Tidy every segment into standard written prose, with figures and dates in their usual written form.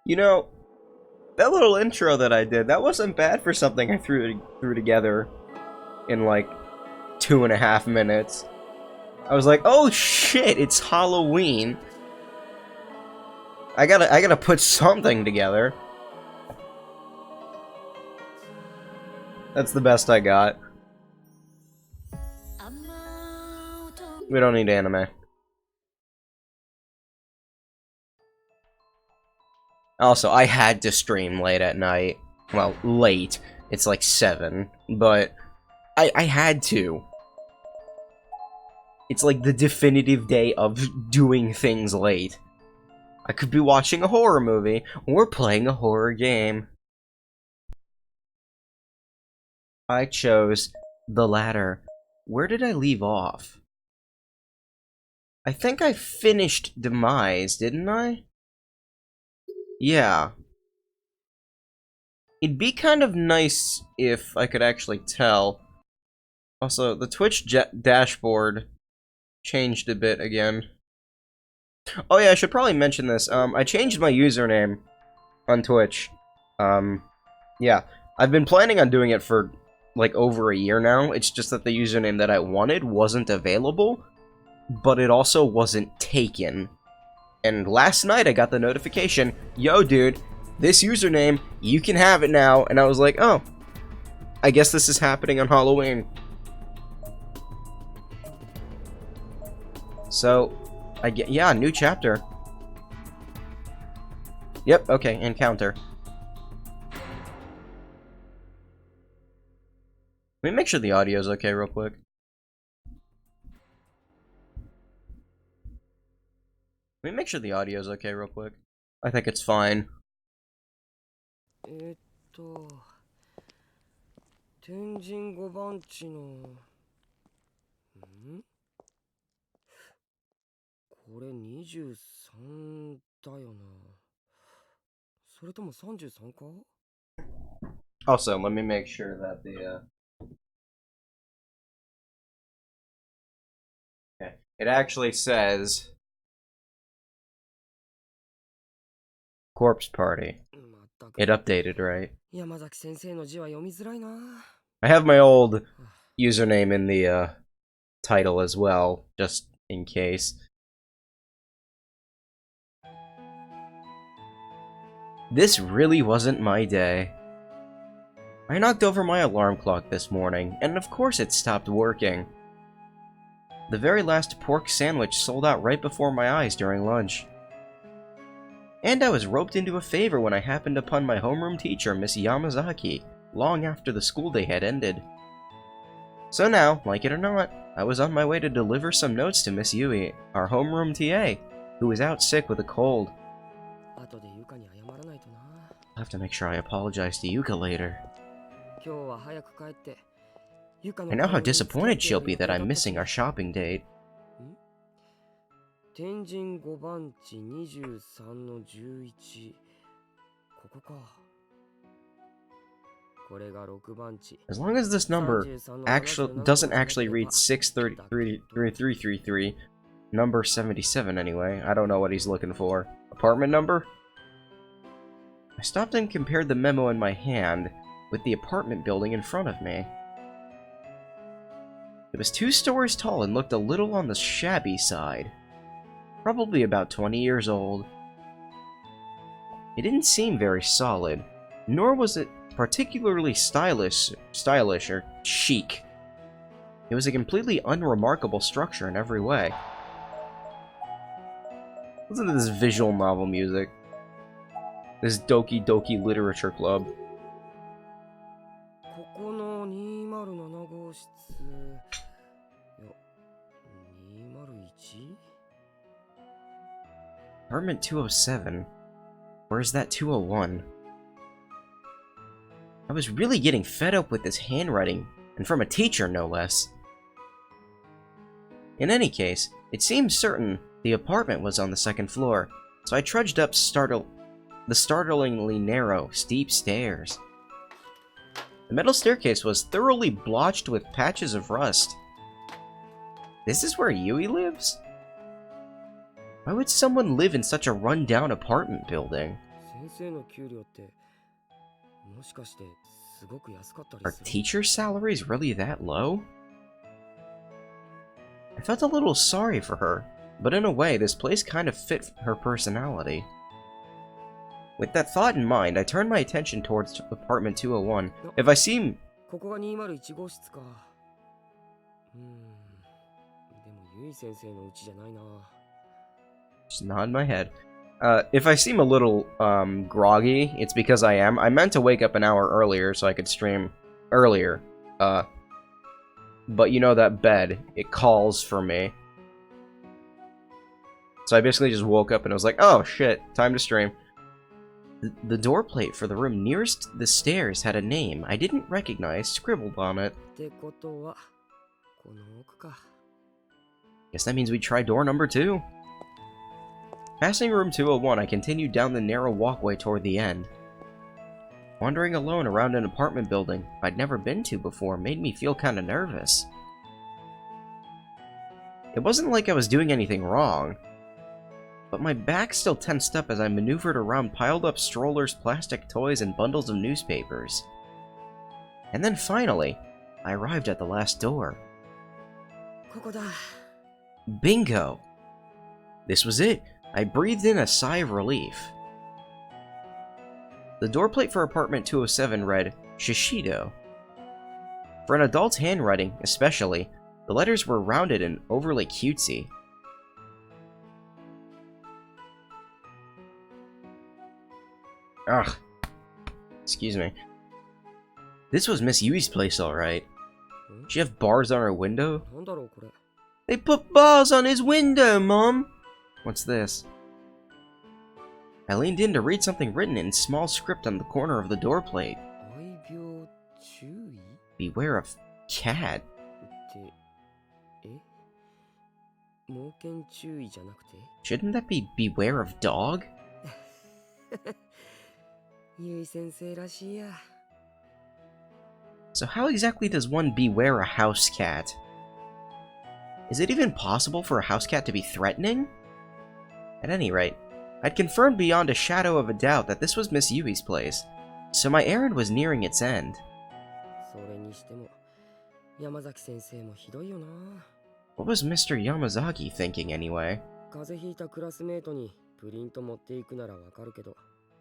You know, that little intro that I did, that wasn't bad for something I threw together in like 2.5 minutes. I was like, oh shit, it's Halloween. I gotta put something together. That's the best I got. We don't need anime. Also, I had to stream late at night. Well, late. It's like 7. But I had to. It's like the definitive day of doing things late. I could be watching a horror movie, or playing a horror game. I chose the latter. Where did I leave off? I think I finished Demise, didn't I? Yeah. It'd be kind of nice if I could actually tell. Also, the Twitch dashboard changed a bit again. Oh yeah, I should probably mention this. I changed my username on Twitch. Yeah. I've been planning on doing it for, like, over a year now. It's just that the username that I wanted wasn't available, but it also wasn't taken. And last night I got the notification, yo dude, this username, you can have it now. And I was like, oh, I guess this is happening on Halloween. So, yeah, new chapter. Yep, okay, encounter. Let me make sure the audio's okay real quick. Let me make sure the audio's okay real quick. I think it's fine. 天神5番地のこれ23だよな。それとも33か? Also, let me make sure that the okay. It actually says Corpse Party. It updated, right? I have my old username in the title as well, just in case. This really wasn't my day. I knocked over my alarm clock this morning, and of course it stopped working. The very last pork sandwich sold out right before my eyes during lunch. And I was roped into a favor when I happened upon my homeroom teacher, Miss Yamazaki, long after the school day had ended. So now, like it or not, I was on my way to deliver some notes to Miss Yui, our homeroom TA, who was out sick with a cold. I'll have to make sure I apologize to Yuka later. I know how disappointed she'll be that I'm missing our shopping date. 天神5番地23の11ここか As long as this number doesn't actually read 63333, number 77 anyway. I don't know what he's looking for. Apartment number? I stopped and compared the memo in my hand with the apartment building in front of me. It was 2 stories tall and looked a little on the shabby side. Probably about 20 years old. It didn't seem very solid, nor was it particularly stylish or chic. It was a completely unremarkable structure in every way. Listen to this visual novel music. This Doki Doki Literature Club. ここの207号室よ201 Apartment 207. Where's that 201? I was really getting fed up with this handwriting, and from a teacher, no less. In any case, it seemed certain the apartment was on the 2nd floor, so I trudged up the startlingly narrow, steep stairs. The metal staircase was thoroughly blotched with patches of rust. This is where Yui lives? Why would someone live in such a run-down apartment building? 先生の給料ってもしかしてすごく安かったり Are する？ teacher salaries really that low? I felt a little sorry for her, but in a way, this place kind of fit her personality. With that thought in mind, I turned my attention towards apartment 201. If I seem... ここが201号室か。でもゆい先生の家じゃないな。 Just nod my head. If I seem a little, groggy, it's because I am. I meant to wake up an hour earlier so I could stream earlier. But you know that bed, it calls for me. So I basically just woke up and I was like, oh shit, time to stream. The door plate for the room nearest the stairs had a name I didn't recognize scribbled on it. ってことはこの奥か。 Guess that means we try door number 2. Passing room 201, I continued down the narrow walkway toward the end. Wandering alone around an apartment building I'd never been to before made me feel kinda nervous. It wasn't like I was doing anything wrong, but my back still tensed up as I maneuvered around piled up strollers, plastic toys, and bundles of newspapers. And then finally, I arrived at the last door. ここだ。 Bingo! This was it. I breathed in a sigh of relief. The door plate for apartment 207 read, Shishido. For an adult's handwriting, especially, the letters were rounded and overly cutesy. Ugh. Excuse me. This was Miss Yui's place, alright. She have bars on her window? なんだろうこれ。 They put bars on his window, Mom! What's this? I leaned in to read something written in small script on the corner of the door plate. 愛病注意 Beware of cat. って猛犬注意じゃなくて Shouldn't that be beware of dog? ゆい先生らしいや。 So how exactly does one beware a house cat? Is it even possible for a house cat to be threatening? At any rate, I'd confirmed beyond a shadow of a doubt that this was Miss Yui's place, so my errand was nearing its end. それにしても山崎先生もひどいよな。 What was Mr. Yamazaki thinking anyway? 風邪ひいたクラスメートにプリント持っていくならわかるけど、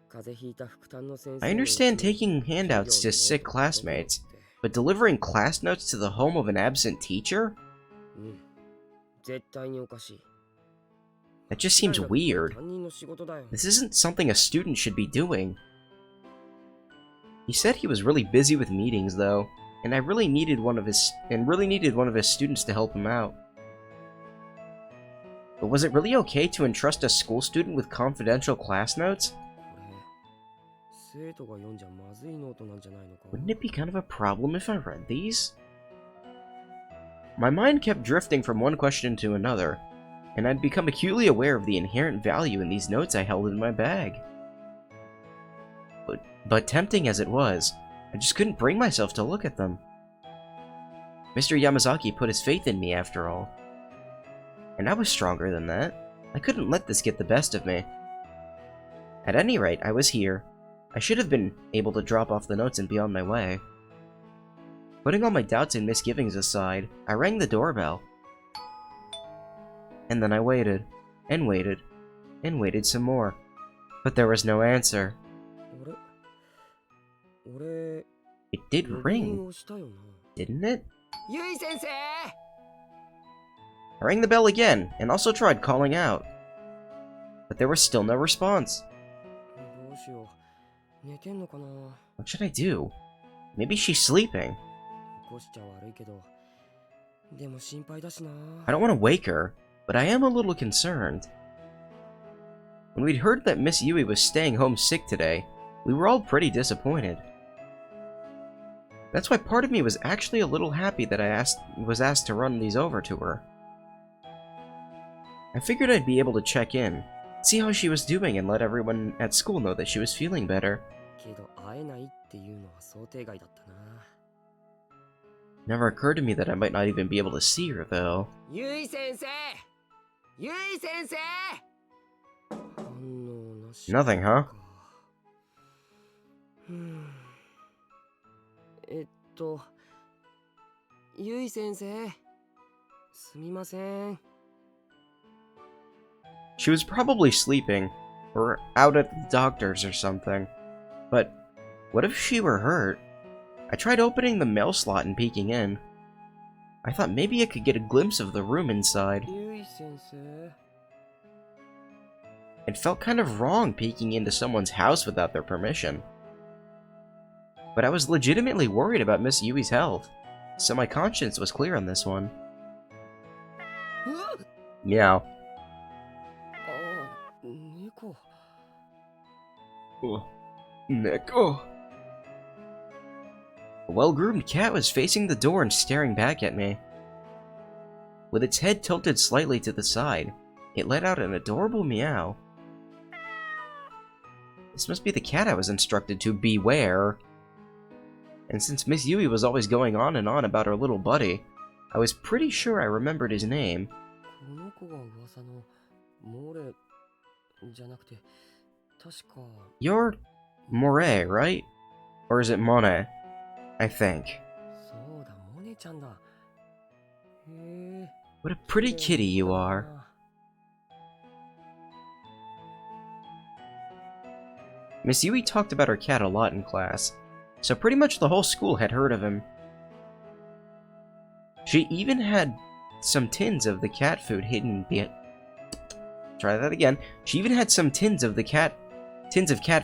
風邪ひいた副担の先生 I understand taking handouts to sick classmates, but delivering class notes to the home of an absent teacher? 絶対におかしい。 That just seems weird. 担任の仕事だよ。 This isn't something a student should be doing. He said he was really busy with meetings, though, and I really needed one of his students to help him out. But was it really okay to entrust a school student with confidential class notes? これ生徒が読んじゃまずいノートなんじゃないのか。 Wouldn't it be kind of a problem if I read these? My mind kept drifting from one question to another, and I'd become acutely aware of the inherent value in these notes I held in my bag. But tempting as it was, I just couldn't bring myself to look at them. Mr. Yamazaki put his faith in me after all. And I was stronger than that. I couldn't let this get the best of me. At any rate, I was here. I should have been able to drop off the notes and be on my way. Putting all my doubts and misgivings aside, I rang the doorbell. And then I waited, and waited, and waited some more. But there was no answer. 俺 It did 呼び鈴 ring, をしたよな。 didn't it? ゆい先生 I rang the bell again, and also tried calling out. But there was still no response. どうしよう。寝てんのかな。 What should I do? Maybe she's sleeping. 起こしちゃ悪いけど。でも心配だしな。 I don't want to wake her, but I am a little concerned. When we'd heard that Miss Yui was staying home sick today, we were all pretty disappointed. That's why part of me was actually a little happy that I was asked to run these over to her. I figured I'd be able to check in, see how she was doing, and let everyone at school know that she was feeling better. けど会えないっていうのは想定外だったな。 Never occurred to me that I might not even be able to see her, though. ゆい先生ゆい先生反応なし。 Nothing, huh? うん。えっと、ゆい先生、すみません。 She was probably sleeping, or out at the doctor's or something. But what if she were hurt? I tried opening the mail slot and peeking in. I thought maybe I could get a glimpse of the room inside. ゆい先生。 It felt kind of wrong peeking into someone's house without their permission. But I was legitimately worried about Miss Yui's health, so my conscience was clear on this one. うっ Meow. あ、猫。 Neko. A well-groomed cat was facing the door and staring back at me. With its head tilted slightly to the side, it let out an adorable meow. This must be the cat I was instructed to beware. And since Miss Yui was always going on and on about her little buddy, I was pretty sure I remembered his name. この子が噂のモレじゃなくて、確か。 You're Moray, right? Or is it Monet? I think. そうだ、モネちゃんだ。へえ。 What a pretty kitty you are. Miss Yui talked about her cat a lot in class, so pretty much the whole school had heard of him. She even had some tins of the cat food hidden Try that again. She even had some tins of cat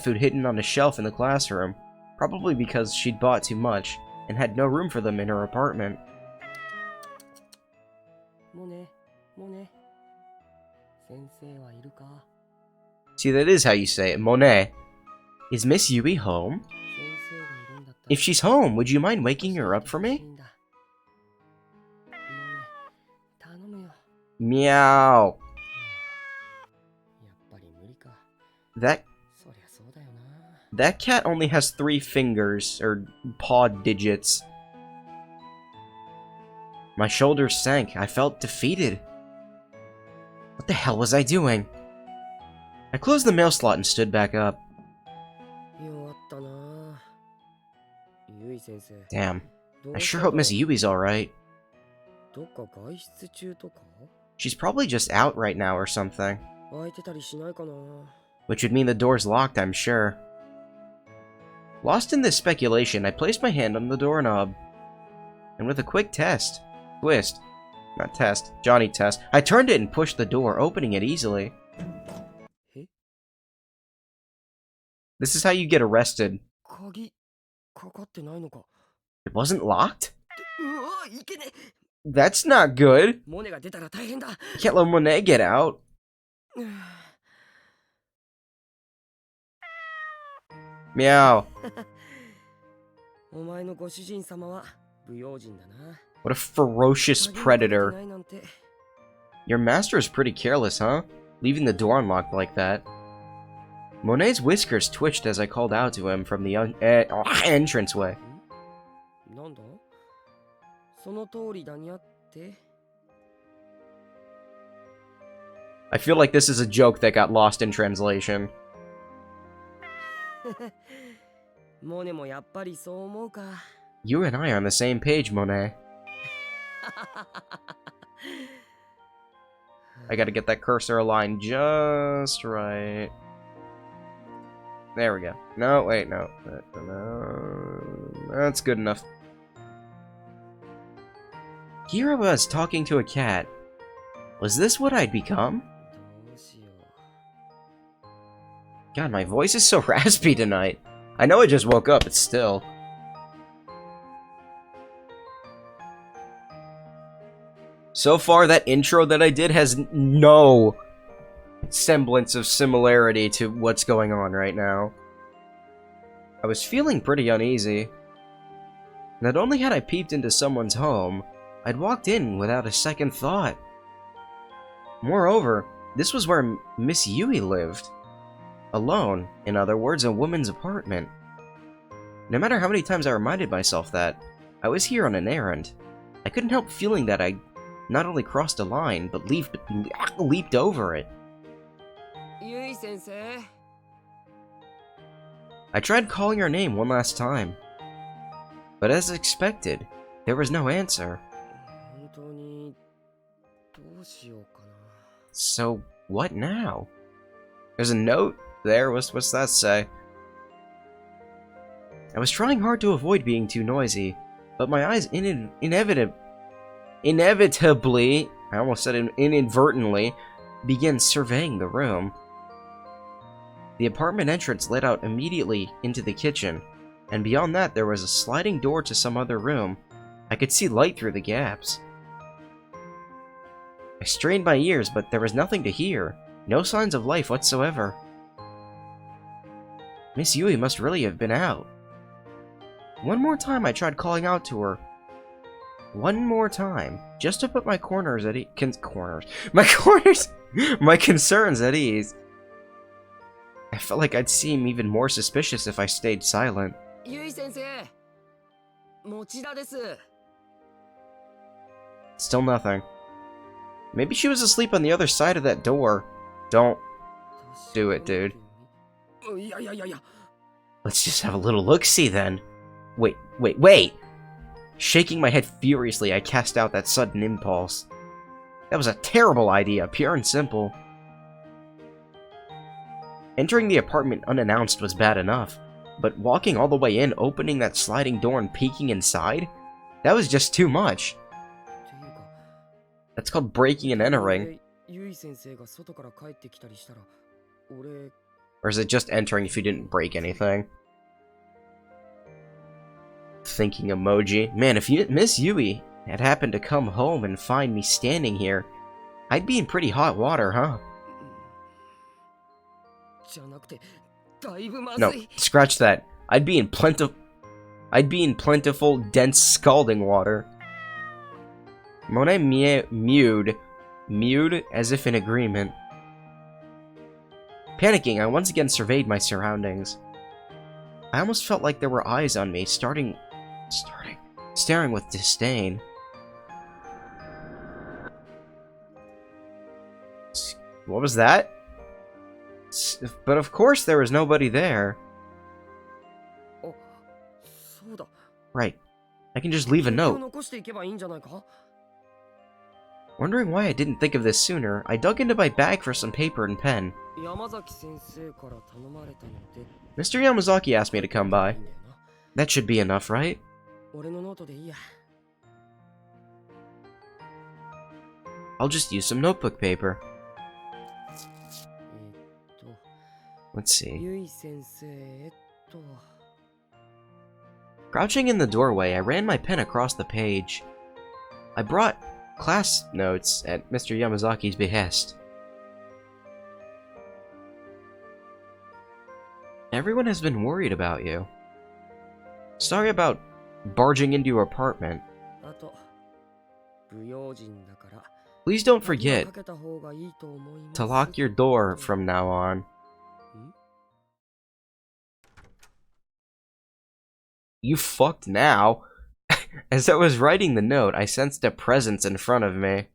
food hidden on a shelf in the classroom, probably because she'd bought too much and had no room for them in her apartment. モネ、モネ。先生はいるか？ See, that is how you say it, Monet. Is Miss Yui home? 先生がいるんだったら。 If she's home, would you mind waking her up for me? モネ、頼むよ。 Meow. やっぱり無理か。 That そりゃそうだよな。 That cat only has 3 fingers, or paw digits. My shoulders sank. I felt defeated. What the hell was I doing? I closed the mail slot and stood back up. 弱ったな。ゆい先生。 Damn. ど I うした sure か hope Miss Yui's alright. どっか外出中とか She's probably just out right now or something. 開いてたりしないかな。 Which would mean the door's locked, I'm sure. Lost in this speculation, I placed my hand on the doorknob. And with a quick twist, not test, Johnny test, I turned it and pushed the door, opening it easily. え This is how you get arrested. 鍵かかってないのか。 It wasn't locked? うわ、いけね。 That's not good. モネが出たら大変だ。 You can't let Monet get out. Meow. お前のご主人様は不用心だな。 What a ferocious 鍵がかけて predator. ないなんて。 Your master is pretty careless, huh? Leaving the door unlocked like that. Monet's whiskers twitched as I called out to him from the entranceway. なんだその通りだにゃって。 I feel like this is a joke that got lost in translation. モネもやっぱりそう思うか。 You and I are on the same page, Monet. I gotta get that cursor aligned just right. There we go. No, wait, no. That's good enough. Here I was talking to a cat. Was this what I'd become? どうしよう。 God, my voice is so raspy tonight. I know I just woke up, but still. So far, that intro that I did has no semblance of similarity to what's going on right now. I was feeling pretty uneasy. Not only had I peeped into someone's home, I'd walked in without a second thought. Moreover, this was where Miss Yui lived. Alone, in other words, a woman's apartment. No matter how many times I reminded myself that, I was here on an errand. I couldn't help feeling that I not only crossed a line, but leaped over it. ゆい先生。I tried calling her name one last time, but as expected, there was no answer. 本当にどうしようかな。 So, what now? There's a note there. What's that say? I was trying hard to avoid being too noisy, but my eyes inevitably, I almost said inadvertently, began surveying the room. The apartment entrance led out immediately into the kitchen, and beyond that there was a sliding door to some other room. I could see light through the gaps. I strained my ears, but there was nothing to hear. No signs of life whatsoever. Miss Yui must really have been out. One more time I tried calling out to her. One more time, just to put my concerns at ease. I felt like I'd seem even more suspicious if I stayed silent. ゆい先生、持田です。 Still nothing. Maybe she was asleep on the other side of that door. Don't do it, dude. いやいやいやいや。 Let's just have a little look-see then. Wait! Shaking my head furiously, I cast out that sudden impulse. That was a terrible idea, pure and simple. Entering the apartment unannounced was bad enough, but walking all the way in, opening that sliding door and peeking inside? That was just too much. That's called breaking and entering. ゆい先生が外から帰ってきたりしたら、俺。 Or is it just entering if you didn't break anything? Thinking emoji. Man, if Miss Yui had happened to come home and find me standing here, I'd be in pretty hot water, huh? じゃなくて、だいぶまずい。 No, scratch that. I'd be in plentiful, dense, scalding water. Monet mewed as if in agreement. Panicking, I once again surveyed my surroundings. I almost felt like there were eyes on me, staring with disdain. What was that? But of course there was nobody there. Oh, そうだ。 Right. I can just leave a note. 残していけばいいんじゃないか? Wondering why I didn't think of this sooner, I dug into my bag for some paper and pen. 山崎先生から頼まれたので。 Mr. Yamazaki asked me to come by. That should be enough, right? 俺のノートでいいや。 I'll just use some notebook paper. Let's see. ゆい先生、Crouching in the doorway, I ran my pen across the page. I brought class notes at Mr. Yamazaki's behest. Everyone has been worried about you. Sorry about barging into your apartment. あと、不用心だから。 Please don't forget かけた方がいいと思います。 to lock your door from now on. You fucked now. As I was writing the note, I sensed a presence in front of me.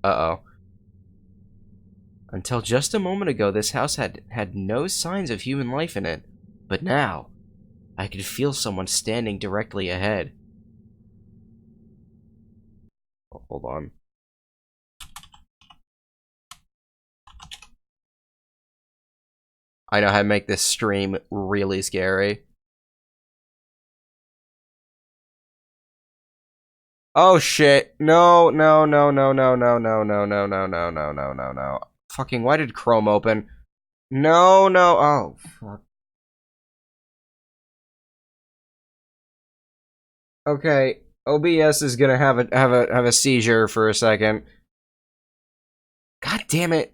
Uh-oh. Until just a moment ago, this house had no signs of human life in it. But now, I could feel someone standing directly ahead. Oh, hold on. I know how to make this stream really scary. Oh shit. No. Fucking, why did Chrome open? No. Oh, fuck. Okay, OBS is gonna have a seizure for a second. God damn it.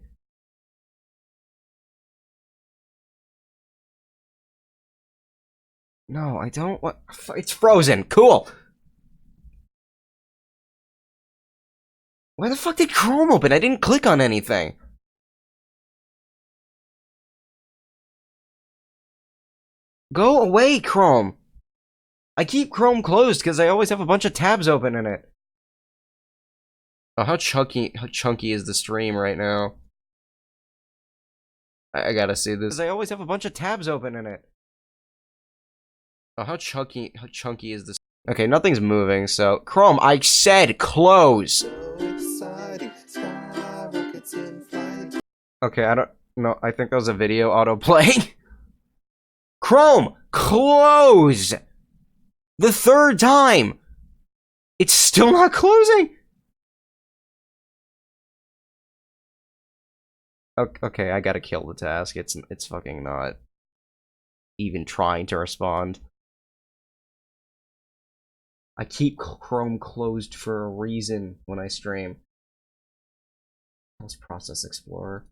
No, I don't. What? It's frozen. Cool. Why the fuck did Chrome open? I didn't click on anything. Go away, Chrome. I keep Chrome closed because I always have a bunch of tabs open in it. Oh, how chunky is the stream right now? I gotta see this. I always have a bunch of tabs open in it. Oh, how chunky is this? Okay, nothing's moving, so... Chrome, I said close! Okay, I don't... No, I think that was a video autoplay. Chrome, close! The third time! It's still not closing! Okay, I gotta kill the task. It's fucking not even trying to respond. I keep Chrome closed for a reason when I stream. Let's process Explorer.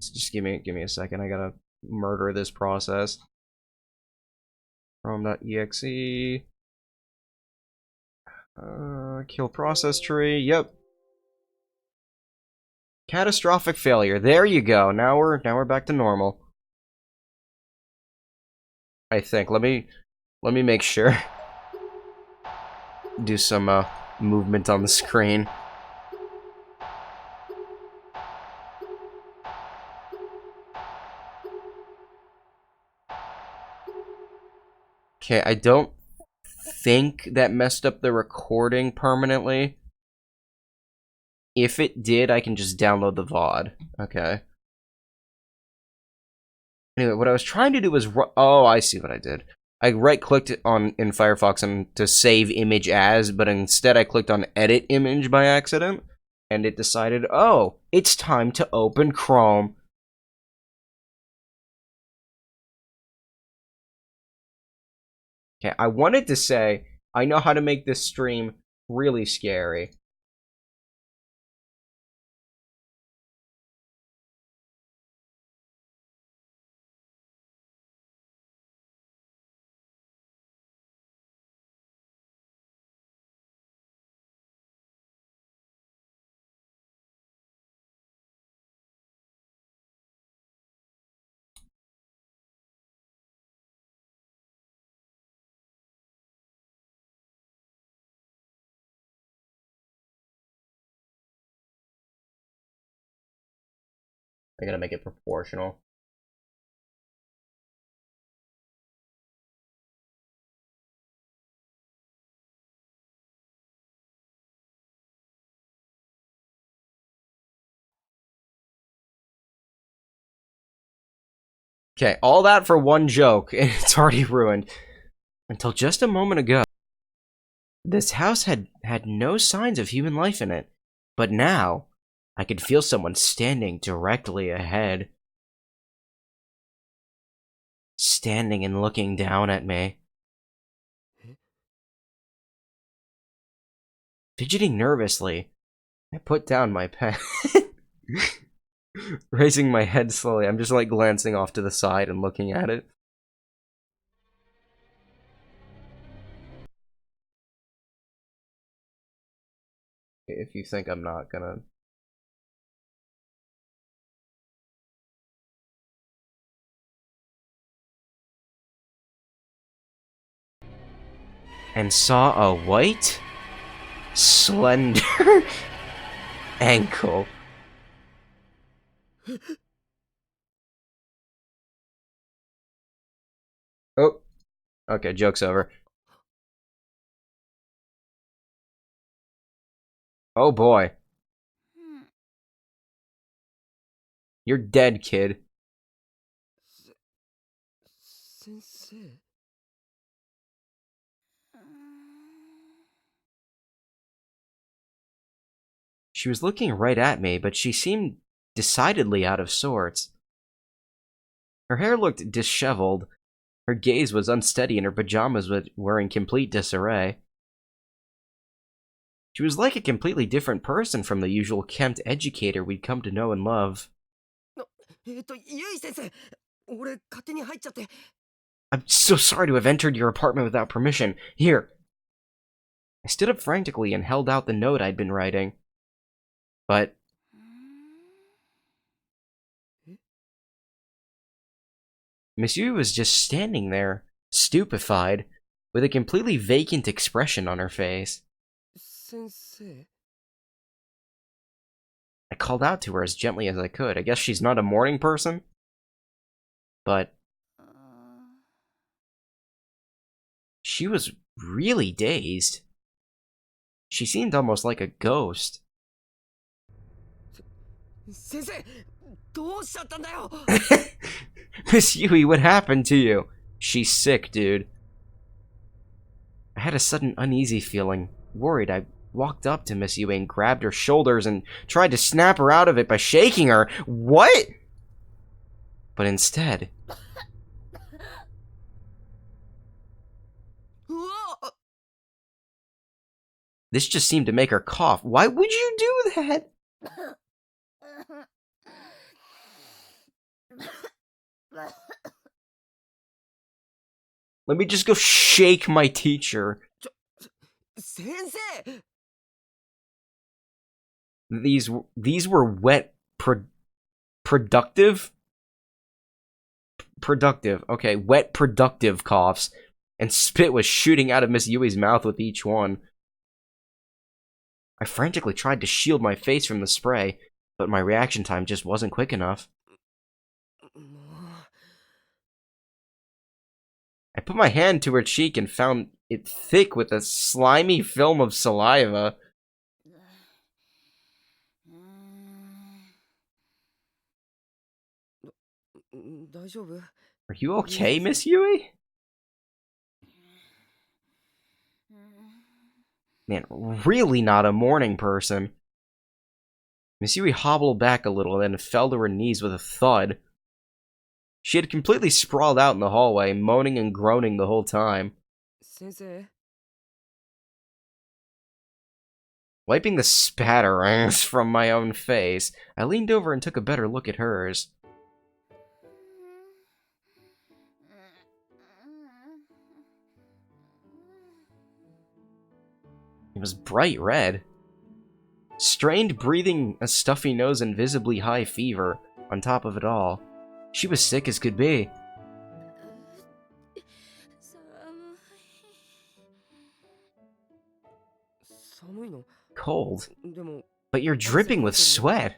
Just give me a second. I gotta murder this process. Chrome.exe. Kill process tree. Yep. Catastrophic failure. There you go. Now we're back to normal. I think. Let me make sure. Do some movement on the screen. Okay, I don't think that messed up the recording permanently. If it did, I can just download the VOD. Okay. Anyway, what I was trying to do was... Oh, I see what I did. I right-clicked in Firefox and to save image as, but instead I clicked on edit image by accident, and it decided, oh, it's time to open Chrome. Okay, I wanted to say, I know how to make this stream really scary. I gotta make it proportional. Okay, all that for one joke, and it's already ruined. Until just a moment ago, this house had no signs of human life in it. But now, I could feel someone standing directly ahead. Standing and looking down at me. Fidgeting nervously, I put down my pen. Raising my head slowly, I'm just like glancing off to the side and looking at it. If you think I'm not gonna... And saw a white, slender ankle. Oh. Okay, joke's over. Oh boy. You're dead, kid. Sensei. She was looking right at me, but she seemed decidedly out of sorts. Her hair looked disheveled. Her gaze was unsteady, and her pajamas were in complete disarray. She was like a completely different person from the usual Kempt educator we'd come to know and love. I'm so sorry to have entered your apartment without permission. Here. I stood up frantically and held out the note I'd been writing. But... Miss Yu was just standing there, stupefied. with a completely vacant expression on her face. 先生 I called out to her as gently as I could. I guess she's not a morning person? But she was really dazed. She seemed almost like a ghost. 先生どうしちゃったんだよ Miss Yui, what happened to you? She's sick, dude. I had a sudden uneasy feeling. Worried, I walked up to Miss Yui and grabbed her shoulders and tried to snap her out of it by shaking her. What? But instead... うわ This just seemed to make her cough. Why would you do that? Let me just go shake my teacher. 先生 These were wet productive? Productive. Okay, wet productive coughs. And spit was shooting out of Miss Yui's mouth with each one. I frantically tried to shield my face from the spray, but my reaction time just wasn't quick enough. も I put my hand to her cheek and found it thick with a slimy film of saliva. う大丈夫 Are you okay, Miss Yui? Man, really not a morning person. Miss Yui hobbled back a little, then fell to her knees with a thud. She had completely sprawled out in the hallway, moaning and groaning the whole time. 先生 Wiping the spatterings from my own face, I leaned over and took a better look at hers. It was bright red. Strained breathing, a stuffy nose, and visibly high fever on top of it all. She was sick as could be. 寒いの Cold. でも But you're dripping with sweat.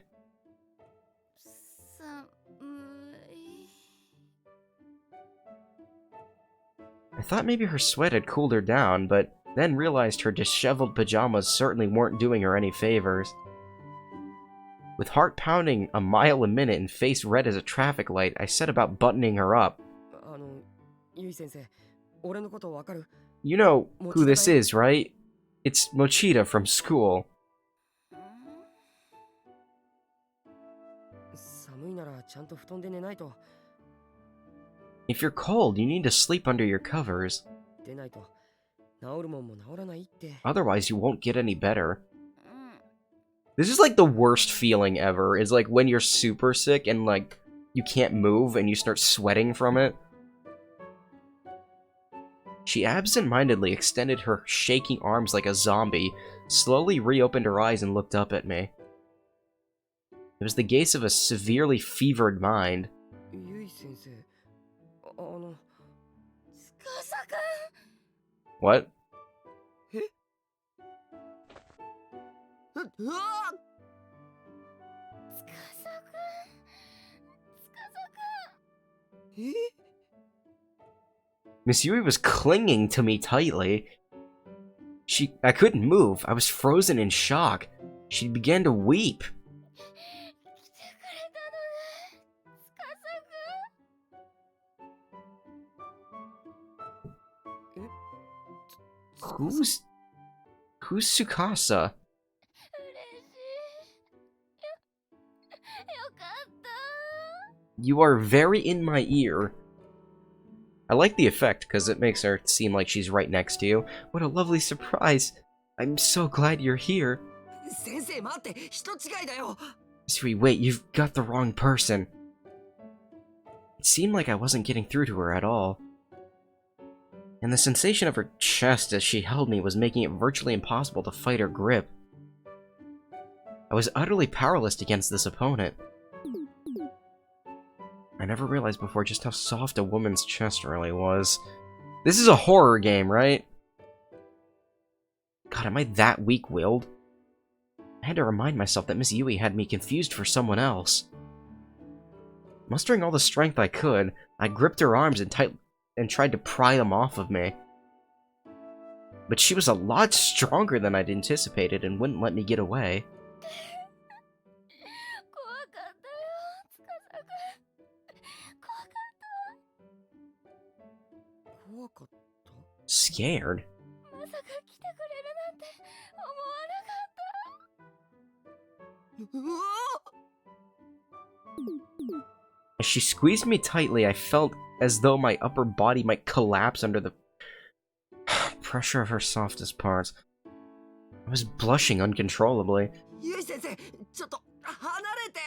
寒い I thought maybe her sweat had cooled her down, but then realized her disheveled pajamas certainly weren't doing her any favors. With heart pounding a mile a minute and face red as a traffic light, I set about buttoning her up. ゆい先生俺のことわかる You know who this is, right? It's Mochida from school. 寒いならちゃんと布団で寝ないと If you're cold, you need to sleep under your covers. 出ないと治るもんも治らないって Otherwise, you won't get any better. This is like the worst feeling ever, is like when you're super sick and like you can't move and you start sweating from it. She absent-mindedly extended her shaking arms like a zombie, slowly reopened her eyes and looked up at me. It was the gaze of a severely fevered mind. ゆい先生司くん What? うわ司くん司くん え Miss Yui was clinging to me tightly. I couldn't move. I was frozen in shock. She began to weep. 来てくれたのね司くん Who's Tsukasa? 嬉しいよかった You are very in my ear. I like the effect because it makes her seem like she's right next to you. What a lovely surprise. I'm so glad you're here. 先生待って人違いだよ Sweet, wait, you've got the wrong person. It seemed like I wasn't getting through to her at all. And the sensation of her chest as she held me was making it virtually impossible to fight her grip. I was utterly powerless against this opponent. I never realized before just how soft a woman's chest really was. This is a horror game, right? God, am I that weak-willed? I had to remind myself that Miss Yui had me confused for someone else. Mustering all the strength I could, I gripped her arms and tried to pry them off of me. But she was a lot stronger than I'd anticipated and wouldn't let me get away. 怖かったよ、司くん。怖かった。怖かった Scared? まさか来てくれるなんて思わなかった。うわ As she squeezed me tightly, I felt as though my upper body might collapse under the pressure of her softest parts. I was blushing uncontrollably. ゆい先生ちょっと離れて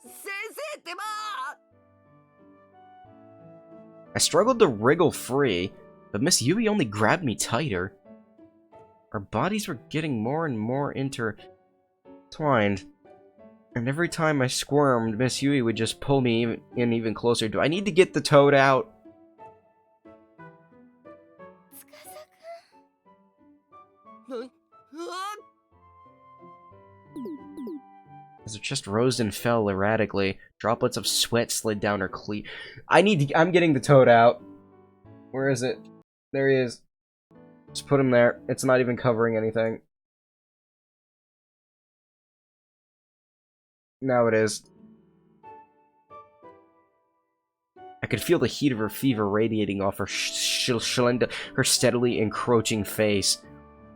先生ってば I struggled to wriggle free, but Miss Yui only grabbed me tighter. Our bodies were getting more and more intertwined, and every time I squirmed, Miss Yui would just pull me in even closer. Do I need to get the toad out? 司くん。うわ As her chest rose and fell erratically, droplets of sweat slid down her I'm getting the toad out. Where is it? There he is. Just put him there. It's not even covering anything. Now it is. I could feel the heat of her fever radiating off her her steadily encroaching face,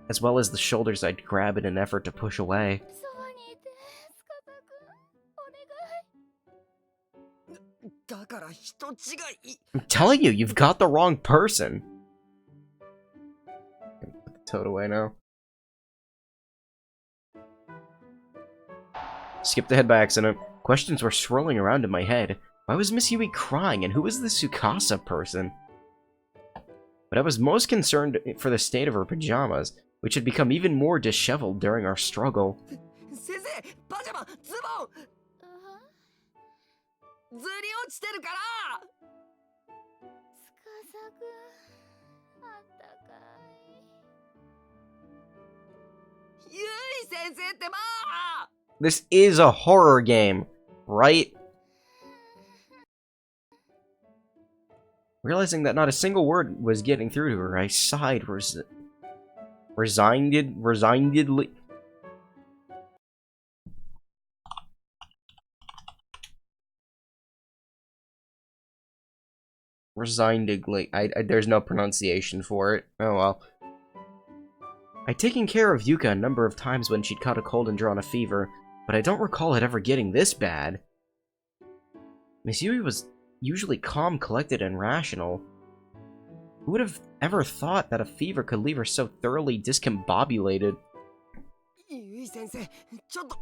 as well as the shoulders I'd grab in an effort to push away. そばにいて、司くん。お願い。だから人違い I'm telling you, you've got the wrong person. Put the toad away now. Skipped ahead by accident. Questions were swirling around in my head. Why was Miss Yui crying, and who was this Tsukasa person? But I was most concerned for the state of her pajamas, which had become even more disheveled during our struggle. 先生パジャマズボンずり落ちてるから司くん。あったかい。ゆい先生ってば This is a horror game, right? Realizing that not a single word was getting through to her, I sighed resignedly. Resignedly. There's no pronunciation for it. Oh well. I'd taken care of Yuka a number of times when she'd caught a cold and drawn a fever, but I don't recall it ever getting this bad. Miss Yui was usually calm, collected, and rational. Who would have ever thought that a fever could leave her so thoroughly discombobulated? ゆい先生ちょっと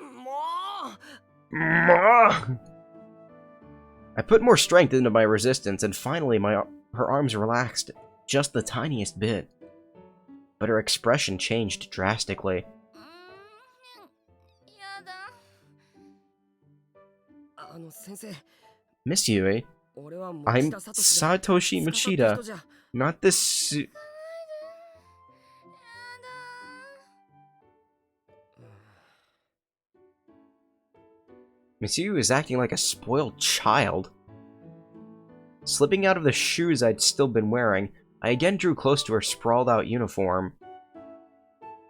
もう I put more strength into my resistance, and finally her arms relaxed just the tiniest bit. But her expression changed drastically. やだ。先生 Miss Yui, 俺は I'm 持田聡だ Satoshi 捕まった Machida, 人じゃ not this... やだ。 Miss Yui is acting like a spoiled child. Slipping out of the shoes I'd still been wearing, I again drew close to her sprawled-out uniform.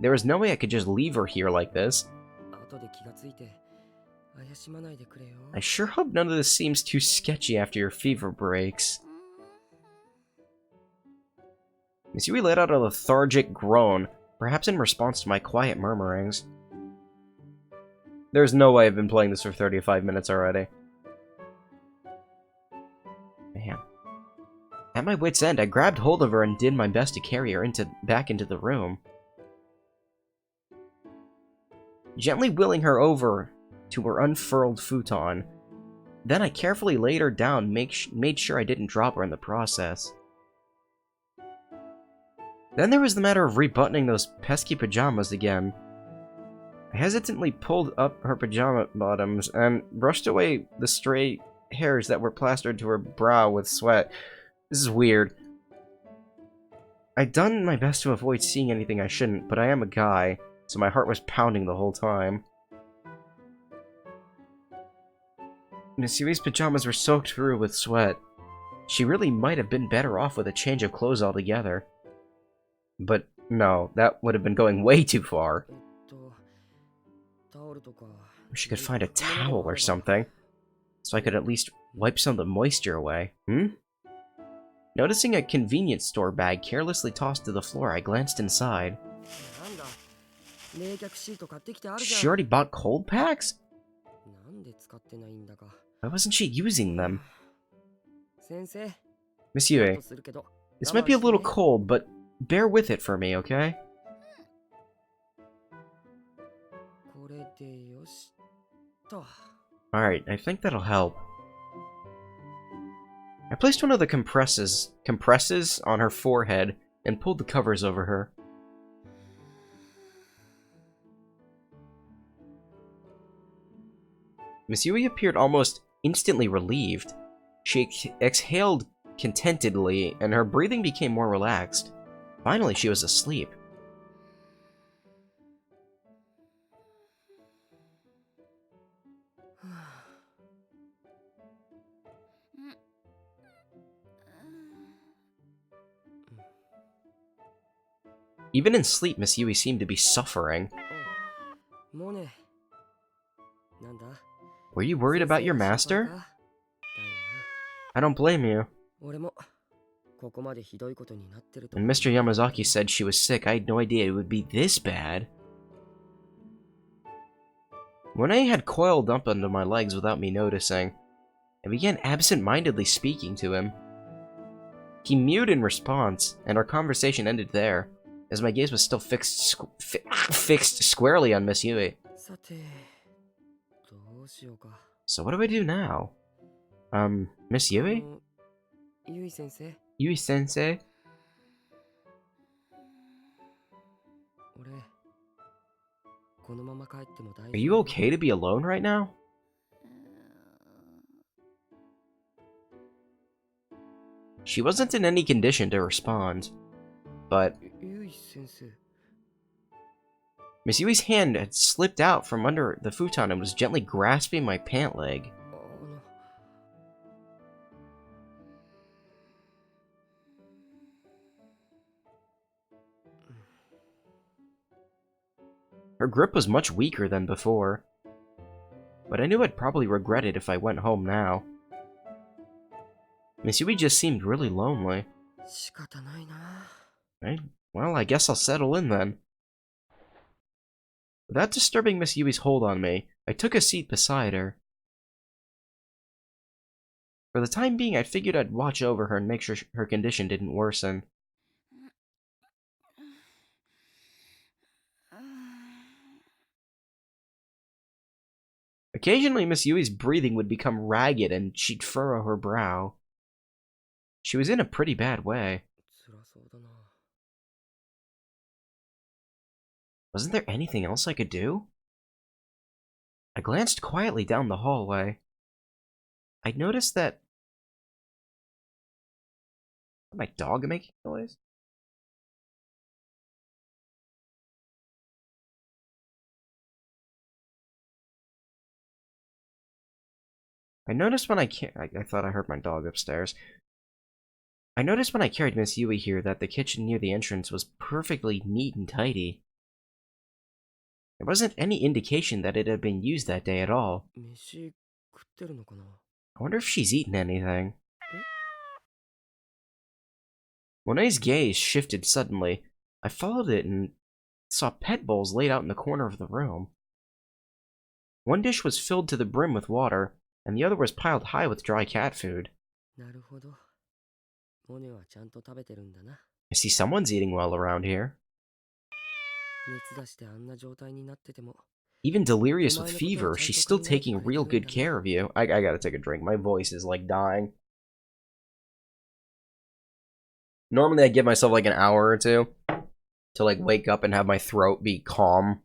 There was no way I could just leave her here like this. 後で気がついて怪しまないでくれよ I sure hope none of this seems too sketchy after your fever breaks. Miss Yui let out a lethargic groan, perhaps in response to my quiet murmurings. There's no way I've been playing this for 35 minutes already. Man. At my wit's end, I grabbed hold of her and did my best to carry her back into the room. Gently wheeling her over to her unfurled futon. Then I carefully laid her down, made sure I didn't drop her in the process. Then there was the matter of rebuttoning those pesky pajamas again. I hesitantly pulled up her pajama bottoms and brushed away the stray hairs that were plastered to her brow with sweat. This is weird. I'd done my best to avoid seeing anything I shouldn't, but I am a guy, so my heart was pounding the whole time. Miss Yui's pajamas were soaked through with sweat. She really might have been better off with a change of clothes altogether. But no, that would have been going way too far. She could find a towel or something, so I could at least wipe some of the moisture away. Noticing a convenience store bag carelessly tossed to the floor, I glanced inside. She already bought cold packs? Why wasn't she using them? Miss Yui, this might be a little cold, but bear with it for me, okay? Alright, I think that'll help. I placed one of the compresses on her forehead and pulled the covers over her. Miss Yui appeared almost instantly relieved. She exhaled contentedly, and her breathing became more relaxed. Finally, she was asleep. Even in sleep, Miss Yui seemed to be suffering. Were you worried about your master? I don't blame you. When Mr. Yamazaki said she was sick, I had no idea it would be this bad. Monet had coiled up under my legs without me noticing. I began absent-mindedly speaking to him. He mewed in response, and our conversation ended there, as my gaze was still fixed squarely on Miss Yui. So what do I do now? Miss Yui? Yui-sensei? Are you okay to be alone right now? She wasn't in any condition to respond, but Miss Yui's hand had slipped out from under the futon and was gently grasping my pant leg. Her grip was much weaker than before, but I knew I'd probably regret it if I went home now. Miss Yui just seemed really lonely. Well, I guess I'll settle in then. Without disturbing Miss Yui's hold on me, I took a seat beside her. For the time being, I figured I'd watch over her and make sure her condition didn't worsen. Occasionally, Miss Yui's breathing would become ragged and she'd furrow her brow. She was in a pretty bad way. Wasn't there anything else I could do? I glanced quietly down the hallway. I noticed that... My dog making noise? I noticed when I thought I heard my dog upstairs. I noticed when I carried Miss Yui here that the kitchen near the entrance was perfectly neat and tidy. There wasn't any indication that it had been used that day at all. I wonder if she's eaten anything. Monet's gaze shifted suddenly. I followed it and saw pet bowls laid out in the corner of the room. One dish was filled to the brim with water, and the other was piled high with dry cat food. I see someone's eating well around here. Even delirious with fever, she's still taking real good care of you. I gotta take a drink. My voice is like dying. Normally I give myself like an hour or two to like wake up and have my throat be calm.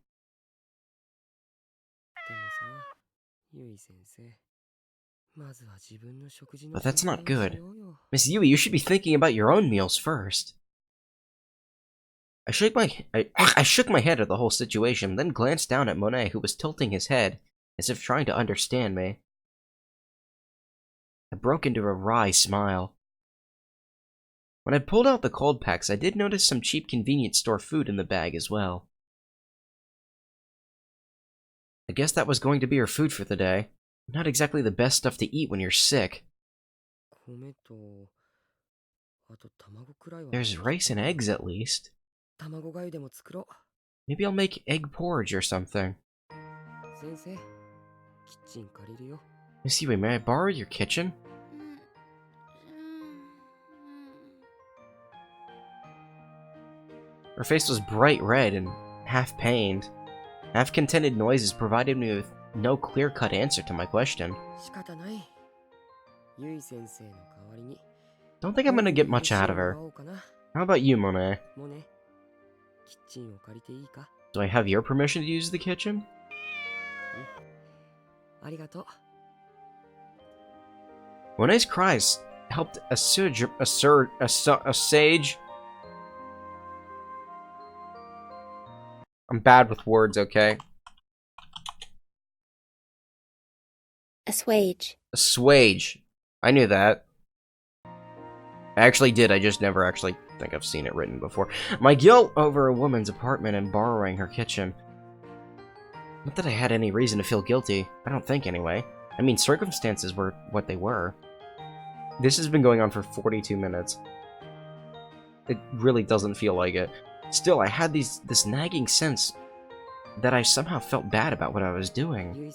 But that's not good. Miss Yui, you should be thinking about your own meals first. I shook my head at the whole situation, then glanced down at Monet, who was tilting his head, as if trying to understand me. I broke into a wry smile. When I pulled out the cold packs, I did notice some cheap convenience store food in the bag as well. I guess that was going to be her food for the day. Not exactly the best stuff to eat when you're sick. There's rice and eggs at least. Maybe I'll make egg porridge or something. Miss Yui, may I borrow your kitchen? Her face was bright red and half pained. Half-contented noises provided me with no clear-cut answer to my question. Don't think I'm gonna get much out of her. How about you, Monet? Do I have your permission to use the kitchen? Monet's cries helped assuage. I'm bad with words, okay? Assuage. Assuage. I knew that. I actually did, I just never actually think I've seen it written before. My guilt over a woman's apartment and borrowing her kitchen. Not that I had any reason to feel guilty. I don't think, anyway. I mean, circumstances were what they were. This has been going on for 42 minutes. It really doesn't feel like it. Still, I had this nagging sense that I somehow felt bad about what I was doing.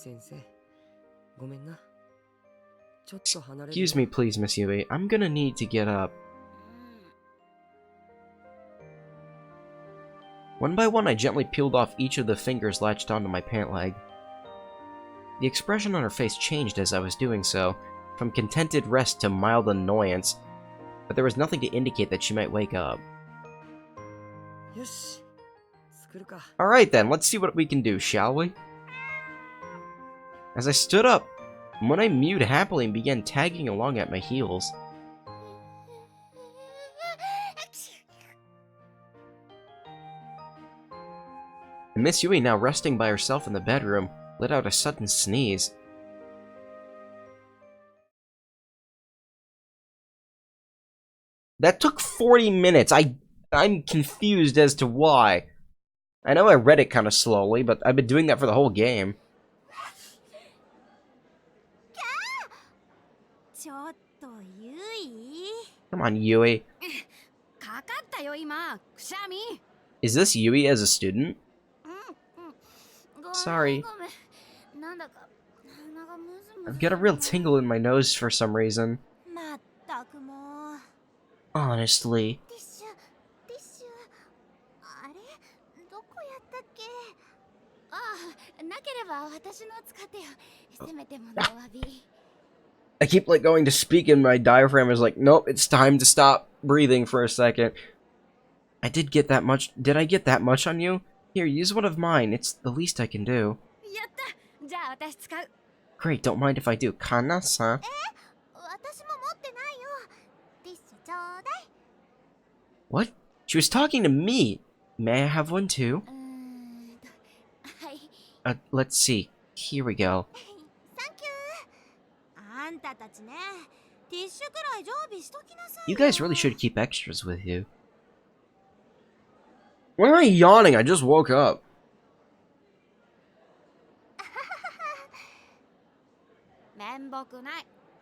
Excuse me, please, Miss Yui. I'm gonna need to get up. One by one, I gently peeled off each of the fingers latched onto my pant leg. The expression on her face changed as I was doing so, from contented rest to mild annoyance, but there was nothing to indicate that she might wake up. Alright then, let's see what we can do, shall we? As I stood up, Monet mewed happily and began tagging along at my heels. And Miss Yui, now resting by herself in the bedroom, let out a sudden sneeze. That took 40 minutes. I'm confused as to why. I know I read it kind of slowly, but I've been doing that for the whole game. Come on, Yui. Is this Yui as a student? Sorry. I've got a real tingle in my nose for some reason. Honestly. I keep like going to speak and my diaphragm is like, nope, it's time to stop breathing for a second. I did get that much. Did I get that much on you? Here, use one of mine. It's the least I can do. Great, don't mind if I do. Kana-san. What? She was talking to me. May I have one too? Let's see. Here we go. You guys really should keep extras with you. Why am I yawning? I just woke up.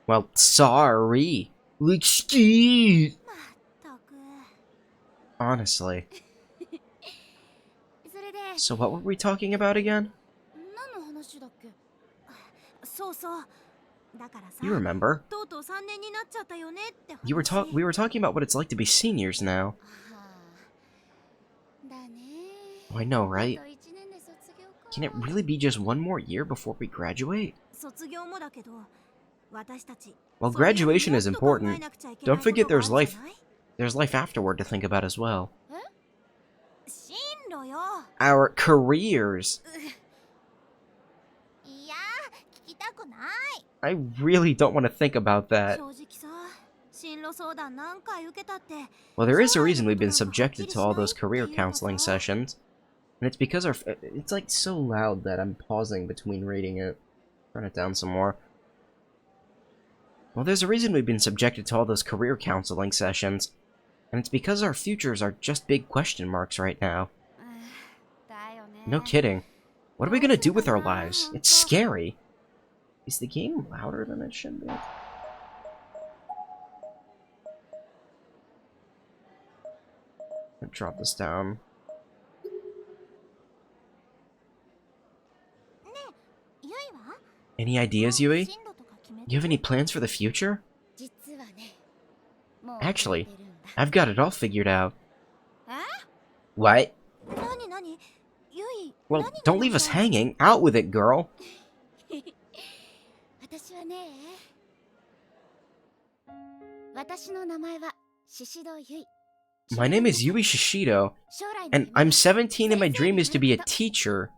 Well, sorry. Excuse. Honestly. So what were we talking about again? You remember? We were talking about what it's like to be seniors now. Oh, I know, right? Can it really be just one more year before we graduate? While graduation is important, don't forget there's life afterward to think about as well. Our careers. I really don't want to think about that. 正直さ、進路相談何回受けたって、 Well, there is a reason we've been subjected to all those career counseling sessions. And it's because it's like so loud that I'm pausing between reading it. Turn it down some more. Well, there's a reason we've been subjected to all those career counseling sessions. And it's because our futures are just big question marks right now. だよね。 No kidding. What are we gonna do with our lives? It's scary. Is the game louder than it should be? I'll drop this down. ゆいは Any ideas, Yui? 進路とか決めて You have any plans for the future? 実はね、もう Actually, 決めてるんだ。 I've got it all figured out. え What? 何何ゆい、 Well, 何が don't leave us hanging. Out with it, girl. 私はね、私の名前は宍戸ゆい。 My name is Yui Shishido, 将来の and 夢は I'm 17 and my dream is to be a teacher.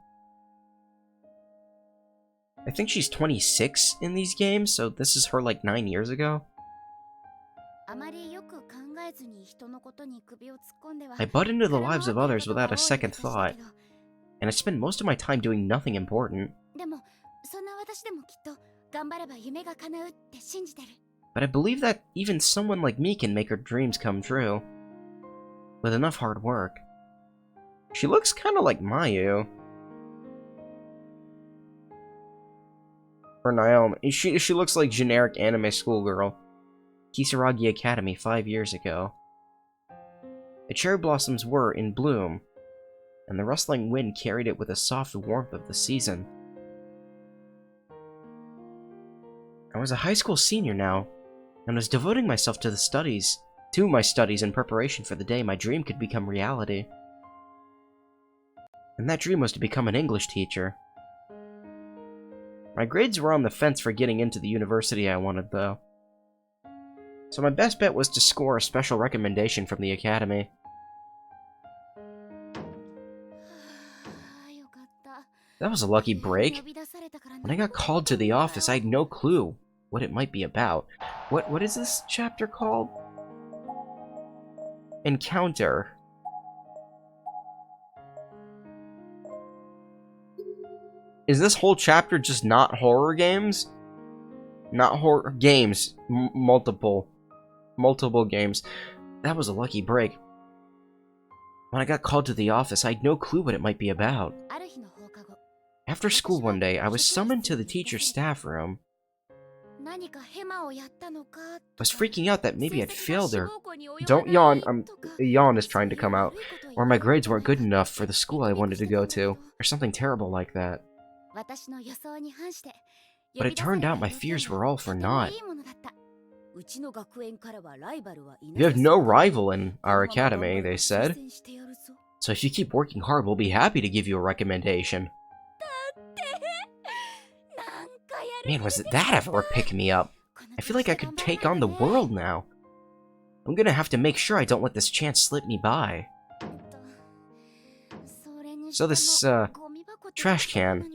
I think she's 26 in these games, so this is her like 9 years ago. あまりよく考えずに人のことに首を突っ込んでは I butt into the lives of others without a second thought, and I spend most of my time doing nothing important. でもそんな私でもきっと頑張れば夢が叶うって信じてる。 But I believe that even someone like me can make her dreams come true. With enough hard work. She looks kinda like Mayu. Or Naomi. She looks like generic anime schoolgirl. Kisaragi Academy 5 years ago. The cherry blossoms were in bloom, and the rustling wind carried it with the soft warmth of the season. I was a high school senior now, and was devoting myself to my studies in preparation for the day my dream could become reality. And that dream was to become an English teacher. My grades were on the fence for getting into the university I wanted, though. So my best bet was to score a special recommendation from the academy. よかった。 That was a lucky break. 呼び出されたから When I got called to the office, I had no clue what it might be about. What is this chapter called? Encounter. Is this whole chapter just not horror games? Not horror games. Multiple games. That was a lucky break. When I got called to the office, I had no clue what it might be about. ある日の放課後、 After school one day, I was summoned to the teacher's staff room. 何かヘマをやったのか I was freaking out that maybe I'd failed her. Don't yawn, a yawn is trying to come out. Or my grades weren't good enough for the school I wanted to go to. Or something terrible like that. But it turned out my fears were all for naught. You have no rival in our academy, they said. So if you keep working hard, we'll be happy to give you a recommendation. Man, was that ever a pick-me-up? I feel like I could take on the world now. I'm gonna have to make sure I don't let this chance slip me by. So this, trash can.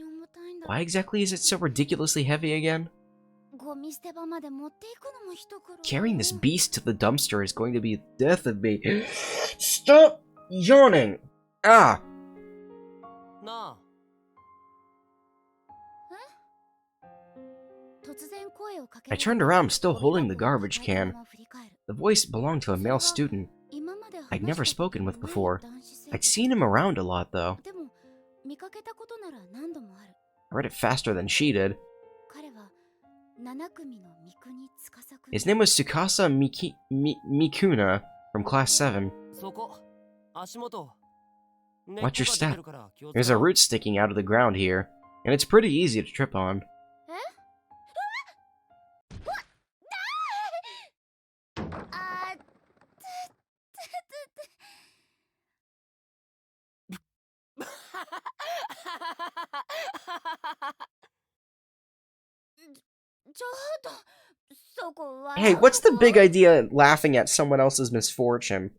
Why exactly is it so ridiculously heavy again? Carrying this beast to the dumpster is going to be the death of me. Stop yawning! Ah! I turned around, still holding the garbage can. The voice belonged to a male student I'd never spoken with before. I'd seen him around a lot, though. I read it faster than she did. His name was Tsukasa Mikuna, from Class 7. Watch your step. There's a root sticking out of the ground here, and it's pretty easy to trip on. Hey, what's the big idea laughing at someone else's misfortune?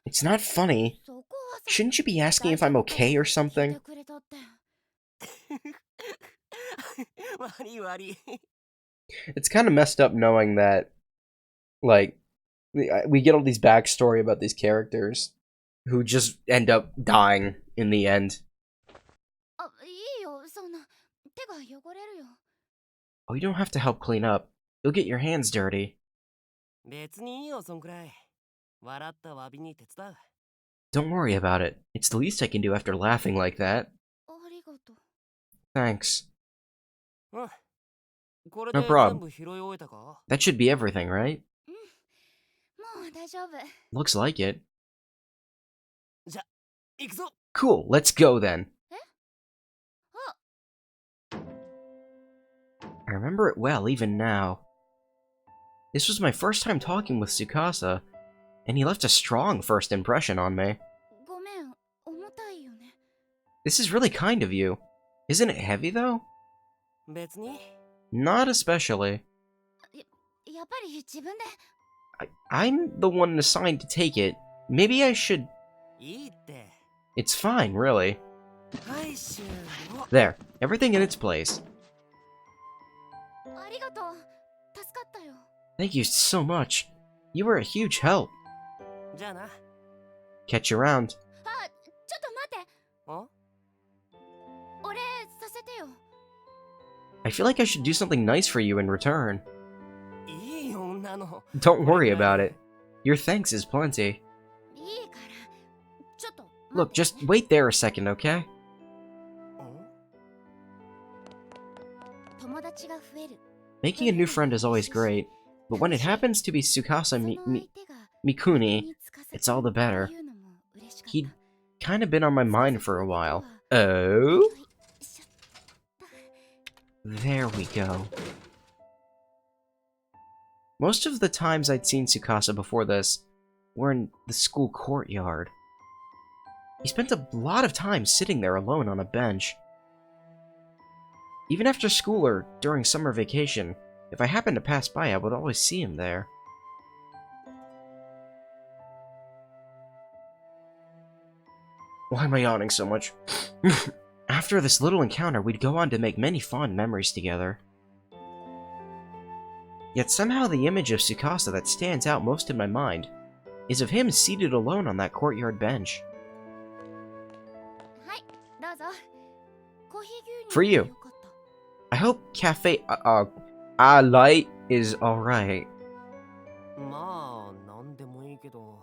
It's not funny. Shouldn't you be asking if I'm okay or something? 悪い悪い。 It's kind of messed up knowing that, like, we get all these backstory about these characters who just end up dying in the end. あ、いいよ、そんな。手が汚れるよ。 Oh, you don't have to help clean up. You'll get your hands dirty. 別にいいよ、そんくらい。笑った詫びに手伝う。 Don't worry about it. It's the least I can do after laughing like that. ありがとう。 Thanks. うん。これ No で problem. 全部拾い終えたか？ That should be everything, right? もう大丈夫。 Looks like it. じゃ、行くぞ。 Cool, let's go then. I remember it well even now. This was my first time talking with Tsukasa, and he left a strong first impression on me. ごめん、重たいよね。 This is really kind of you. Isn't it heavy though? 別に。 Not especially. やっぱり自分で。 I'm the one assigned to take it. Maybe I should... いいって。 It's fine, really. はい、終了。 There, everything in its place. ありがとう。助かったよ。 Thank you so much. You were a huge help. じゃあな。 Catch you around. あ、ちょっと待って。あ？お礼させてよ。 I feel like I should do something nice for you in return. いい女の。 Don't worry about it. Your thanks is plenty. いいから。ちょっと。 Look, just wait there a second, okay? 友達が増える。 Making a new friend is always great, but when it happens to be Tsukasa Mikuni, it's all the better. He'd kind of been on my mind for a while. Oh? There we go. Most of the times I'd seen Tsukasa before this were in the school courtyard. He spent a lot of time sitting there alone on a bench. Even after school or during summer vacation, if I happened to pass by, I would always see him there. Why am I yawning so much? After this little encounter, we'd go on to make many fond memories together. Yet somehow the image of Tsukasa that stands out most in my mind is of him seated alone on that courtyard bench. はい、どうぞ。コーヒー牛乳 For you. よかった。 I hope Cafe Light is alright. まあ、なんでもいいけど。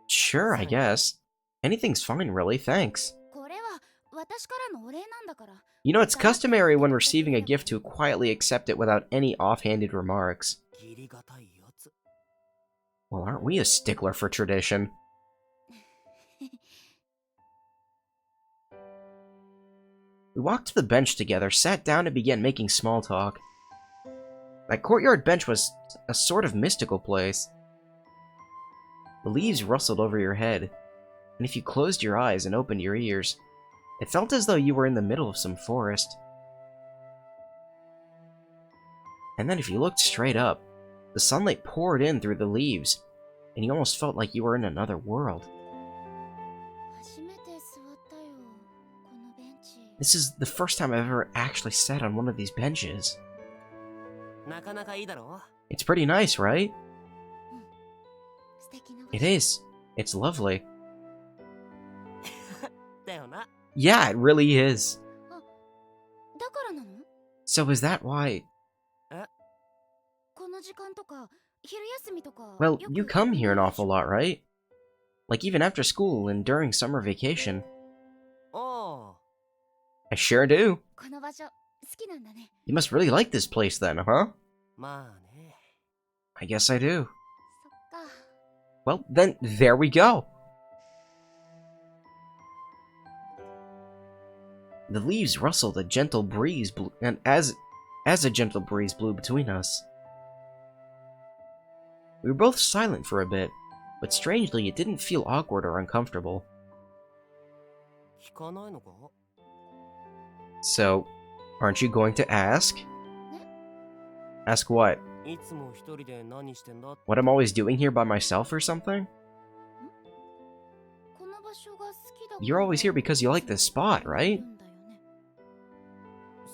Sure, I guess. Anything's fine, really, thanks. これは私からのお礼なんだから。 You know, it's customary when receiving a gift to quietly accept it without any offhanded remarks. 義理がたいやつ。 Well, aren't we a stickler for tradition? We walked to the bench together, sat down, and began making small talk. That courtyard bench was a sort of mystical place. The leaves rustled over your head, and if you closed your eyes and opened your ears, it felt as though you were in the middle of some forest. And then if you looked straight up, the sunlight poured in through the leaves, and you almost felt like you were in another world. 初めて座ったよ。このベンチ。 This is the first time I've ever actually sat on one of these benches. なかなかいいだろ？ It's pretty nice, right? 素敵な場所。 It is. It's lovely. だよな。 Yeah, it really is. だからなの？ So is that why... この時間とか昼休みとか。 Well, よく you come here an 見るでしょ awful lot, right? Like even after school and during summer vacation. おう。 I sure do. この場所好きなんだね。 You must really like this place then, huh? まあね。 I guess I do. そっか。 Well, then, there we go. The leaves rustled, a gentle breeze blew, and as a gentle breeze blew between us. We were both silent for a bit, but strangely it didn't feel awkward or uncomfortable. 聞かないのか？ So, aren't you going to ask? Ask what? いつも一人で何してんだ？ What I'm always doing here by myself or something? この場所が好 you're always here because you like this spot, right?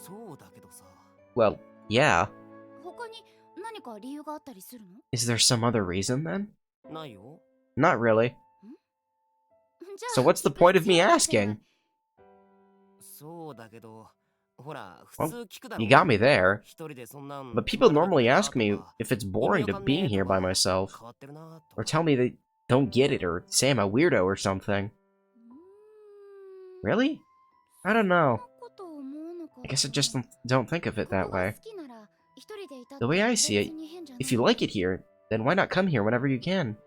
そうだけどさ。 Well, yeah. 他に何か理由があったりするの？ Is there some other reason then? ないよ。 Not really. じゃあ So what's the point of me asking? そうだけど、ほら、 Well, 普通聞くだろ。 You got me there. 一人でそんなん But people 泊まるだ normally けだ ask me とか if it's boring to being here by myself, 変わってるなと or tell me they don't get it, or say I'm a weirdo or something. Really? I don't know. I guess I just don't think of it that way. The way I see it, if you like it here, then why not come here whenever you can?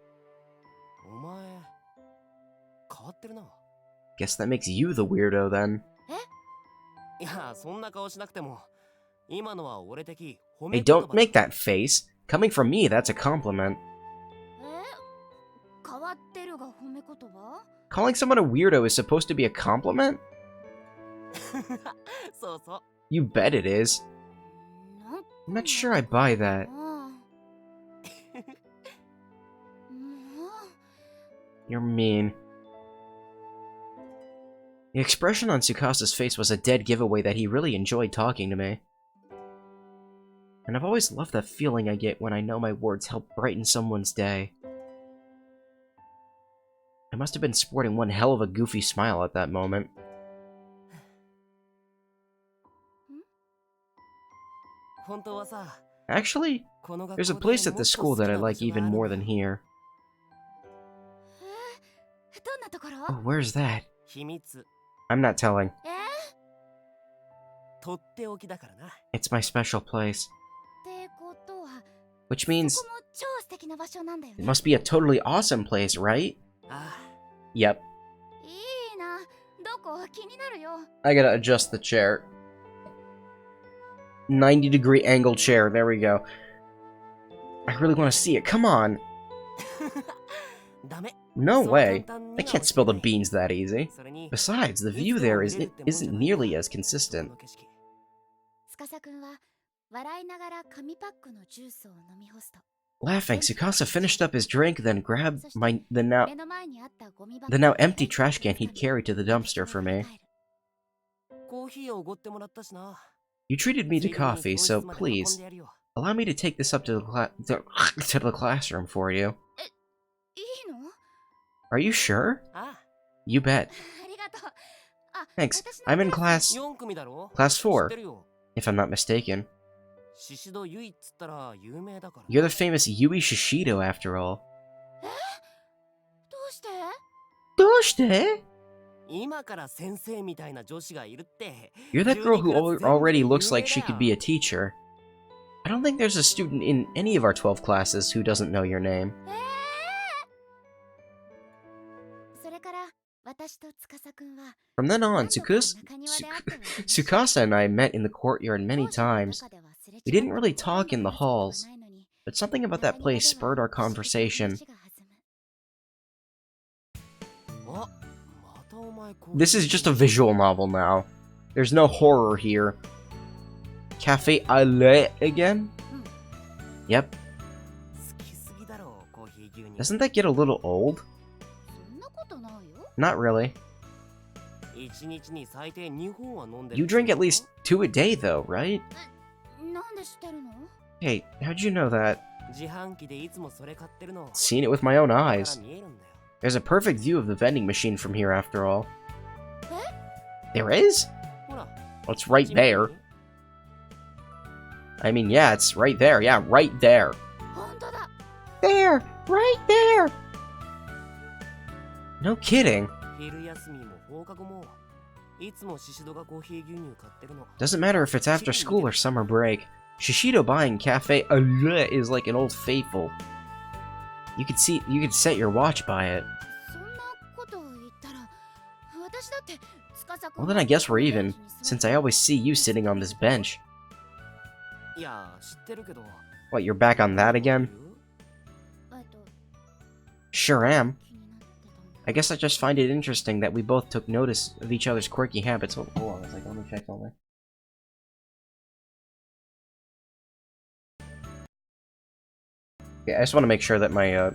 お前、変わってるな。 Guess that makes you the weirdo then. いや、そんな顔しなくても、今のは俺的褒 Hey, め言葉 don't make that face. Coming from me, that's a compliment. 変わってるが褒め言葉？ Calling someone a weirdo is supposed to be a compliment? そうそう。 You bet it is. I'm not sure I buy that. You're mean. The expression on Tsukasa's face was a dead giveaway that he really enjoyed talking to me. And I've always loved that feeling I get when I know my words help brighten someone's day. I must have been sporting one hell of a goofy smile at that moment. Actually, there's a place at the school that I like even more than here. Oh, where's that? I'm not telling. It's my special place. Which means it must be a totally awesome place, right? Yep. I gotta adjust the chair. 90-degree angle chair, there we go. I really want to see it, come on! No way! I can't spill the beans that easy. Besides, the view there isn't nearly as consistent. Laughing, Tsukasa finished up his drink, then grabbed the now empty trash can he'd carried to the dumpster for me. You treated me to coffee, so please, allow me to take this up to the classroom for you. Are you sure? You bet. Thanks. I'm in class 4, if I'm not mistaken. You're the famous Yui Shishido, after all. どうして? You're that girl who already looks like she could be a teacher. I don't think there's a student in any of our 12 classes who doesn't know your name. From then on, Tsukasa and I met in the courtyard many times. We didn't really talk in the halls, but something about that place spurred our conversation. This is just a visual novel now. There's no horror here. Cafe au lait again? Yep. Doesn't that get a little old? Not really. You drink at least 2 a day though, right? Hey, how'd you know that? Seen it with my own eyes. There's a perfect view of the vending machine from here after all. There is? Well, it's right there. I mean, yeah, it's right there. Yeah, right there. There! Right there! No kidding. Doesn't matter if it's after school or summer break. Shishido buying cafe au lait is like an old faithful. You could set your watch by it. Well then I guess we're even, since I always see you sitting on this bench. What, you're back on that again? Sure am. I guess I just find it interesting that we both took notice of each other's quirky habits. Hold on a second, let me check something. Okay, I just want to make sure that my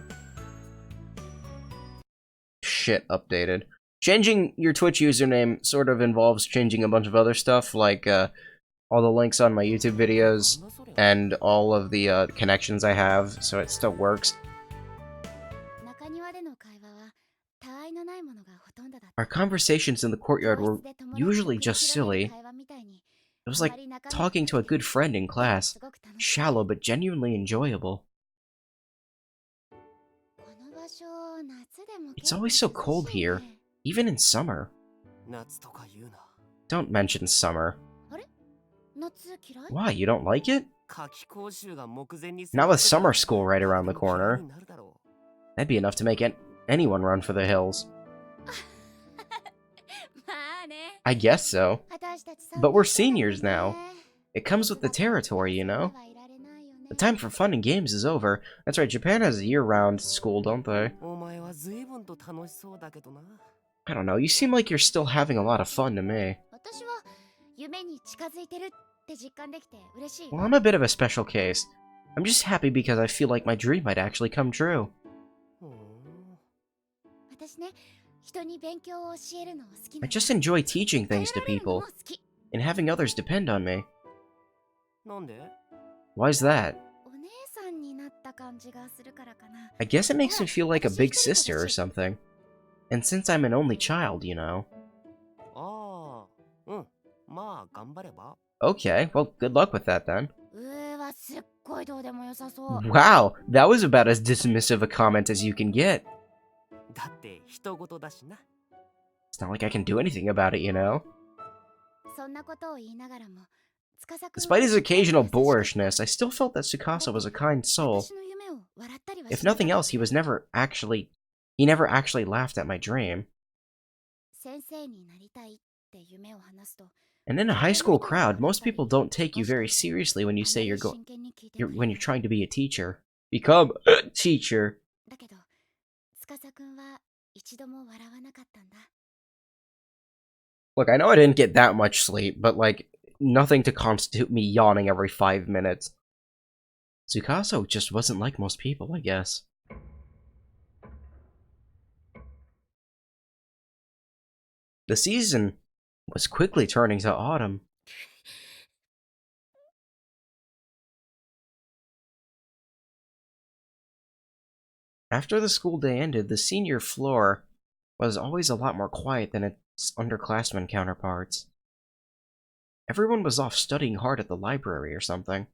shit updated. Changing your Twitch username sort of involves changing a bunch of other stuff, like all the links on my YouTube videos and all of the connections I have, so it still works. Our conversations in the courtyard were usually just silly. It was like talking to a good friend in class. Shallow but genuinely enjoyable. It's always so cold here, even in summer. Don't mention summer. Why, you don't like it? Not with summer school right around the corner. That'd be enough to make anyone run for the hills. I guess so. But we're seniors now. It comes with the territory, you know? The time for fun and games is over. That's right, Japan has a year-round school, don't they? I don't know, you seem like you're still having a lot of fun to me. Well, I'm a bit of a special case. I'm just happy because I feel like my dream might actually come true. I just enjoy teaching things to people, and having others depend on me. Why's that? I guess it makes me feel like a big sister or something. And since I'm an only child, you know. Okay, well, good luck with that then. Wow, that was about as dismissive a comment as you can get. It's not like I can do anything about it, you know? Despite his occasional boorishness, I still felt that Tsukasa was a kind soul. If nothing else, he never actually laughed at my dream. And in a high school crowd, most people don't take you very seriously when you say when you're trying to be a teacher. Become a teacher. Look, I know I didn't get that much sleep, but like, nothing to constitute me yawning every 5 minutes. Tsukasa just wasn't like most people, I guess. The season was quickly turning to autumn. After the school day ended, the senior floor was always a lot more quiet than its underclassmen counterparts. Everyone was off studying hard at the library or something.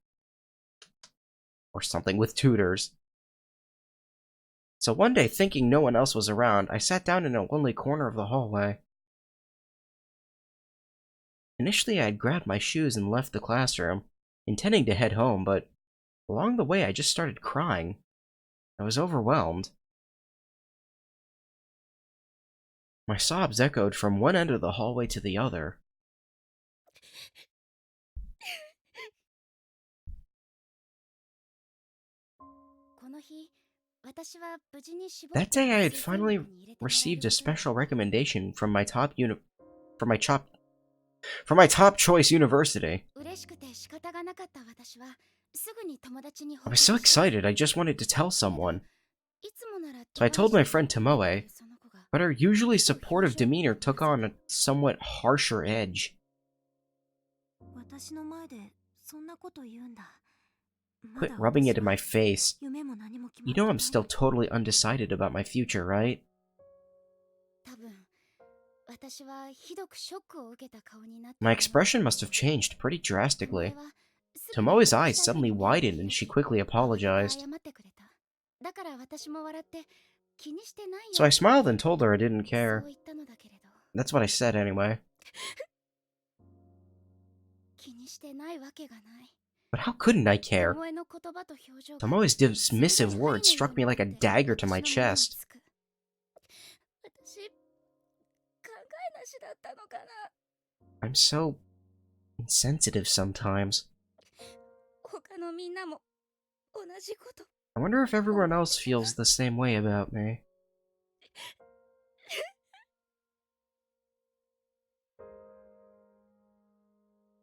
Or something with tutors. So one day, thinking no one else was around, I sat down in a lonely corner of the hallway. Initially, I had grabbed my shoes and left the classroom, intending to head home, but along the way I just started crying. I was overwhelmed. My sobs echoed from one end of the hallway to the other. That day I had finally received a special recommendation from my top choice university. I was so excited, I just wanted to tell someone. So I told my friend Tomoe, but her usually supportive demeanor took on a somewhat harsher edge. Quit rubbing it in my face. You know I'm still totally undecided about my future, right? My expression must have changed pretty drastically. Tomoe's eyes suddenly widened and she quickly apologized. So I smiled and told her I didn't care. That's what I said anyway. But how couldn't I care? Tomoe's dismissive words struck me like a dagger to my chest. I'm so insensitive sometimes. I wonder if everyone else feels the same way about me.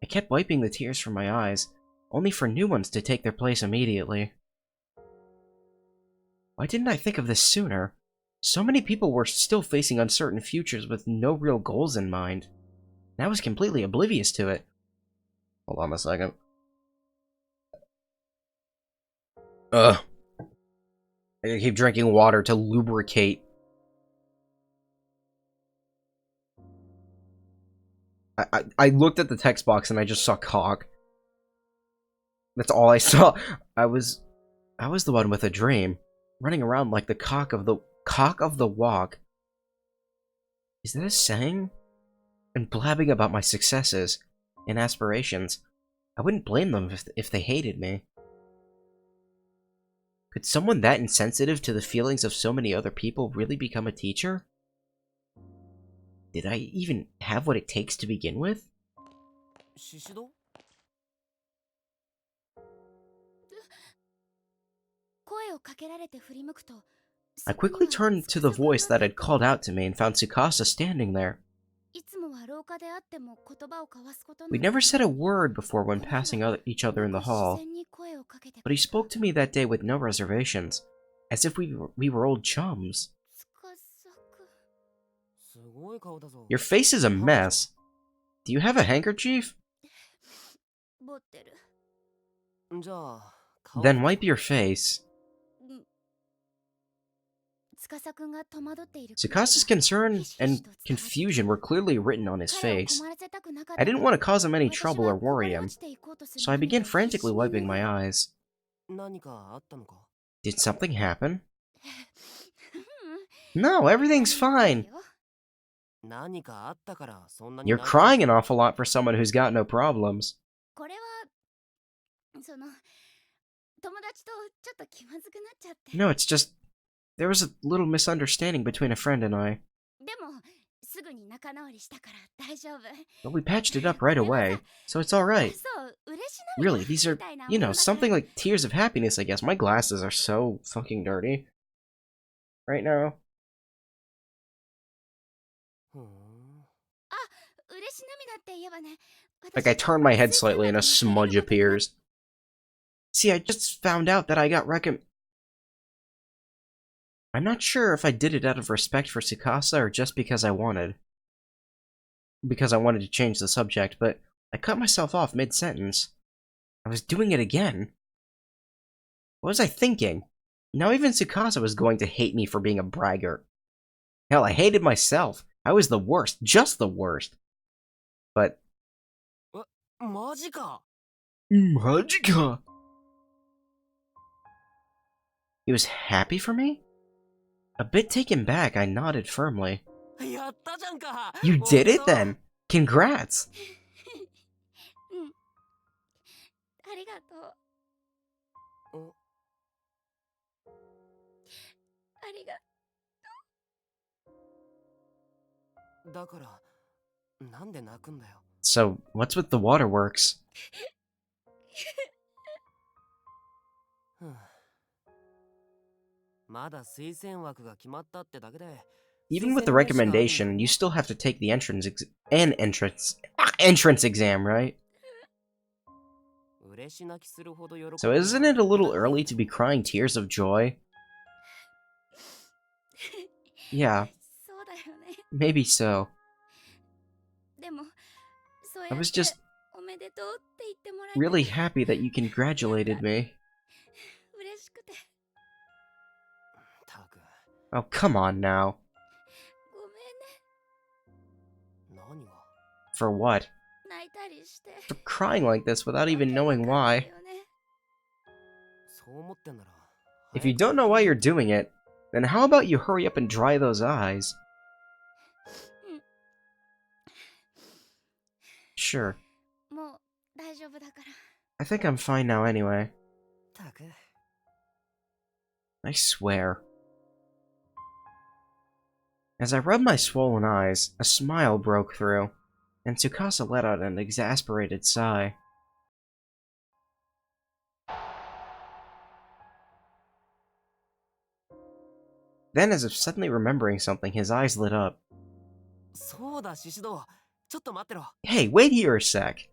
I kept wiping the tears from my eyes, only for new ones to take their place immediately. Why didn't I think of this sooner? So many people were still facing uncertain futures with no real goals in mind. And I was completely oblivious to it. Hold on a second. I gotta keep drinking water to lubricate. I looked at the text box and I just saw cock. That's all I saw. I was the one with a dream, running around like the cock of the walk. Is that a saying? And blabbing about my successes and aspirations. I wouldn't blame them if they hated me. Could someone that insensitive to the feelings of so many other people really become a teacher? Did I even have what it takes to begin with? シシド？声をかけられて振り向くと、 I quickly turned to the voice that had called out to me and found Tsukasa standing there. いつもは廊下であっても言葉を交わすことの We'd never said a word before when passing each other in the hall, 自然に声をかけて but he spoke to me that day with no reservations, as if we were old chums. 司くん。すごい顔だぞ。 Your face is a mess. Do you have a handkerchief? 持ってる。じゃあ、顔 Then wipe your face. 司くんが戸惑っている。 Tsukasa's concern and confusion were clearly written on his 彼を face. 困らせたくなかった I didn't want to cause him any 私 trouble は or worry 転げ him, 落ちていこうとする so I began frantically 何 wiping か my eyes. 何かあったのか？ Did something happen? うん No, everything's fine. 何かあったからそんなに You're crying an awful lot for someone who's got no problems. これはその友達とちょっと気まずくなっちゃって。 No, it's just... There was a little misunderstanding between a friend and I. でもすぐに仲直りしたから大丈夫。 But we patched it up right away, so it's alright. そう、嬉し涙 Really, these are, みたいな you も know, のだから something like tears of happiness, I guess. My glasses are so fucking dirty. Right now. ふーん。嬉し涙って言えばね。 Like, I turn my head slightly and a smudge appears. See, I just found out that I got I'm not sure if I did it out of respect for Tsukasa or just because I wanted. Because I wanted to change the subject, but I cut myself off mid-sentence. I was doing it again. What was I thinking? Now even Tsukasa was going to hate me for being a braggart. Hell, I hated myself. I was the worst, just the worst. But... マジか。 Majika! He was happy for me? A bit taken back, I nodded firmly. やったじゃんか。 You did it then! Congrats! うん。ありがとう。おありがだからなんで泣くんだよ。 So, what's with the waterworks? ふん。まだ推薦枠が決まったってだけで。 Even with the recommendation, you still have to take the entrance exam, right? 嬉し泣きするほど喜ぶ。 So isn't it a little early to be crying tears of joy? Yeah, そうだよね。 maybe so. でも、そうや I っ was て just おめでとうって言ってもらえて really happy that you congratulated me. 嬉しくて。たく。 Oh, come on now. ごめんね。何が？ For what? 泣いたりして。 For crying like this without even knowing why. そう思ってんなら。 If you don't know why you're doing it, then how about you hurry up and dry those eyes? Sure. もう大丈夫だから。 I think I'm fine now anyway. たく。 I swear. As I rubbed my swollen eyes, a smile broke through, and Tsukasa let out an exasperated sigh. Then, as if suddenly remembering something, his eyes lit up. そうだ、シシド。ちょっと待ってろ。 Hey, wait here a sec.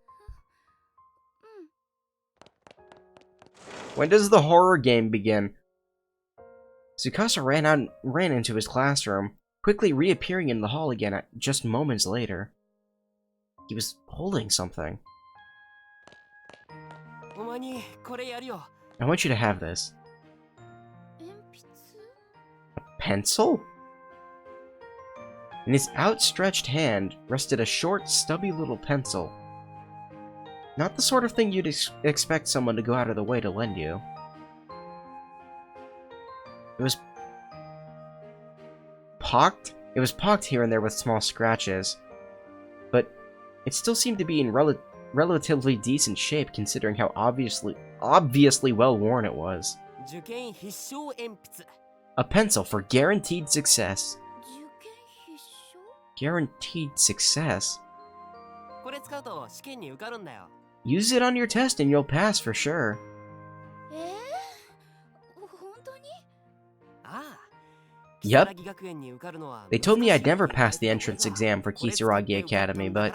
うん。 When does the horror game begin? Tsukasa ran into his classroom, quickly reappearing in the hall again just moments later. He was holding something. お前にこれやるよ。 I want you to have this. 鉛筆 Pencil? In his outstretched hand rested a short, stubby little pencil. Not the sort of thing you'd expect someone to go out of the way to lend you. It was pocked? It was pocked here and there with small scratches, but it still seemed to be in relatively decent shape considering how obviously well worn it was. 受験必勝鉛筆。 A pencil for guaranteed success. 受験必勝 Guaranteed success? これ使うと試験に受かるんだよ。 Use it on your test and you'll pass for sure. 本当にああ。 Yep. 木更木学園に受かるのは They told me I'd never pass the entrance exam for Kisaragi Academy, but,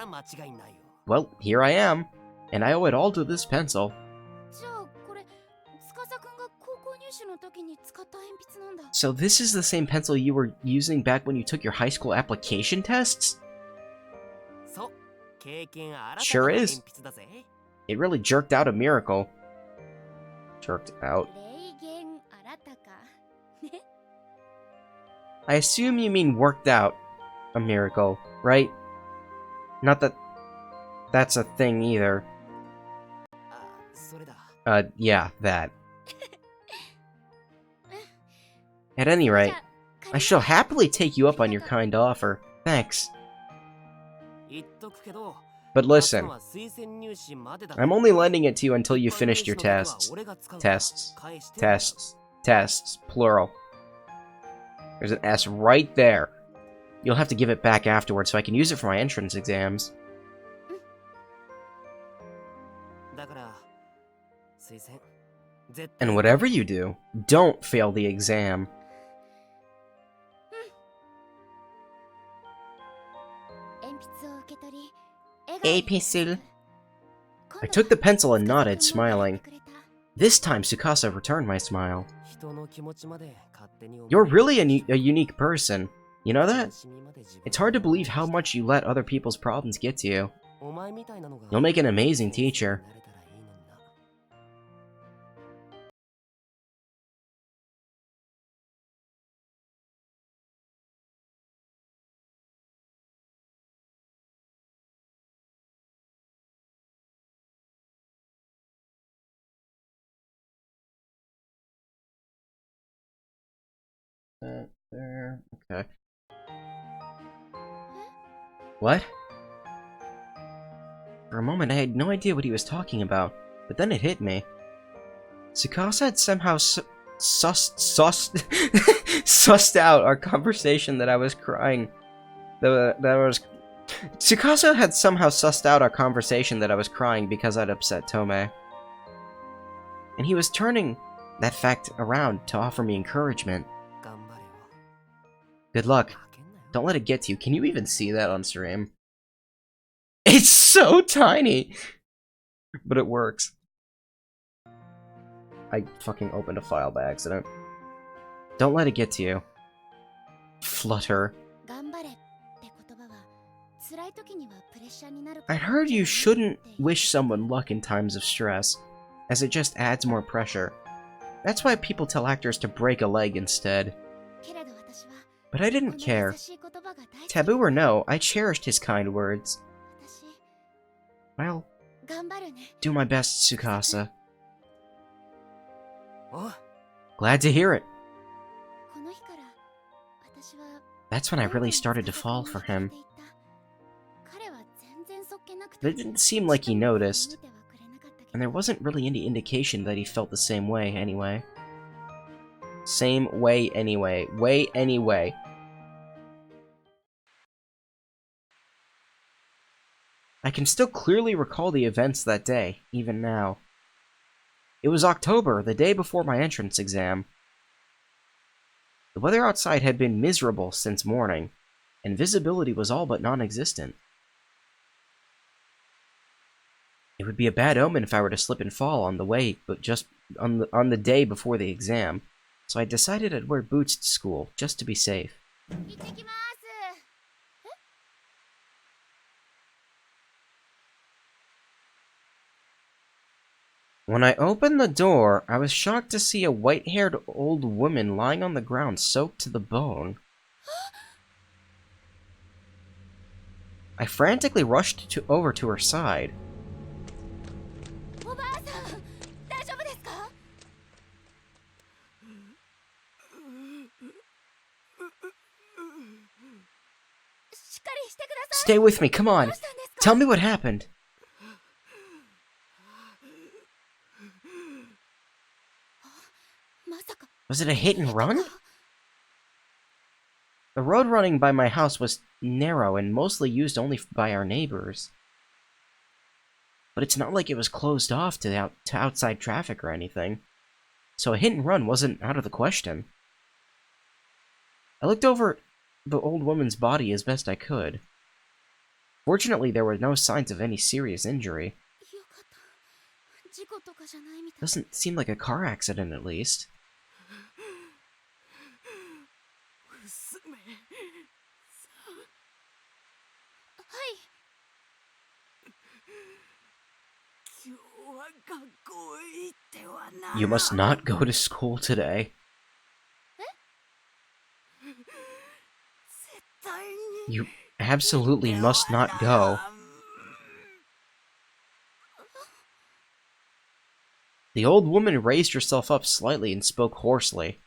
well, here I am, and I owe it all to this pencil. じゃあこれ司くんが高校入試の時に使った鉛筆なんだ So this is the same pencil you were using back when you took your high school application tests? そう。経験あらた Sure の is. 鉛筆だぜ。 It really jerked out a miracle. Jerked out. 霊言あらたかね I assume you mean worked out a miracle, right? Not that that's a thing either. あ、それだ。 Yeah, that. At any じゃ rate, あ I shall happily take you up on your kind offer. Thanks. 言っとくけど、 But 出す listen, のは推薦入試までだ。 I'm only lending it to you until you finished your 一般入試の時は tests. 俺が使うから Tests. 返してもらう Tests. Tests. Plural. There's an S right there. You'll have to give it back afterwards so I can use it for my entrance exams. だから、推薦。絶対 And whatever you do, don't fail the exam. 鉛筆を受け取り Episil. I took the pencil and nodded, smiling. This time, Tsukasa returned my smile. 人の気持ちまで勝手に思う You're really a unique person. You know that? 悲しみまで自分 It's hard to believe how much you let other people's problems get to you. お前みたいなのが You'll make an amazing teacher. なれたらいいのにな There. Okay. What? For a moment, I had no idea what he was talking about, but then it hit me. Tsukasa had somehow sussed out our conversation that I was crying. Tsukasa had somehow sussed out our conversation that I was crying because I'd upset Tome. And he was turning that fact around to offer me encouragement. 頑張れよ Good luck. 負けんなよ Don't let it get to you. Can you even see that on stream? It's so tiny! But it works. I fucking opened a file by accident. Don't let it get to you. Flutter. 頑張れって言葉は辛い時にはプレッシャーになる I heard you shouldn't wish someone luck in times of stress, as it just adds more pressure. That's why people tell actors to break a leg instead. けれど私は But I こ didn't の care. 優しい言葉が大好き Taboo or no, I cherished his kind words. 私 Well, 頑張るね do my best, Tsukasa. お Glad to hear it. この日から私は That's when I really started to fall for him. 彼は全然そっけなく But it didn't seem like he noticed, 見てはくれなかったけど and there wasn't really any indication that he felt the same way anyway. Same way anyway. Way anyway. I can still clearly recall the events that day, even now. It was October, the day before my entrance exam. The weather outside had been miserable since morning, and visibility was all but non-existent. It would be a bad omen if I were to slip and fall on the way, but just on the day before the exam, so I decided I'd wear boots to school, just to be safe. 行ってきます。When I opened the door, I was shocked to see a white-haired old woman lying on the ground, soaked to the bone. I frantically rushed over to her side. おばあさん、大丈夫ですか？しっかりしてください。 Stay with me, come ど on. うしたんですか？ Tell me what happened. まさか。 Was it a hit and run? The road running by my house was narrow and mostly used only by our neighbors. But it's not like it was closed off to outside traffic or anything, so a hit and run wasn't out of the question. I looked over the old woman's body as best I could. Fortunately, there were no signs of any serious injury. よかった。事故とかじゃないみたい。 Doesn't seem like a car accident, at least. はい。 You must not go to school today. You absolutely must not go. The old woman raised herself up slightly and spoke hoarsely.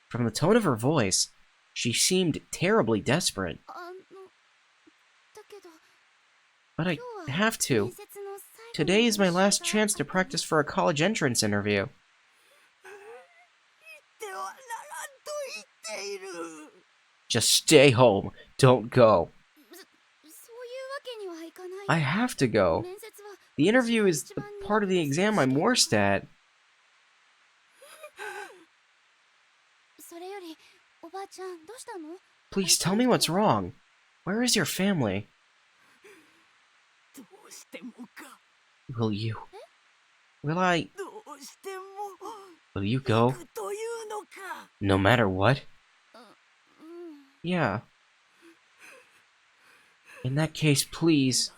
From the tone of her voice, she seemed terribly desperate. だけど、 But I 今日は have to. 面接の最後の Today is my 練習 last が chance to practice for a college entrance interview. Just stay home. Don't go. そういうわけにはいかない。 I have to go. 面接は The interview is 私 the が一番 part of the exam I'm worst at. それより、おばあちゃん、どうしたの？ Please tell me what's wrong. Where is your family? Will you? Will I? Will you go? No matter what? うん。 Yeah. In that case, please.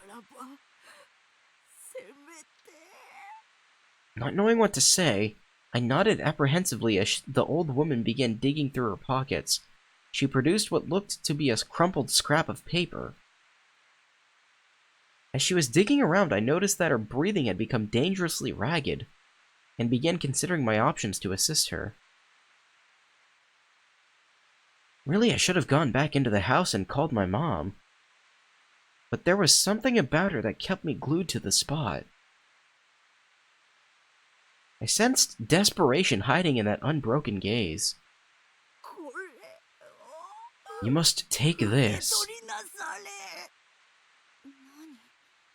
Not knowing what to say, I nodded apprehensively as the old woman began digging through her pockets. She produced what looked to be a crumpled scrap of paper. As she was digging around, I noticed that her breathing had become dangerously ragged, and began considering my options to assist her. Really, I should have gone back into the house and called my mom. But there was something about her that kept me glued to the spot. I sensed desperation hiding in that unbroken gaze. You must take this. 何？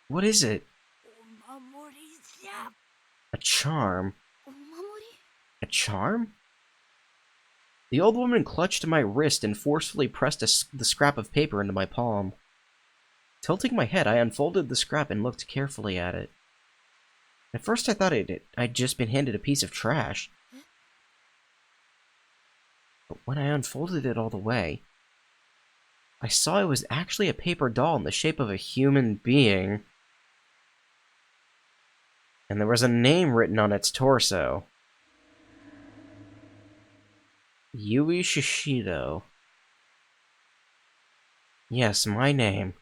What is it? A charm. お守り？ A charm? The old woman clutched my wrist and forcefully pressed the scrap of paper into my palm. Tilting my head, I unfolded the scrap and looked carefully at it. At first I thought I'd just been handed a piece of trash. But when I unfolded it all the way, I saw it was actually a paper doll in the shape of a human being. And there was a name written on its torso. Yui Shishido. Yes, my name.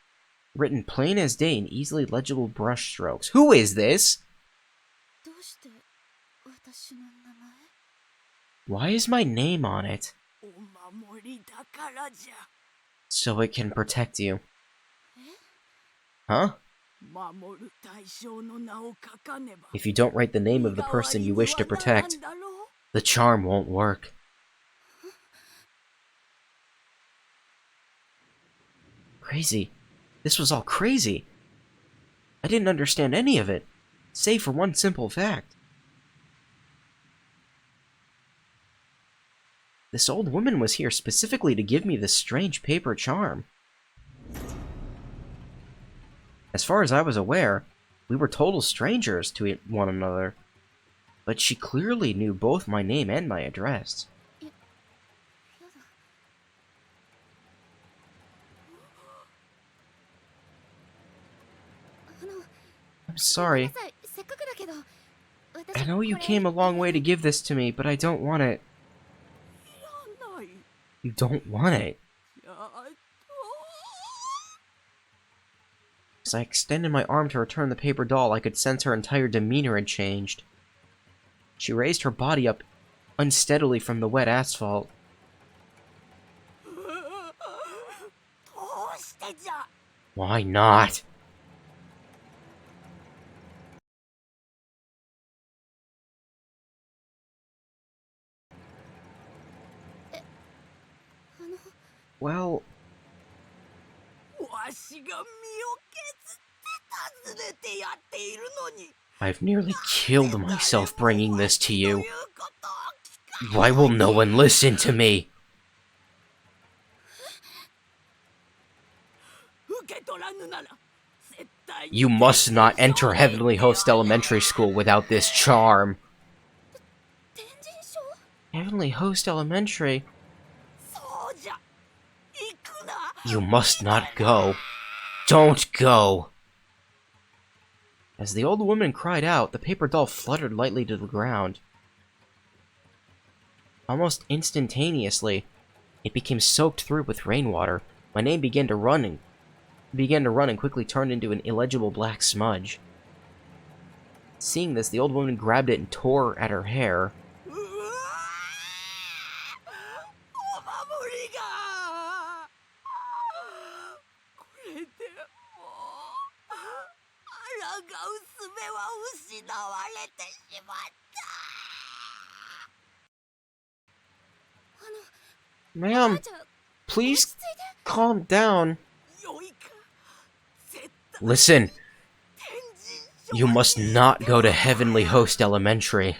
Written plain as day in easily legible brushstrokes. Who is this? どうして私の名前？ Why is my name on it? So it can protect you. Huh? If you don't write the name of the person you wish to protect, the charm won't work. Crazy. This was all crazy. I didn't understand any of it, save for one simple fact. This old woman was here specifically to give me this strange paper charm. As far as I was aware, we were total strangers to one another. but she clearly knew both my name and my address. やだ。I'm sorry. ごめんなさい、せっかくだけど、私 I know you これ came a long way to give this to me, but I don't want it. ない。 You don't want it. やっと。 As I extended my arm to return the paper doll, I could sense her entire demeanor had changed. She raised her body up unsteadily from the wet asphalt. どうしてじゃ。 Why not? Well, わしが身を削って訪ねてやっているのに。 I've nearly killed myself bringing this to とい you. うことを聞か Why will no one listen to me? 受け取らぬなら絶対に You must not enter Heavenly Host Elementary School without this charm. 天神賞 Heavenly Host Elementary? そうじゃ行くな You must not go. Don't go. As the old woman cried out, the paper doll fluttered lightly to the ground. Almost instantaneously, it became soaked through with rainwater. My name began to run and quickly turned into an illegible black smudge. Seeing this, the old woman grabbed it and tore at her hair. うわお守りがこれでもう抗う術は失われてしまった Ma'am, じゃあ please 落ち着いて calm down. よいか絶対 Listen, 天神 you must not go to Heavenly Host Elementary.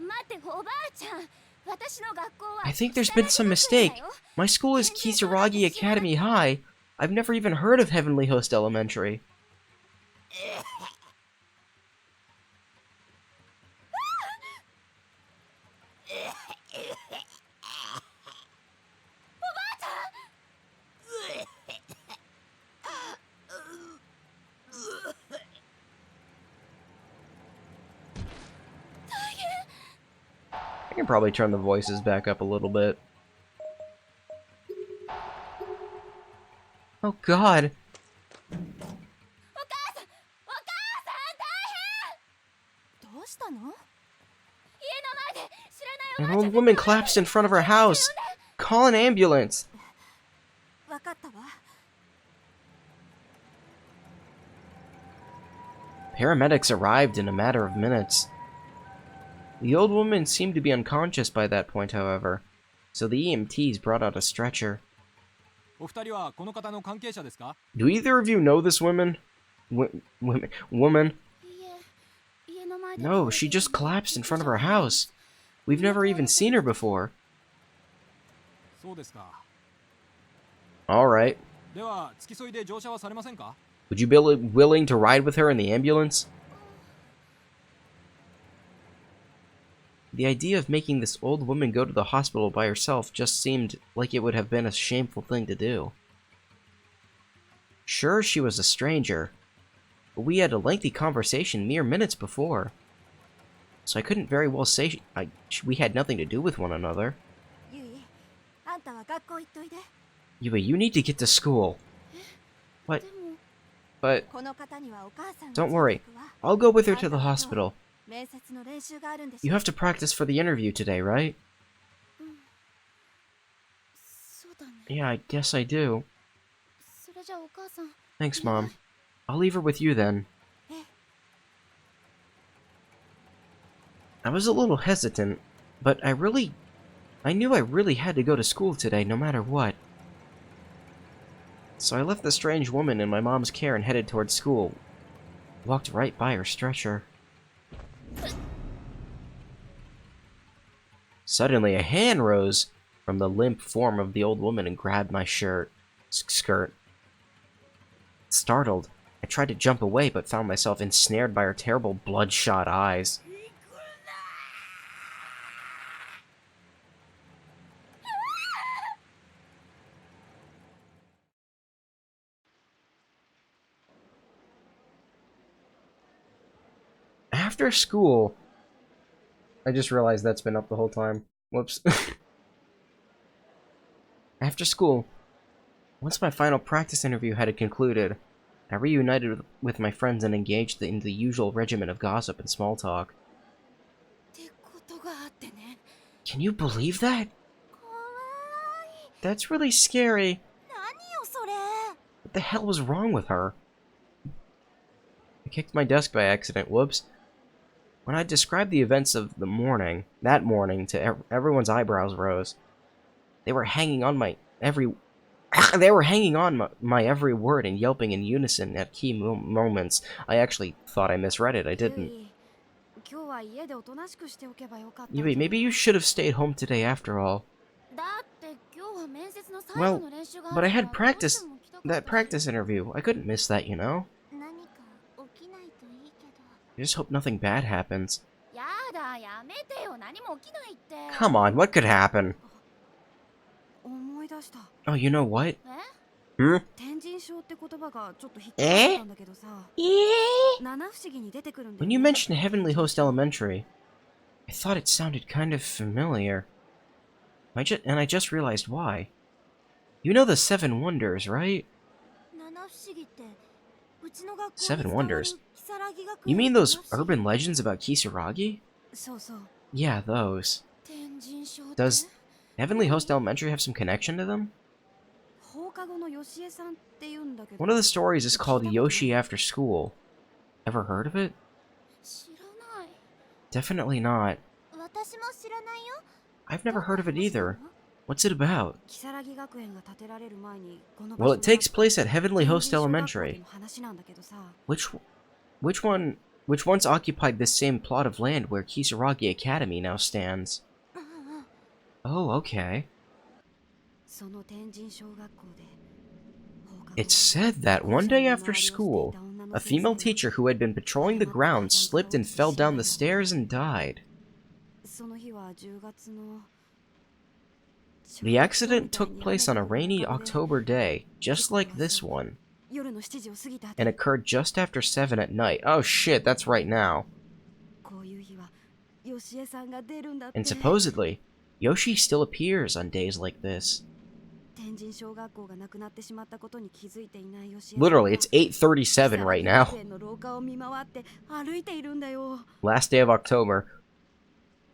待っておばあちゃん私の学校は I think there's been some mistake. My school is Kisaragi Academy High. I've never even heard of Heavenly Host Elementary. I can probably turn the voices back up a little bit. Oh god. お母さん大変どうしたの家の前で知らない An old woman collapsed in front of her house. Call an ambulance. わかったわ Paramedics arrived in a matter of minutes. The old woman seemed to be unconscious by that point, however, so the EMTs brought out a stretcher. お二人はこの方の関係者ですか？ Do either of you know this woman? Woman? いえ家の前で No, she just collapsed in front of her house. We've never even seen her before. そうですか。 Alright. では付き添いで乗車はされませんか？ Would you be willing to ride with her in the ambulance? The idea of making this old woman go to the hospital by herself just seemed like it would have been a shameful thing to do. Sure, she was a stranger, but we had a lengthy conversation mere minutes before, so I couldn't very well say we had nothing to do with one another. ゆいあんたは学校行っといで Yui, you need to get to school. What? でも But この方にはお母さんが don't worry, ついてくわ I'll go with her to the hospital. 面接の練習があるんでしょ You have to practice for the interview today, right? そうだね Yeah, I guess I do. それじゃあお母さん Thanks, Mom. I'll leave her with you then. I was a little hesitant, but I knew I really had to go to school today, no matter what. So I left the strange woman in my mom's care and headed towards school. Walked right by her stretcher. Suddenly, a hand rose from the limp form of the old woman and grabbed my skirt. Startled, I tried to jump away but found myself ensnared by her terrible bloodshot eyes. After school... I just realized that's been up the whole time. Whoops. After school, once my final practice interview had concluded, I reunited with my friends and engaged in the usual regimen of gossip and small talk. ってことがあってね。 Can you believe that? 怖い。 That's really scary. 何よそれ。 What the hell was wrong with her? I kicked my desk by accident. Whoops. When I described the events of that morning to everyone's eyebrows rose. They were hanging on my every word and yelping in unison at key moments. I actually thought I misread it. I didn't. 今日は家でおとなしくしておけばよかったんじゃ Yui, ない maybe you should have stayed home today after all. だって今日は面接の最 Well, 後の練習があ but る I から had practice どうしても来たかった that practice interview. I couldn't miss that, you know. 何か起きないといいけど I just hope nothing bad happens. やだやめてよ何も起きないって Come on, what could happen? 思い出した。 Oh, you know what? え Hmm? 天神症って言葉がちょっと引っかかったんだけどさ。七不思議に出てくるんだよ When you ね。 mentioned Heavenly Host Elementary, I thought it sounded kind of familiar. I just realized why. You know the Seven Wonders, right? 七不思議ってうちの学校 Seven Wonders. 如月学 You 園 mean those 七不思議 urban legends about Kisaragi? そうそう。 Yeah, those. 天神症って Does Heavenly Host Elementary have some connection to them? 放課後のよしえさんって言うんだけど。 One of the stories is called Yoshi After School. Ever heard of it? 知らない Definitely not. 私も知らないよ I've never heard of it either. What's it about? 如月学園が建てられる前にこの Well, it takes place at Heavenly Host 天神小学校で Elementary, の話なんだけどさ。 which once occupied this same plot of land where Kisaragi Academy now stands. うんうん Oh, okay. その天神小学校で放課後 It's said that one day after school, a female teacher who had been patrolling the grounds slipped and fell down the stairs and died. その日は10月の The accident took place on a rainy October day, just like this one, 夜の7時を過ぎた後 and occurred just after 7 at night. Oh shit, that's right now. こういう日はよしえさんが出るんだって And supposedly, Yoshi still appears on days like this. 天神小学校がなくなってしまったことに気づいていないよしえさんは Literally, it's 8:37 right 如月 now. 学園の廊下を見回って歩いているんだよ Last day of October.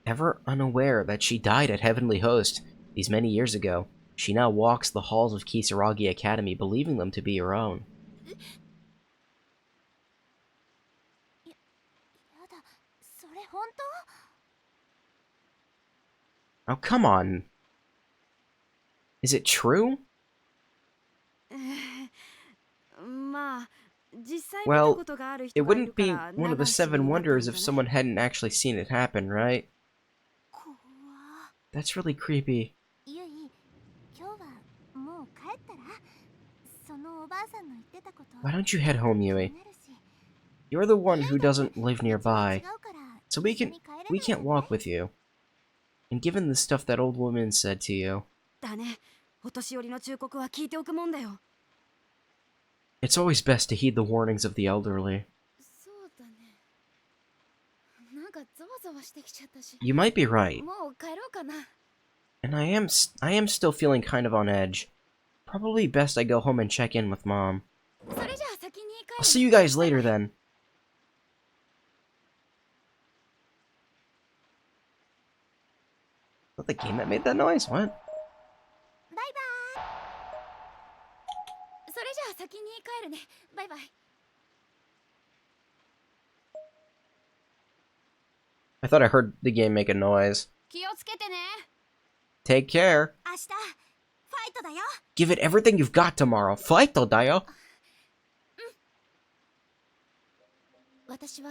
Ever unaware that she died at Heavenly Host these many years ago, she now walks the halls of Kisaragi Academy believing them to be her own. やだそれ本当 Oh, come on. Is it true? まあ実際見た Well, ことがある it 人がいる wouldn't か be ら one of the 流しに seven なったん wonders じゃ if ない someone hadn't actually seen it happen, right? 怖 That's really creepy. ゆい今日はもう帰ったらそのおばあさんの言ってたこと Why don't you head home, 気 Yui? になるし You're the one who doesn't live nearby, 違うから so we 一緒 can に帰れない we can't walk with you. And given the stuff that old woman said to you, だねお年寄りの忠告は聞いておくもんだよ it's always best to heed the warnings of the elderly. そうだねなんかゾワゾワしてきちゃったし You might be right, もう帰ろうかな and I am still feeling kind of on edge. Probably best I go home and check in with Mom. それじゃあ先に帰る I'll see you guys later then. Was that the game that made that noise? What? バイバイそれじゃあ先に帰るねバイバイ I thought I heard the game make a noise. 気をつけてね Take care. 明日ファイトだよ Give it everything you've got tomorrow. Fight, Dayo. 私は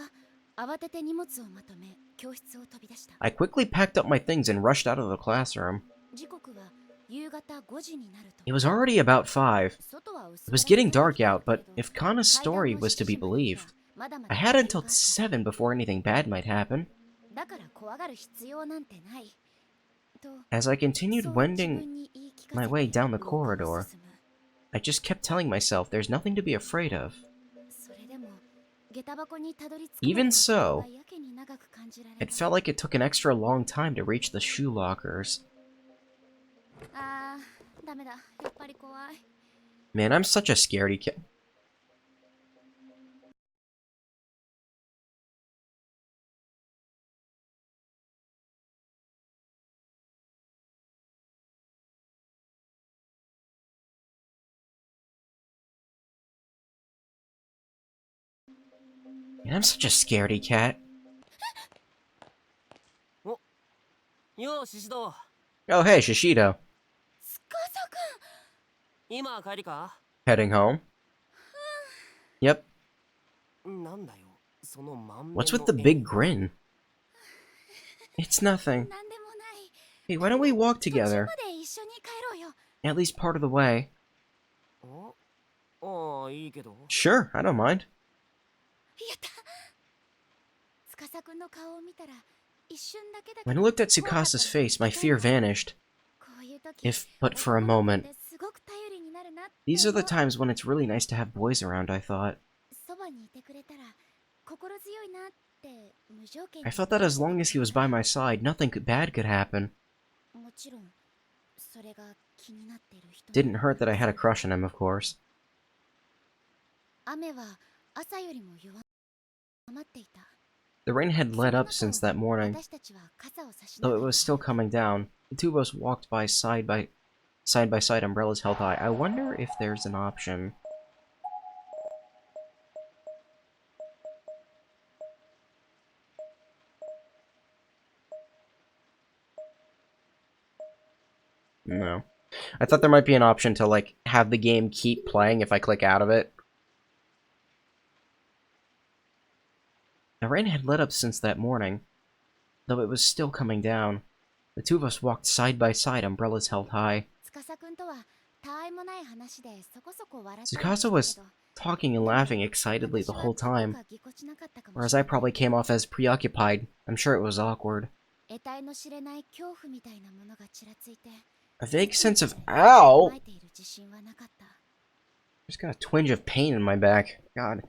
慌てて荷物をまとめ教室を飛び出した I quickly packed up my things and rushed out of the classroom. 時刻は夕方5時になると It was already about 5. 外は薄 It was getting dark out, but if Kana's story was to be believed, I had until 7 before anything bad might happen. だから怖がる必要なんてないと As I continued そう自 wending 分に言い聞かせて my way down the 廊下を corridor, 進む I just kept telling myself there's nothing to be afraid of. それでも Even so, it felt like it took an extra long time to reach the shoe lockers. Man, I'm such a scaredy cat. Man, I'm such a scaredy cat. よう、シシド。 Oh, hey, Shishido. 今帰りか？ Heading home? Yep. なんだよ、その満面の What's with the big grin? It's nothing. Hey, why don't we walk together? At least part of the way. ああ、いいけど。 Sure, I don't mind. When I looked at Tsukasa's face, my fear vanished. If but for a moment. These are the times when it's really nice to have boys around, I thought. I felt that as long as he was by my side, nothing bad could happen. Didn't hurt that I had a crush on him, of course. The rain had let up since that morning, though it was still coming down. The two of us walked by side by side, umbrellas held high. I wonder if there's an option. No. I thought there might be an option to, like, have the game keep playing if I click out of it. The rain had let up since that morning, though it was still coming down. The two of us walked side by side, umbrellas held high. Tsukasa was talking and laughing excitedly the whole time, whereas I probably came off as preoccupied. I'm sure it was awkward. A vague sense of ow! Just got a twinge of pain in my back. God.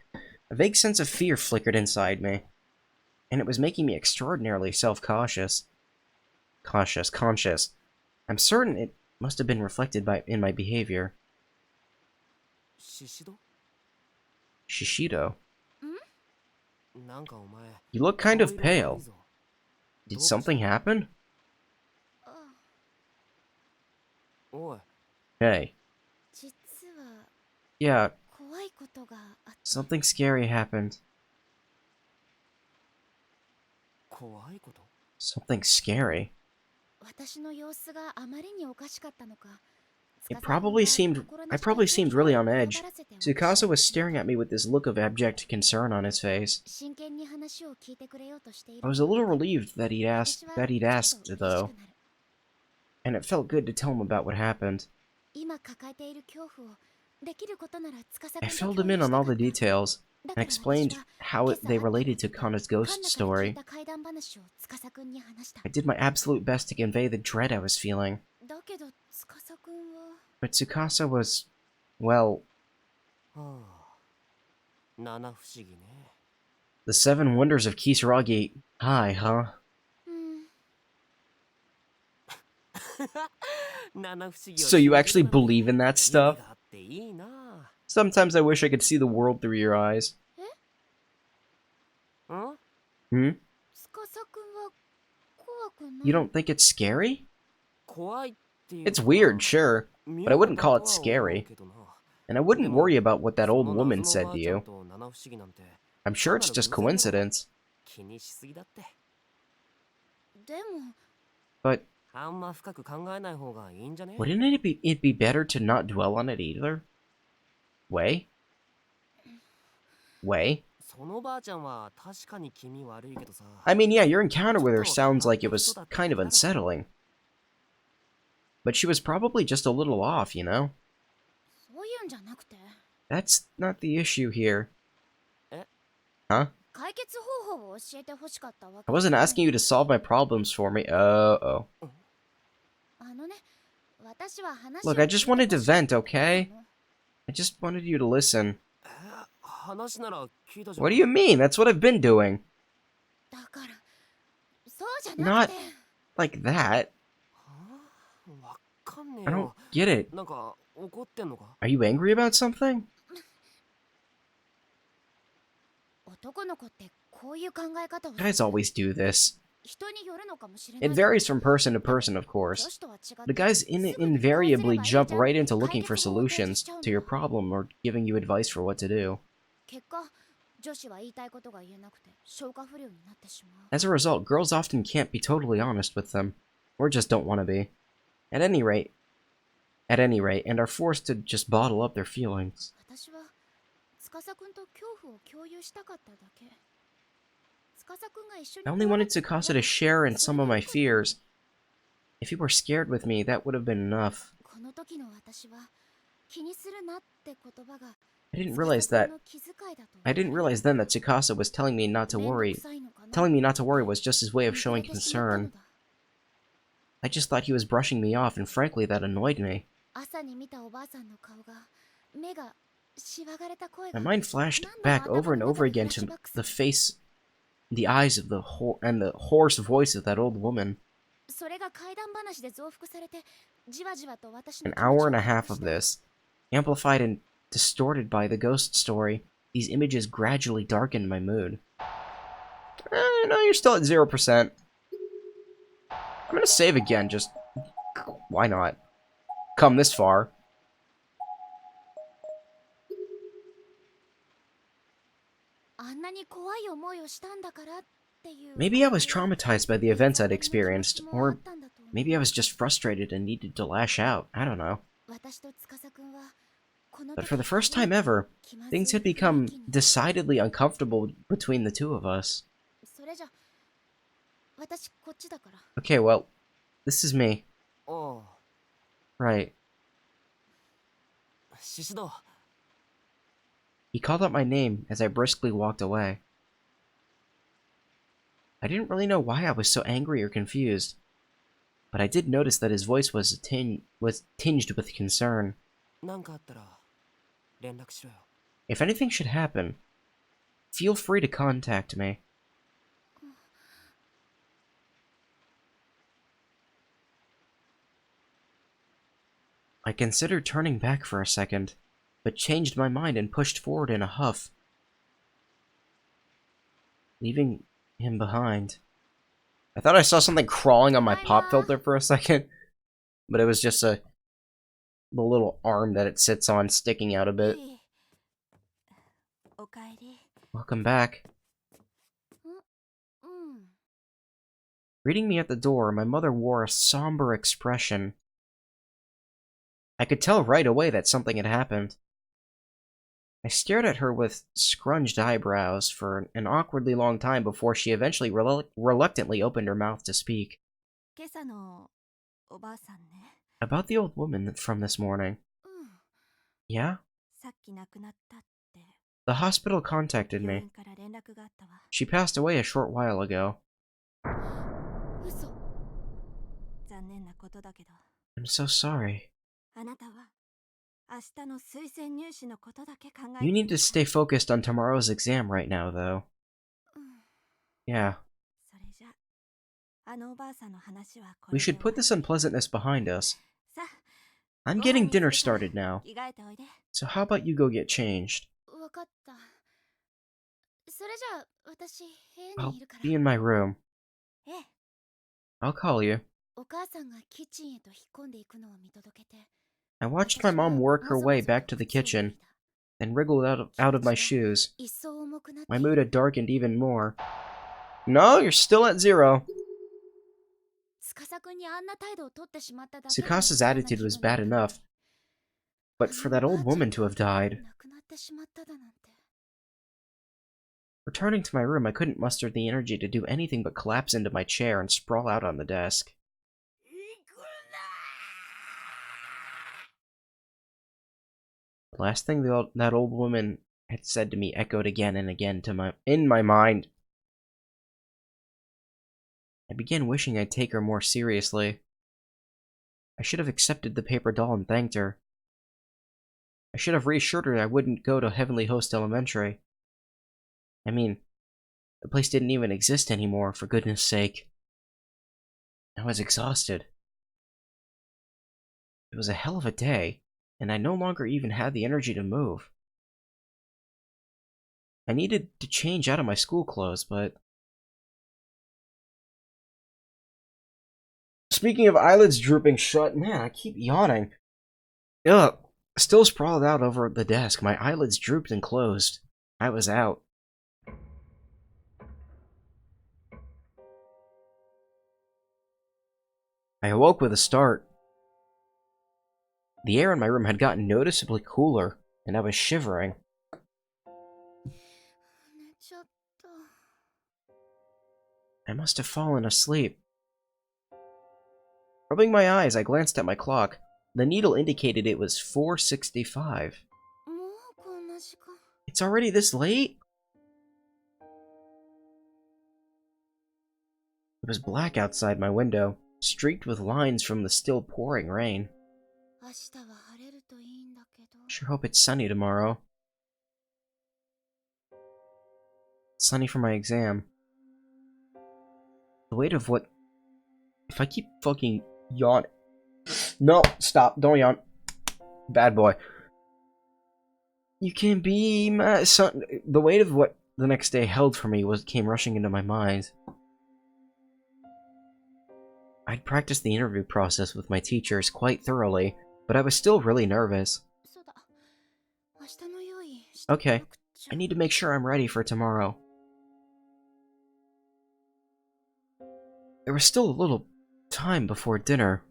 A vague sense of fear flickered inside me, and it was making me extraordinarily self-conscious. Conscious. I'm certain it must have been reflected in my behavior. Shishido? You look kind of pale. Did something happen? Hey. Yeah, something scary happened. Something scary? I probably seemed really on edge. Tsukasa was staring at me with this look of abject concern on his face. I was a little relieved that he'd asked, though. And it felt good to tell him about what happened. I filled him in on all the details, and explained how they related to Kana's ghost story. I did my absolute best to convey the dread I was feeling. But Tsukasa was, well... The 7 Wonders of Kisaragi High, huh? So you actually believe in that stuff? Sometimes I wish I could see the world through your eyes. Hmm? You don't think it's scary? It's weird, sure, but I wouldn't call it scary. And I wouldn't worry about what that old woman said to you. I'm sure it's just coincidence. But wouldn't it be better to not dwell on it either? Wei? I mean, yeah, your encounter with her sounds like it was kind of unsettling. But she was probably just a little off, you know? That's not the issue here. Huh? I wasn't asking you to solve my problems for me. Uh-oh. Look, I just wanted to vent, okay? I just wanted you to listen. 話なら聞いたじゃん。 What do you mean? That's what I've been doing. だからそうじゃなくて Like that. はあ、わかんねえ I don't よ。 get it. なんか怒ってんのか？ Are you angry about something? 男の子ってこういう考え方をする Guys always do this. 人によるのかもしれない It けど varies from person to person, of 女 course. 子とは違って But guys すぐにこうすればいい invariably じゃん jump right into 解 looking 決 for 法を提示 solutions しちゃうん to だ your problem or giving you advice for what to do. 結果女子は言いたいことが言えなくて消化不良になってしまう As a result, girls often can't be totally honest with them, or just don't want to be. At any rate, and are forced to just bottle up their feelings. 私は司くんと恐怖を共有したかっただけ司くんが一緒に I only wanted Tsukasa to share in some of my fears. If he were scared with me, that would have been enough. この時の私は気にするなって言葉が I didn't realize then that Tsukasa was telling me not to worry. Telling me not to worry was just his way of showing concern. I just thought he was brushing me off, and frankly, that annoyed me. 朝に見たおばあさんの顔が目がしわがれた声 My が mind flashed back over and over again to the face, the eyes of the hoarse voice of that old woman. それが怪談話で増幅されてじわじわと私 An の気持ち hour を and a 変 half 化 of した this, amplified and distorted by the ghost story. These images gradually darkened my mood. No, you're still at 0%. I'm gonna save again, just... Why not? Come this far. あんなに怖い思いをしたんだからっていう Maybe I was traumatized by the events I'd experienced, or maybe I was just frustrated and needed to lash out. I don't know. 私と司くんはこの But 時 for the first time ever, things had become decidedly uncomfortable between the two of us. それじゃ私こっちだから Okay, well, this is me. ああ、 Right. 獅子堂。 He called out my name as I briskly walked away. I didn't really know why I was so angry or confused, but I did notice that his voice was tinged with concern. なんかあったら連絡しろよ。 If anything should happen, feel free to contact me. I considered turning back for a second, but changed my mind and pushed forward in a huff, leaving him behind. I thought I saw something crawling on my pop filter for a second, but it was just the little arm that it sits on sticking out a bit. おかえり Welcome back. うん Greeting me at the door, my mother wore a somber expression. I could tell right away that something had happened. I stared at her with scrunched eyebrows for an awkwardly long time before she eventually reluctantly opened her mouth to speak. 今朝のおばあさんね About the old woman from this morning. うん Yeah? さっき亡くなったって The hospital contacted 病 me. 院から連絡があったわ She passed away a short while ago. 嘘残念なことだけど I'm so sorry. あなたは明日の推薦入試のことだけ考えて You need to stay focused on tomorrow's exam right now, though. うん Yeah. それじゃあのおばあさんの話はこ We れで should put this unpleasantness behind us. さ I'm ご飯 getting にする dinner から started now. 着替えておいで So how about you go get changed? わかったそれじゃあ私部屋 I'll にいるから be in my room. ええ I'll call you. お母さんがキッチンへと引っ込んでいくのを見届けて I watched my mom work her way back to the kitchen, then wriggled out of my shoes. 一層重くなって My mood had darkened even more. No, you're still at 0. 司くんにあんな態度を取ってしまっただけで Tsukasa's attitude was bad enough, but for that old woman to have died. 亡くなってしまっただなんて Returning to my room, I couldn't muster the energy to do anything but collapse into my chair and sprawl out on the desk. The last thing that old woman had said to me echoed again and again in my mind. I began wishing I'd take her more seriously. I should have accepted the paper doll and thanked her. I should have reassured her I wouldn't go to Heavenly Host Elementary. I mean, the place didn't even exist anymore, for goodness sake. I was exhausted. It was a hell of a day, and I no longer even had the energy to move. I needed to change out of my school clothes, but... Speaking of eyelids drooping shut, man, I keep yawning. Ugh. Still sprawled out over the desk, my eyelids drooped and closed. I was out. I awoke with a start. The air in my room had gotten noticeably cooler, and I was shivering. 寝ちゃった。 I must have fallen asleep. Rubbing my eyes, I glanced at my clock. The needle indicated it was 4:65. もうこんな時間。 It's already this late? It was black outside my window, streaked with lines from the still pouring rain. 明日は晴れるといいんだけど。 Sure hope it's sunny tomorrow. Sunny for my exam. The weight of what... If I keep fucking yawning... No, stop, don't yawn. Bad boy. You can be my son. The weight of what the next day held for me came rushing into my mind. I'd practiced the interview process with my teachers quite thoroughly, but I was still really nervous. そうだ。明日の用意しておく Okay, っちゃ I need to make sure I'm ready for tomorrow. There was still a little time before dinner.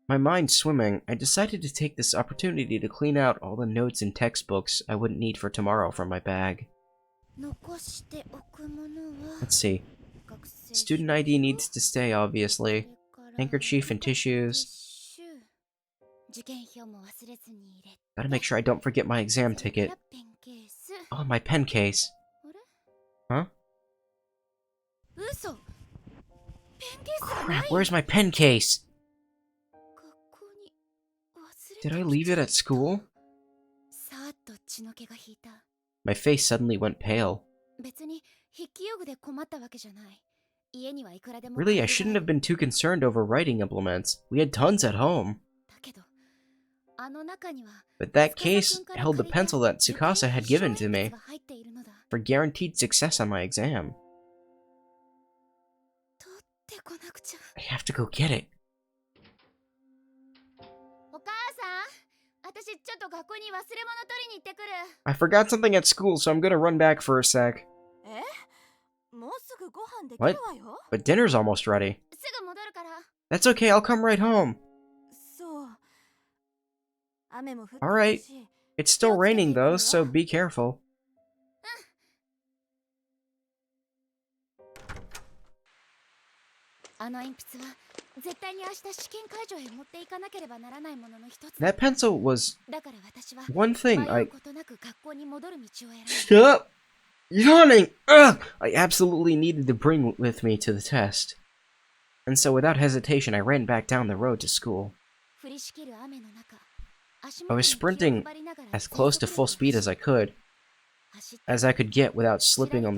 My mind swimming, I decided to take this opportunity to clean out all the notes and textbooks I wouldn't need for tomorrow from my bag. 残しておくものは Let's see. 学生 Student ID needs to stay, そ obviously. れから Handkerchief and ティ tissues. ッシュ受験票も忘れずに入れて Gotta make sure I don't forget my exam それ ticket. からペンケース Oh, my pen case. あれ Huh? 嘘ペンケースがない Crap, where's my pen case? 学校に忘れて Did I き leave ちゃ it っ at school? さーっと血の気が引いた My face suddenly went pale. 別に筆記用具で困ったわけじゃない家にはいくらでも Really, I 借り shouldn't があ have る been too concerned over writing implements. We had tons at home. だけどあの中には But that 司君 case から held the 借りた pencil that 受験 Tsukasa had 必勝 given to 鉛 me 筆が入っているのだ for guaranteed success on my exam. 取ってこなくちゃ I have to go get it. お母さん私ちょっと学校に忘れ物取りに行ってくる I forgot something at school, so I'm gonna run back for a sec. えもうすぐご飯でき What? るわよ But dinner's almost ready. すぐ戻るから That's okay, I'll come right home. そう雨も降って Alright. るし It's still raining though, so be careful. あの鉛筆は絶対に明日試験会場へ持っていかなければならないものの一つ That pencil was だから私は one thing 迷 I... うことなく学校に戻る道を選んだ Shut up! Yawning! Ugh! I absolutely needed to bring with me to the test. And so without hesitation, I ran back down the road to school. 降りしきる雨の中足 I 元 was に気を sprinting 配りながら as close to full speed as I could, 走って as I could get without slipping on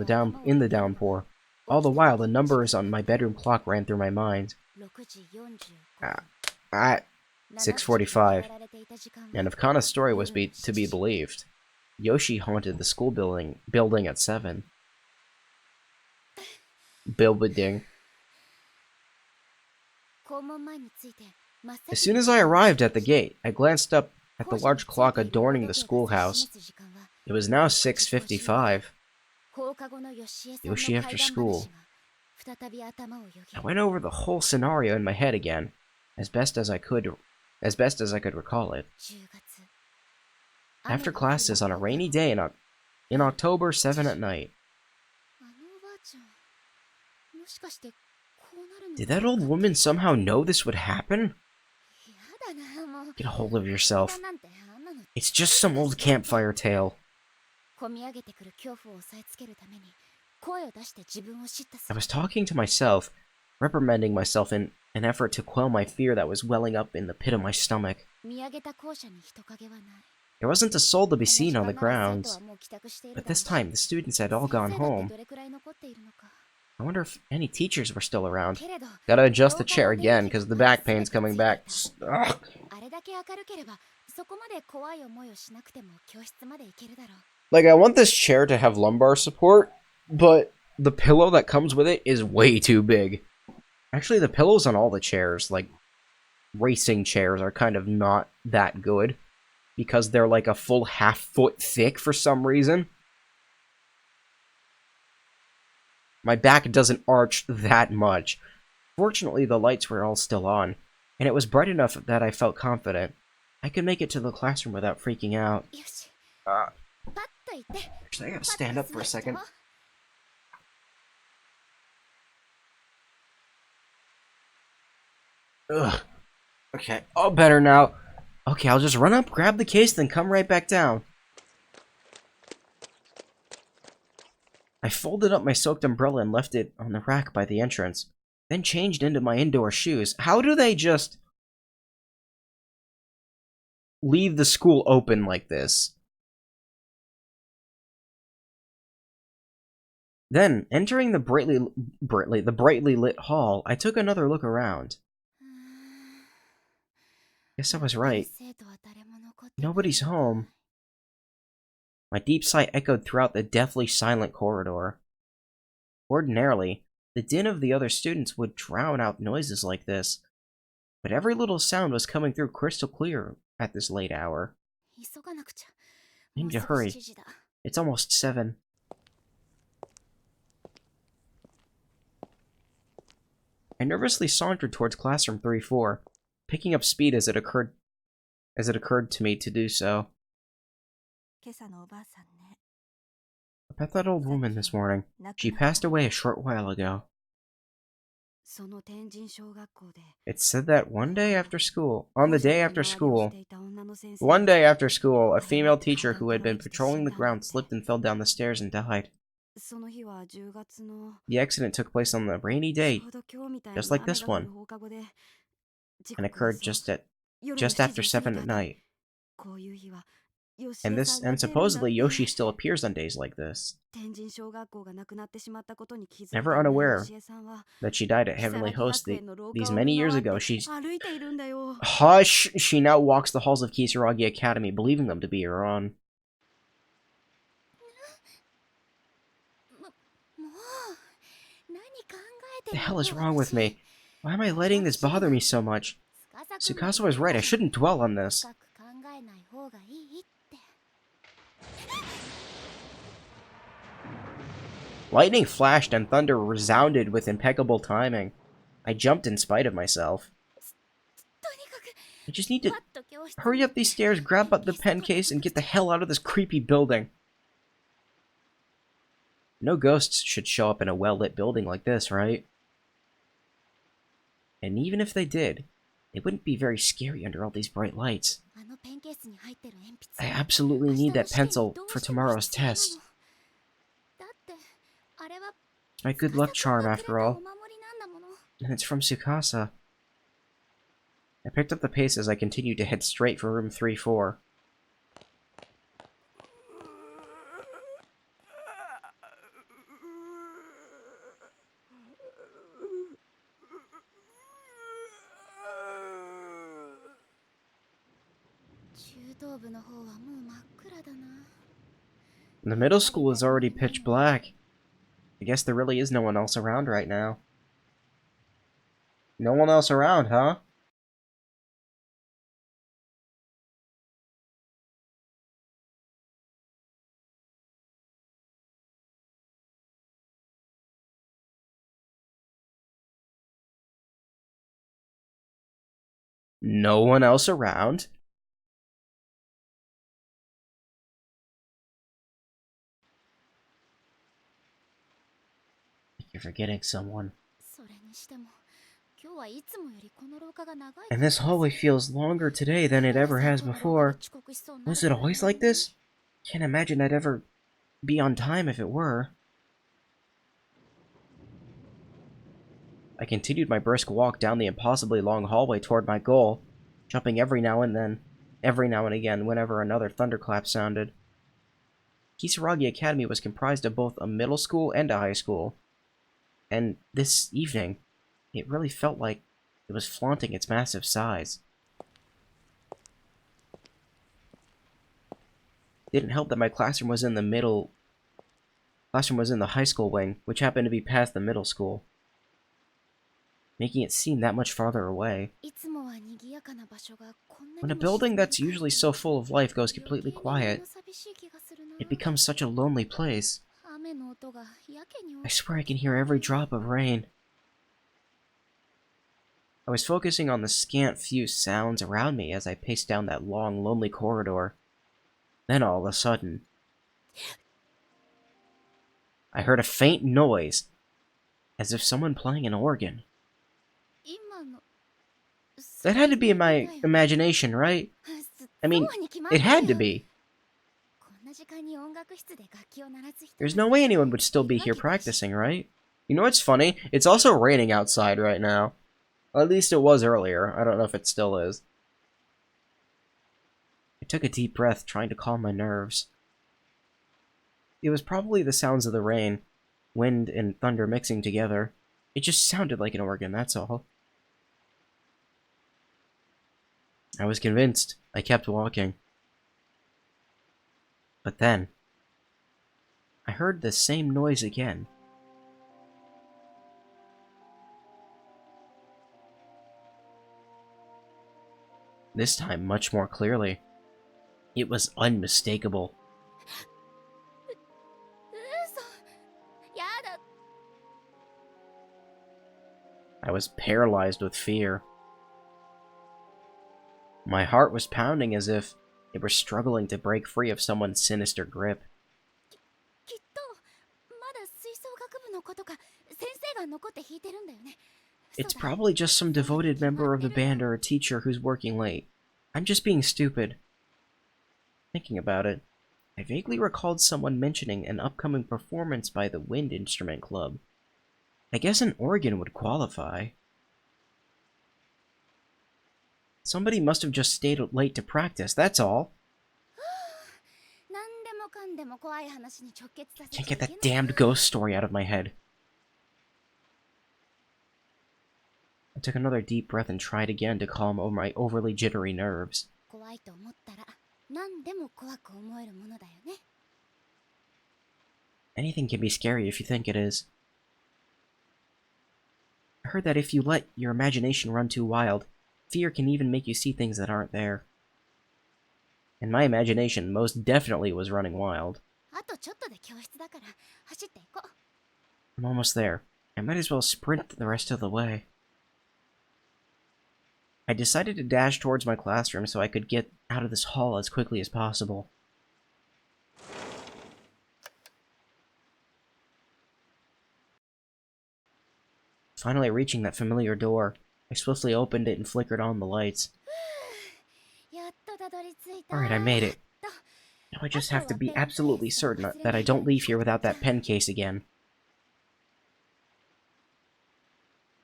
in the downpour. All the while, the numbers on my bedroom clock ran through my mind. 6時45 At 6:45, られていた時間は and if Kana's story was to be believed, Yoshi haunted the school building at 7. Building. 校門前に着いて真っ先に As soon as I arrived at the gate, I glanced up at the large clock adorning the schoolhouse. It was now 6:55. 放課後のヨシエさんの Yoshi after 怪談 school. 話が再び頭をよぎ I went over the whole scenario in my head again, as best as I could recall it. 10月 After classes on a rainy day in October 7 at night. あのおばあちゃんもしかしてこうなるの Did that old woman somehow know this would happen? やだなもう Get a hold of yourself. 怪談なんてあんなの It's just some old campfire tale. 込み上げてくる恐怖を抑えつけるために声を出して自分を叱咤す I る was talking to myself, reprimanding myself in an effort to quell my fear that was welling up in the pit of my stomach. 見上げた校舎に人影はない There wasn't a soul to be この時 seen on 間 the まで生徒 grounds, はもう帰宅している but だろう this time the students had all 先 gone 生だって home. どれくらい残っているのか I wonder if any teachers were still around. けれど Gotta adjust the 廊下 chair の電 again 気 because the が back pain's coming back. Ugh. あれだけ明るければそこまで怖い思いをしなくても教室まで行けるだろう Like, I want this chair to have lumbar support, but the pillow that comes with it is way too big. Actually, the pillows on all the chairs, like racing chairs, are kind of not that good because they're like a full half-foot thick for some reason. My back doesn't arch that much. Fortunately, the lights were all still on, and it was bright enough that I felt confident. I could make it to the classroom without freaking out. よし Uh, パッと行って actually, I gotta stand up for a second. Ugh. Okay, all better now. Okay, I'll just run up, grab the case, then come right back down. I folded up my soaked umbrella and left it on the rack by the entrance, then changed into my indoor shoes. How do they just leave the school open like this? Then, entering the brightly lit hall, I took another look around. Guess I was right. 生徒は誰も残ってない Nobody's home. My deep sigh echoed throughout the deathly silent corridor. Ordinarily, the din of the other students would drown out noises like this, but every little sound was coming through crystal clear at this late hour. 急がなくちゃ I もう need to すぐ hurry. 7時だ It's almost 7. I nervously sauntered towards classroom 3-4, picking up speed as it occurred to me to do so. 今朝のおばあさんね I met that old woman this morning. 亡く She なった passed away a short while ago. その天神小学校で It said that one day after school, on the 校舎 day の after 周りをし school, ていた女の先生 one day after school, a female teacher who had been patrolling the ground slipped and fell down the stairs and died. その日は10月の The accident took place on a rainy ち day ょうど今日みたいな just like 雨 this が降る one, 放課後で時 and 刻は occurred そう 夜の just 7 after 時を過ぎ 7 た at 後 night. こういう日はヨシ And エ this さんが and 出るんだっ supposedly て Yoshi still appears on days like this. 天神小学校がなくなってしまったことに気づいた Never んだ unaware ヨシエさんは that she died at 木更 Heavenly 木 Host 学園の廊 these 下を many 見 years 回って ago. She's 歩いているんだよ hush. She now walks the halls of Kisaragi Academy, believing them to be her own. もう何考えて The る hell is の wrong with me? Why am I letting this bother me so much? 司君が Tsukasa was right. I shouldn't dwell on this. 深く考えない方がいいって Lightning flashed and thunder resounded with impeccable timing. I jumped in spite of myself. とにかく I just need to パッと教室に hurry up these stairs, grab up the pen case, and get the hell out of this creepy building. No ghosts should show up in a well-lit building like this, right? And even if they did, they wouldn't be very scary under all these bright lights. あのペンケースに入ってる鉛 I 筆 absolutely 明日 need の that 試験に pencil どう for しても tomorrow's 必要なの test. だってあれは It's my good luck 司君 charm が after くれた all, お守りなんだもの and it's from Tsukasa. I picked up the pace as I continued to head straight for room 3-4. The middle school is already pitch black. I guess there really is no one else around right now. No one else around, huh? No one else around? You're forgetting someone. And this hallway feels longer today than it ever has before. Was it always like this? Can't imagine I'd ever be on time if it were. I continued my brisk walk down the impossibly long hallway toward my goal, jumping every now and again whenever another thunderclap sounded. Kisaragi Academy was comprised of both a middle school and a high school, and this evening, it really felt like it was flaunting its massive size. It didn't help that my classroom was in the high school wing, which happened to be past the middle school, making it seem that much farther away. When a building that's usually so full of life goes completely quiet, it becomes such a lonely place. I swear I can hear every drop of rain. I was focusing on the scant few sounds around me as I paced down that long, lonely corridor. Then all of a sudden, I heard a faint noise, as if someone playing an organ. That had to be in my imagination, right? I mean, it had to be. There's no way anyone would still be here practicing, right? You know what's funny? It's also raining outside right now. At least it was earlier. I don't know if it still is. I took a deep breath, trying to calm my nerves. It was probably the sounds of the rain, wind and thunder mixing together. It just sounded like an organ, that's all. I was convinced. I kept walking. But then, I heard the same noise again. This time much more clearly. It was unmistakable. I was paralyzed with fear. My heart was pounding as if it were struggling to break free of someone's sinister grip. It's probably just some devoted member of the band or a teacher who's working late. I'm just being stupid. Thinking about it, I vaguely recalled someone mentioning an upcoming performance by the Wind Instrument Club. I guess an organ would qualify. Somebody must have just stayed late to practice, that's all. Can't get that damned ghost story out of my head. I took another deep breath and tried again to calm my overly jittery nerves. Anything can be scary if you think it is. I heard that if you let your imagination run too wild, fear can even make you see things that aren't there. And my imagination most definitely was running wild. I'm almost there. I might as well sprint the rest of the way. I decided to dash towards my classroom so I could get out of this hall as quickly as possible. Finally reaching that familiar door, I swiftly opened it and flickered on the lights. Alright, I made it. Now I just have to be absolutely certain that I don't leave here without that pen case again.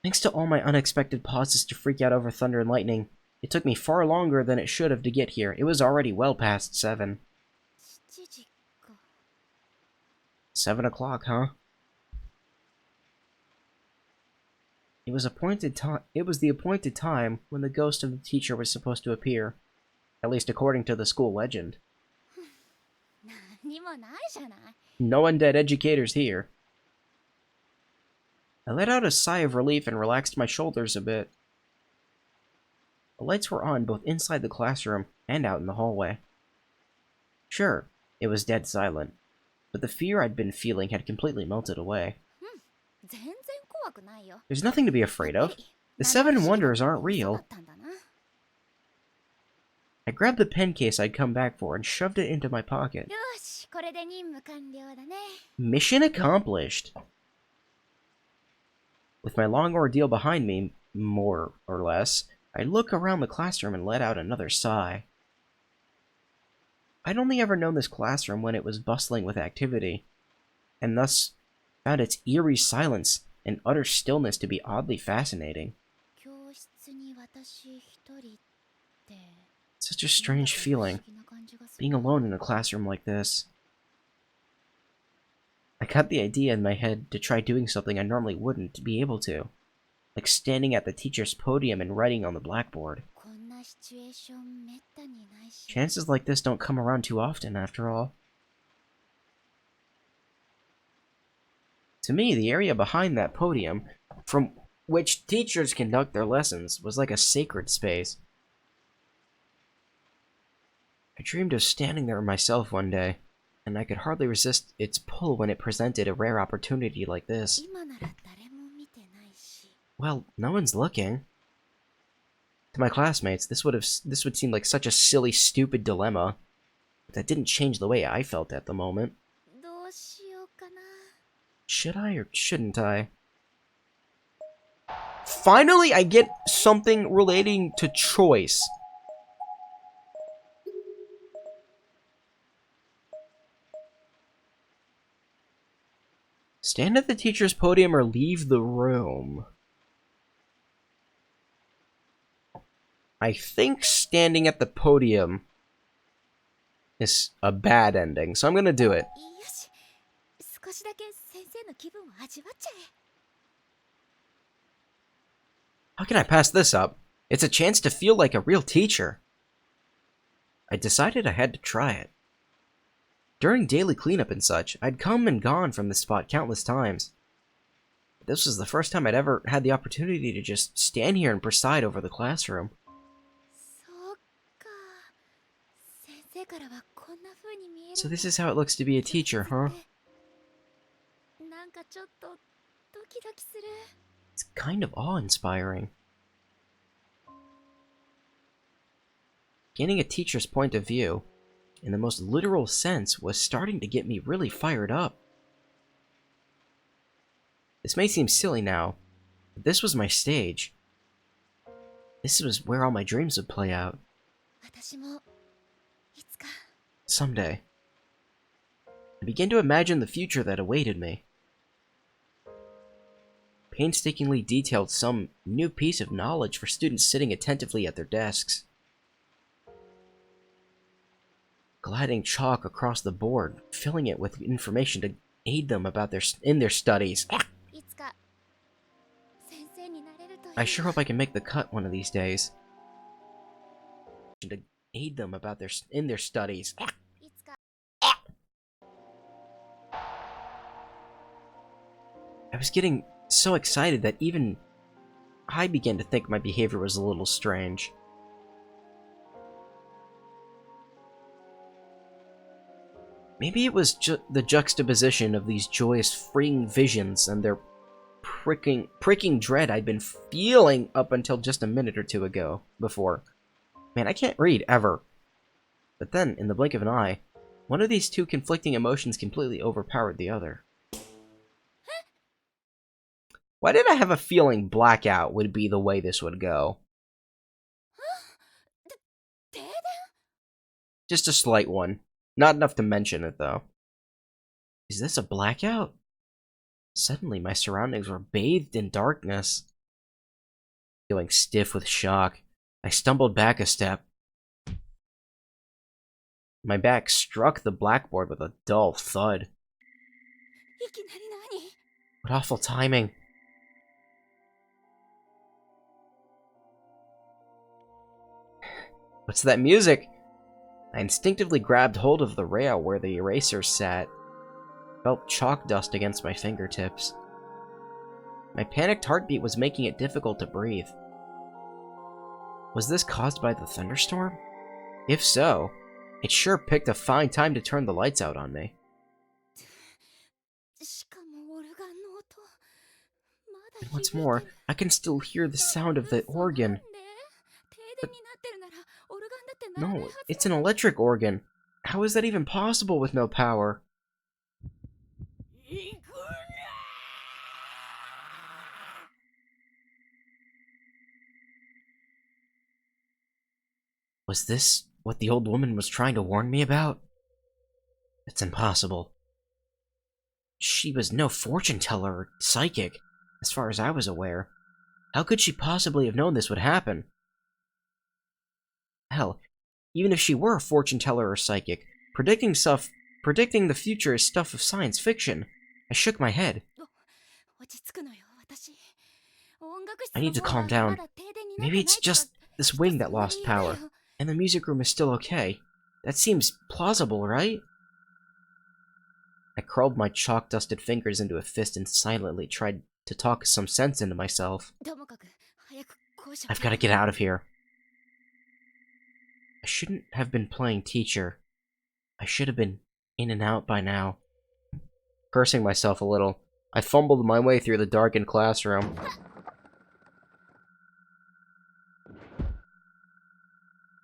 Thanks to all my unexpected pauses to freak out over thunder and lightning, it took me far longer than it should have to get here. It was already well past 7. 7 o'clock, huh? It was the appointed time when the ghost of the teacher was supposed to appear, at least according to the school legend. No undead educators here. I let out a sigh of relief and relaxed my shoulders a bit. The lights were on both inside the classroom and out in the hallway. Sure, it was dead silent, but the fear I'd been feeling had completely melted away. There's nothing to be afraid of. The 7 wonders aren't real. I grabbed the pen case I'd come back for and shoved it into my pocket. Mission accomplished. With my long ordeal behind me, more or less, I look around the classroom and let out another sigh. I'd only ever known this classroom when it was bustling with activity, and thus found its eerie silence and utter stillness to be oddly fascinating. 教室に私一人って Such a strange feeling, being alone in a classroom like this. I got the idea in my head to try doing something I normally wouldn't be able to, like standing at the teacher's podium and writing on the blackboard. こんなシチュエーションめったにないし Chances like this don't come around too often, after all. To me, the area behind that podium, from which teachers conduct their lessons, was like a sacred space. I dreamed of standing there myself one day, and I could hardly resist its pull when it presented a rare opportunity like this. 今なら誰も見てないし Well, no one's looking. To my classmates, this would seem like such a silly, stupid dilemma, but that didn't change the way I felt at the moment. どうしようかな Should I or shouldn't I? Finally, I get something relating to choice. Stand at the teacher's podium or leave the room. I think standing at the podium is a bad ending, so I'm gonna do it. よし少しだけ先生の気分を味わっちゃえ How can I pass this up? It's a chance to feel like a real teacher. I decided I had to try it. During daily cleanup and such, I'd come and gone from this spot countless times. This was the first time I'd ever had the opportunity to just stand here and preside over the classroom. そうか先生からはこんな風に見える So this is how it looks to be a teacher, huh? なんかちょっとドキドキする It's kind of awe-inspiring. Gaining a teacher's point of view, in the most literal sense, was starting to get me really fired up. This may seem silly now, but this was my stage. This was where all my dreams would play out. 私もいつか Someday. I began to imagine the future that awaited me. Painstakingly detailed some new piece of knowledge for students sitting attentively at their desks. Gliding chalk across the board, filling it with information to aid them about their studies. いつか先生になれるといい I sure hope I can make the cut one of these days. To aid them about their studies. いつか I was getting so excited that even I began to think my behavior was a little strange. Maybe it was the juxtaposition of these joyous, freeing visions and their pricking dread I'd been feeling up until just a minute or two ago before. Man, I can't read, ever. But then, in the blink of an eye, one of these two conflicting emotions completely overpowered the other. Why did I have a feeling blackout would be the way this would go? 停電 Just a slight one. Not enough to mention it, though. Is this a blackout? Suddenly, my surroundings were bathed in darkness. Feeling stiff with shock, I stumbled back a step. My back struck the blackboard with a dull thud. いきなり何 What awful timing. What's that music? I instinctively grabbed hold of the rail where the eraser sat. Felt chalk dust against my fingertips. My panicked heartbeat was making it difficult to breathe. Was this caused by the thunderstorm? If so, it sure picked a fine time to turn the lights out on me. しかもオルガンの音まだ And what's 響いてる more, I can still hear the sound of the そうなん organ. で停電になってるならオルガンだって鳴らない No, はず it's an electric organ. How is that even possible with no power? Was this what the old woman was trying to warn me about? It's impossible. She was no fortune teller or psychic. as far as I was aware. How could she possibly have known this would happen? Hell, even if she were a fortune teller or psychic, predicting the future is stuff of science fiction. I shook my head. 落ち着くのよ私。音楽室 I need to の方 calm は down. まだ停電になって Maybe ない it's とか just this wing that lost power, and the music room is still okay. That seems plausible, right? I curled my chalk-dusted fingers into a fist and silently tried to talk some sense into myself. ともかく早く校舎 I've got to get out of here. I shouldn't have been playing teacher. I should have been in and out by now. Cursing myself a little, I fumbled my way through the darkened classroom.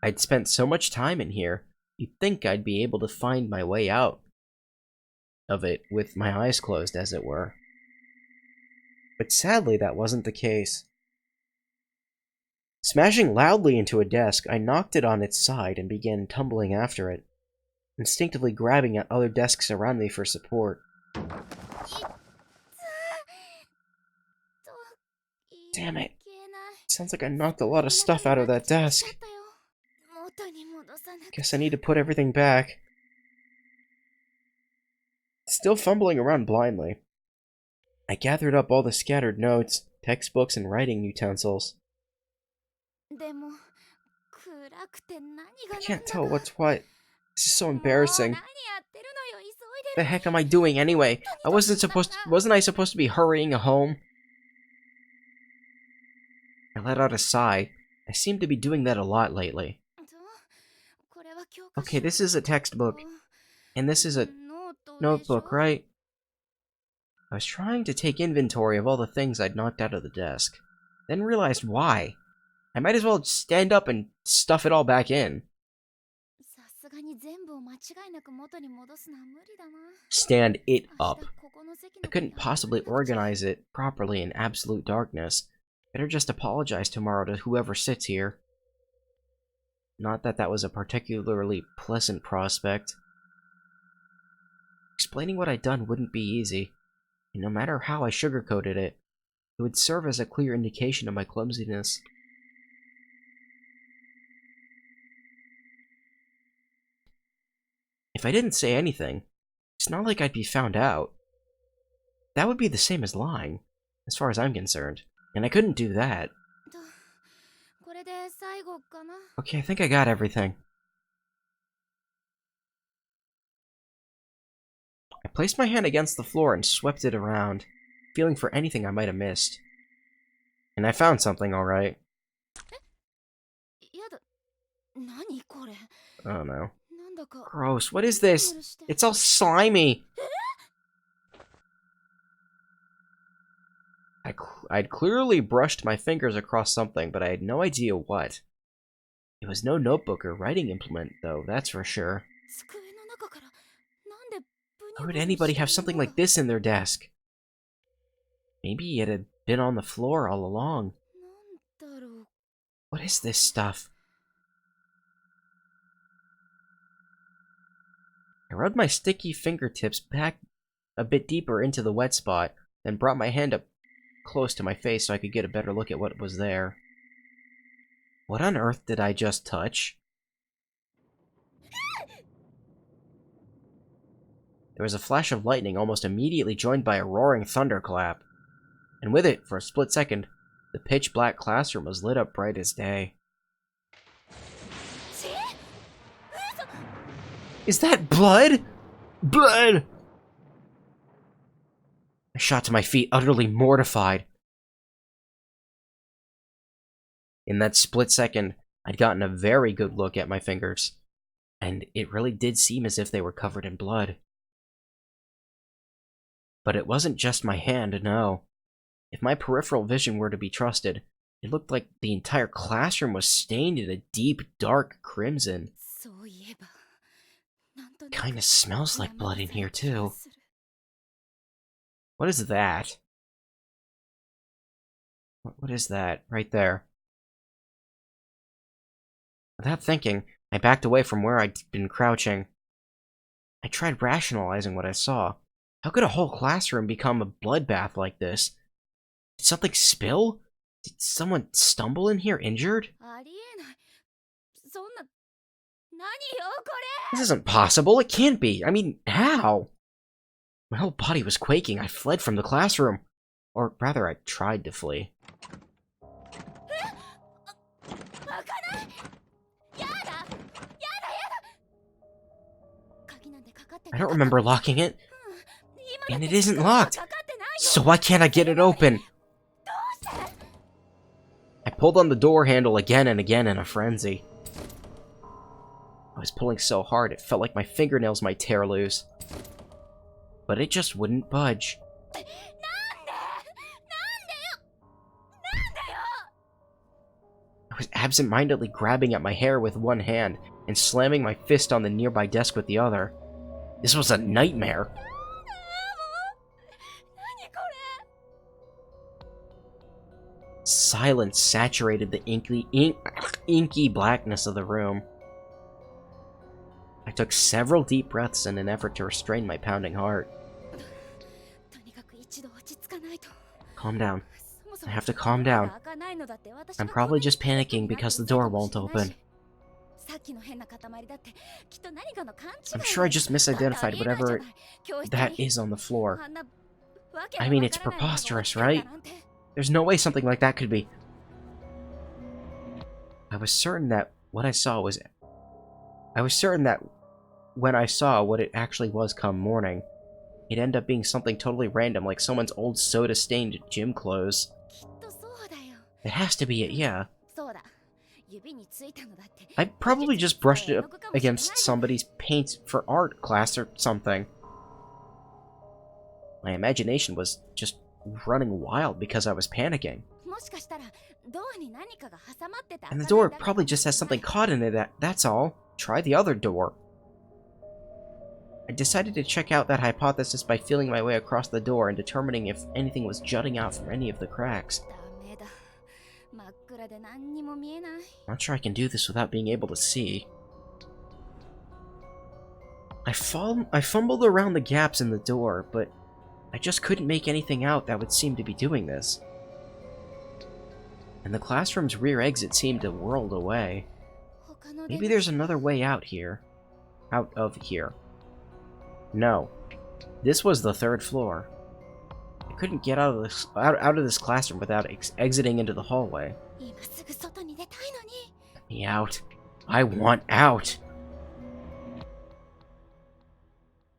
I'd spent so much time in here, you'd think I'd be able to find my way out of it with my eyes closed, as it were. But sadly, that wasn't the case. Smashing loudly into a desk, I knocked it on its side and began tumbling after it, instinctively grabbing at other desks around me for support. Damn it. Sounds like I knocked a lot of stuff out of that desk. Guess I need to put everything back. Still fumbling around blindly, I gathered up all the scattered notes, textbooks, and writing utensils. I can't tell what's what. This is so embarrassing. The heck am I doing anyway? Wasn't I supposed to be hurrying home? I let out a sigh. I seem to be doing that a lot lately. Okay, this is a textbook, and this is a notebook, right? I was trying to take inventory of all the things I'd knocked out of the desk, then realized why. I might as well stand up and stuff it all back in. Stand it up. I couldn't possibly organize it properly in absolute darkness. Better just apologize tomorrow to whoever sits here. Not that that was a particularly pleasant prospect. Explaining what I'd done wouldn't be easy, and no matter how I sugarcoated it, it would serve as a clear indication of my clumsiness. If I didn't say anything, it's not like I'd be found out. That would be the same as lying, as far as I'm concerned, and I couldn't do that. Okay, I think I got everything. I placed my hand against the floor and swept it around, feeling for anything I might have missed. And I found something, alright. Oh no. Gross, what is this? It's all slimy! I'd clearly brushed my fingers across something, but I had no idea what. It was no notebook or writing implement, though, that's for sure. Why would anybody have something like this in their desk? Maybe it had been on the floor all along. What is this stuff? I rubbed my sticky fingertips back a bit deeper into the wet spot, then brought my hand up close to my face so I could get a better look at what was there. What on earth did I just touch? There was a flash of lightning almost immediately joined by a roaring thunderclap. And with it, for a split second, the pitch-black classroom was lit up bright as day. Is that blood? Blood! I shot to my feet, utterly mortified. In that split second, I'd gotten a very good look at my fingers, and it really did seem as if they were covered in blood. But it wasn't just my hand, no. If my peripheral vision were to be trusted, it looked like the entire classroom was stained in a deep, dark crimson. Kinda smells like blood in here, too. What is that? What is that? Right there. Without thinking, I backed away from where I'd been crouching. I tried rationalizing what I saw. How could a whole classroom become a bloodbath like this? Did something spill? Did someone stumble in here injured? ありえない。そんな、何よこれ。 This isn't possible. It can't be. I mean, how? My whole body was quaking. I fled from the classroom. Or rather, I tried to flee. 開かない。やだ。やだやだ。鍵なんてかかってな I か don't った。 remember locking it. 今だ And って it isn't 鍵は locked. かかってないよ。 So why can't I get it open? どうして。 I pulled on the door handle again and again in a frenzy. I was pulling so hard it felt like my fingernails might tear loose. But it just wouldn't budge. なんで。なんでよ。なんでよ。 I was absent-mindedly grabbing at my hair with one hand and slamming my fist on the nearby desk with the other. This was a nightmare. 何これ。 Silence saturated the inky blackness of the room. I took several deep breaths in an effort to restrain my pounding heart. とにかく一度落ち着かないと。 Calm down. そもそ I も have to calm down. 開かないのだって私 I'm が probably just panicking because the door won't open. さっきの変な塊だってきっと何かの勘違い I'm sure I just misidentified whatever that is on the floor. I mean, it's preposterous, right? There's no way something like that could be. I was certain that when I saw what it actually was come morning, it'd end up being something totally random, like someone's old soda-stained gym clothes. きっとそうだよ。 It has to be it, yeah. そうだ。指についたのだって。 I probably just brushed it up against somebody's paint for art class or something. My imagination was just running wild because I was panicking. もしかしたらドアに何かが挟まってた。 And the door probably just has something caught in it, that's all. Try the other door. I decided to check out that hypothesis by feeling my way across the door and determining if anything was jutting out from any of the cracks. ダメだ。真っ暗で何にも見えない。 I'm not sure I can do this without being able to see. I fumbled around the gaps in the door, but I just couldn't make anything out that would seem to be doing this. And the classroom's rear exit seemed a world away. 他の Maybe there's another way out here. Out of here. No. This was the third floor. I couldn't get out of this classroom without exiting into the hallway. 今すぐ外に出たいのに。 Let me out. I want out.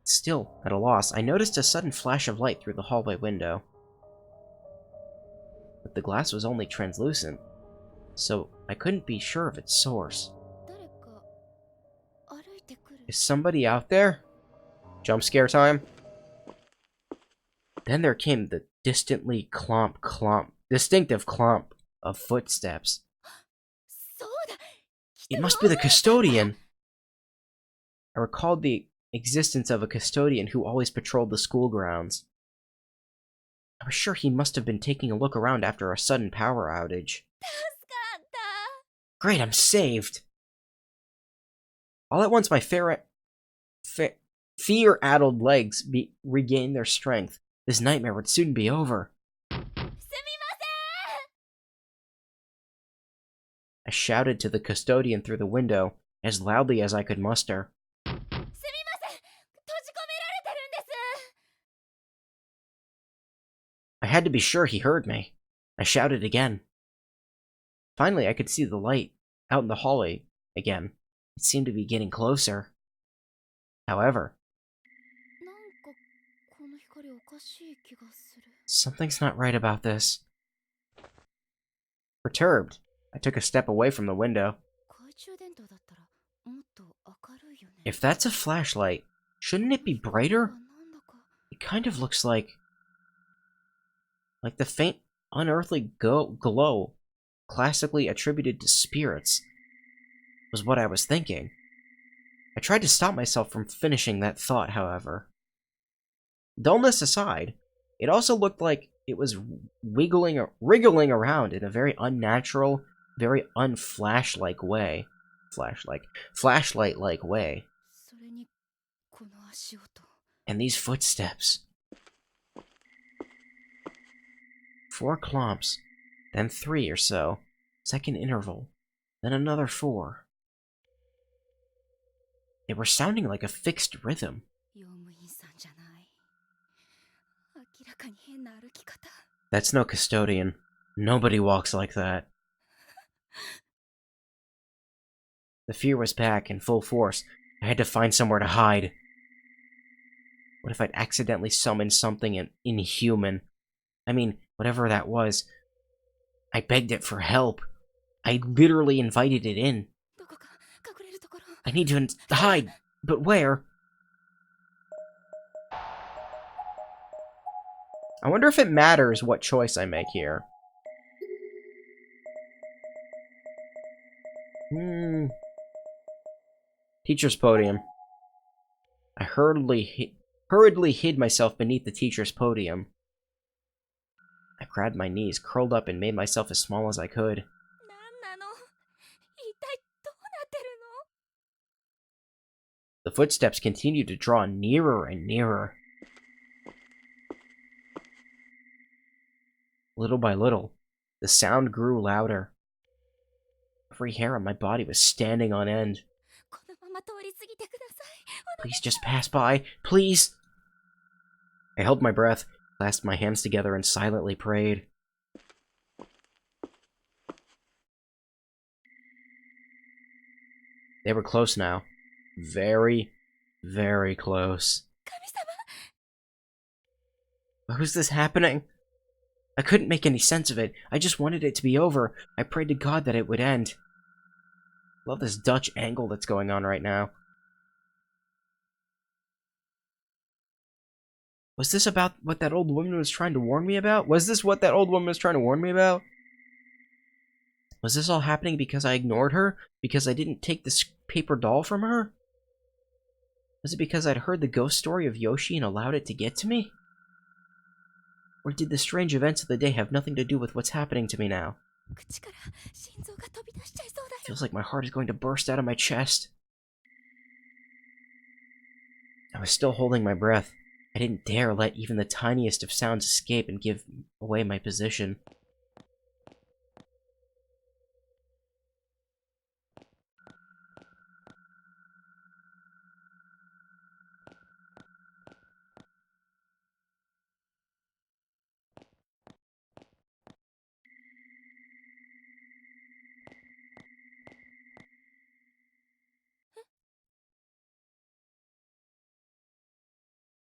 Still, at a loss, I noticed a sudden flash of light through the hallway window. But the glass was only translucent, so I couldn't be sure of its source. 誰か歩いてくる。 Is somebody out there? Jump scare time? Then there came the distinctive clomp of footsteps. そうだ。 It must be the custodian! I recalled the existence of a custodian who always patrolled the school grounds. I was sure he must have been taking a look around after a sudden power outage. 助かった。 Great, I'm saved! All at once, my fear-addled legs regained their strength. This nightmare would soon be over. すみません。 I shouted to the custodian through the window, as loudly as I could muster. すみません。閉じ込められてるんです。 I had to be sure he heard me. I shouted again. Finally, I could see the light out in the hallway again. It seemed to be getting closer. However, なんかこの光おかしい気がする。 something's not right about this. Perturbed, I took a step away from the window. 懐中電灯だったらもっと明るいよね。 If that's a flashlight, shouldn't it be brighter? なんだか It kind of looks like the faint, unearthly glow classically attributed to spirits, was what I was thinking. I tried to stop myself from finishing that thought, however. Dullness aside, it also looked like it was wriggling around in a very unnatural, very unflash-like way. Flashlight-like way. それにこの足音。 And these footsteps. 4 clomps, then 3 or so. Second interval, then another 4. They were sounding like a fixed rhythm. 用務員さんじゃない。明らかに変な歩き方。 That's no custodian. Nobody walks like that. The fear was back in full force. I had to find somewhere to hide. What if I'd accidentally summoned something inhuman? I mean, whatever that was. I begged it for help. I literally invited it in. どこか隠れるところ。 I need to hide, but where? I wonder if it matters what choice I make here. Teacher's podium. I hurriedly hid myself beneath the teacher's podium. I grabbed my knees, curled up, and made myself as small as I could. なんなの？一体どうなってるの？ The footsteps continued to draw nearer and nearer. Little by little, the sound grew louder. Every hair on my body was standing on end. このまま通り過ぎてください。 Please just pass by. Please! I held my breath, clasped my hands together, and silently prayed. They were close now. Very, very close. 神様。 Why was this happening? I couldn't make any sense of it. I just wanted it to be over. I prayed to God that it would end. Love this Dutch angle that's going on right now. Was this about what that old woman was trying to warn me about? Was this what that old woman was trying to warn me about? Was this all happening because I ignored her? Because I didn't take this paper doll from her? Was it because I'd heard the ghost story of Yoshi and allowed it to get to me? Or did the strange events of the day have nothing to do with what's happening to me now? 口から心臓が飛び出しちゃいそうだよ。 Feels like my heart is going to burst out of my chest. I was still holding my breath. I didn't dare let even the tiniest of sounds escape and give away my position.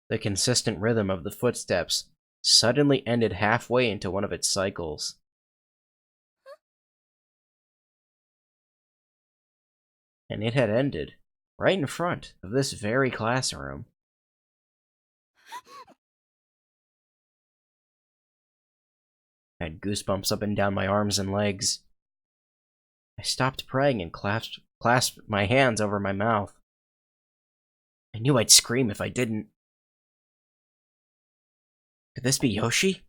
The consistent rhythm of the footsteps suddenly ended halfway into one of its cycles. And it had ended right in front of this very classroom. I had goosebumps up and down my arms and legs. I stopped praying and clasped my hands over my mouth. I knew I'd scream if I didn't. Could this be Yoshi?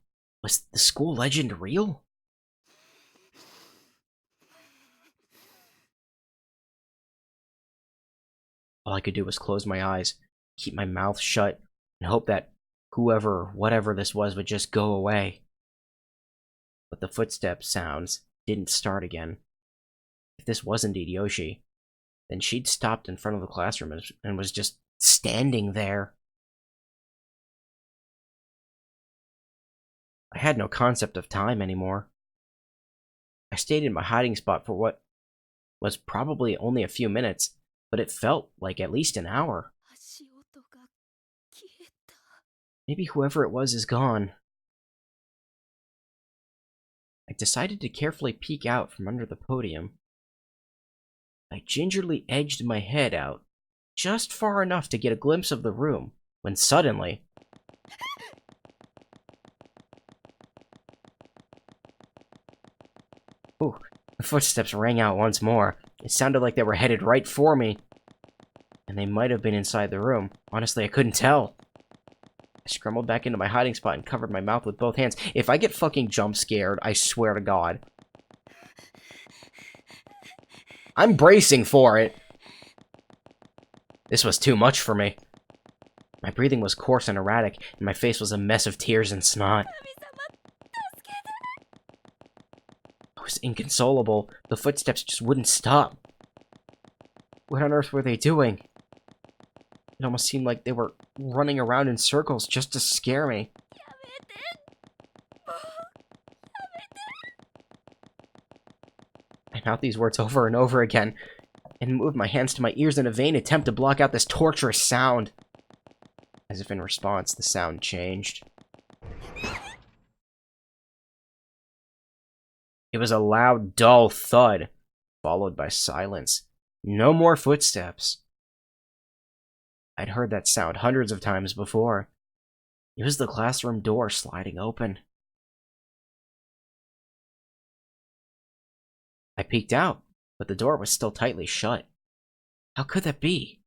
Was the school legend real? All I could do was close my eyes, keep my mouth shut, and hope that whoever, whatever this was, would just go away. But the footstep sounds didn't start again. If this was indeed Yoshi, then she'd stopped in front of the classroom and was just standing there. I had no concept of time anymore. I stayed in my hiding spot for what was probably only a few minutes, but it felt like at least an hour. 足音が消えた。 Maybe whoever it was is gone. I decided to carefully peek out from under the podium. I gingerly edged my head out, just far enough to get a glimpse of the room, when suddenly... Ooh, the footsteps rang out once more. It sounded like they were headed right for me. And they might have been inside the room. Honestly, I couldn't tell. I scrambled back into my hiding spot and covered my mouth with both hands. If I get fucking jump scared, I swear to God. I'm bracing for it. This was too much for me. My breathing was coarse and erratic, and my face was a mess of tears and snot. 神様、助けて。inconsolable. The footsteps just wouldn't stop. What on earth were they doing? It almost seemed like they were running around in circles just to scare me. I mouthed these words over and over again, and moved my hands to my ears in a vain attempt to block out this torturous sound. As if in response, the sound changed. It was a loud, dull thud, followed by silence. No more footsteps. I'd heard that sound hundreds of times before. It was the classroom door sliding open. I peeked out, but the door was still tightly shut. How could that be?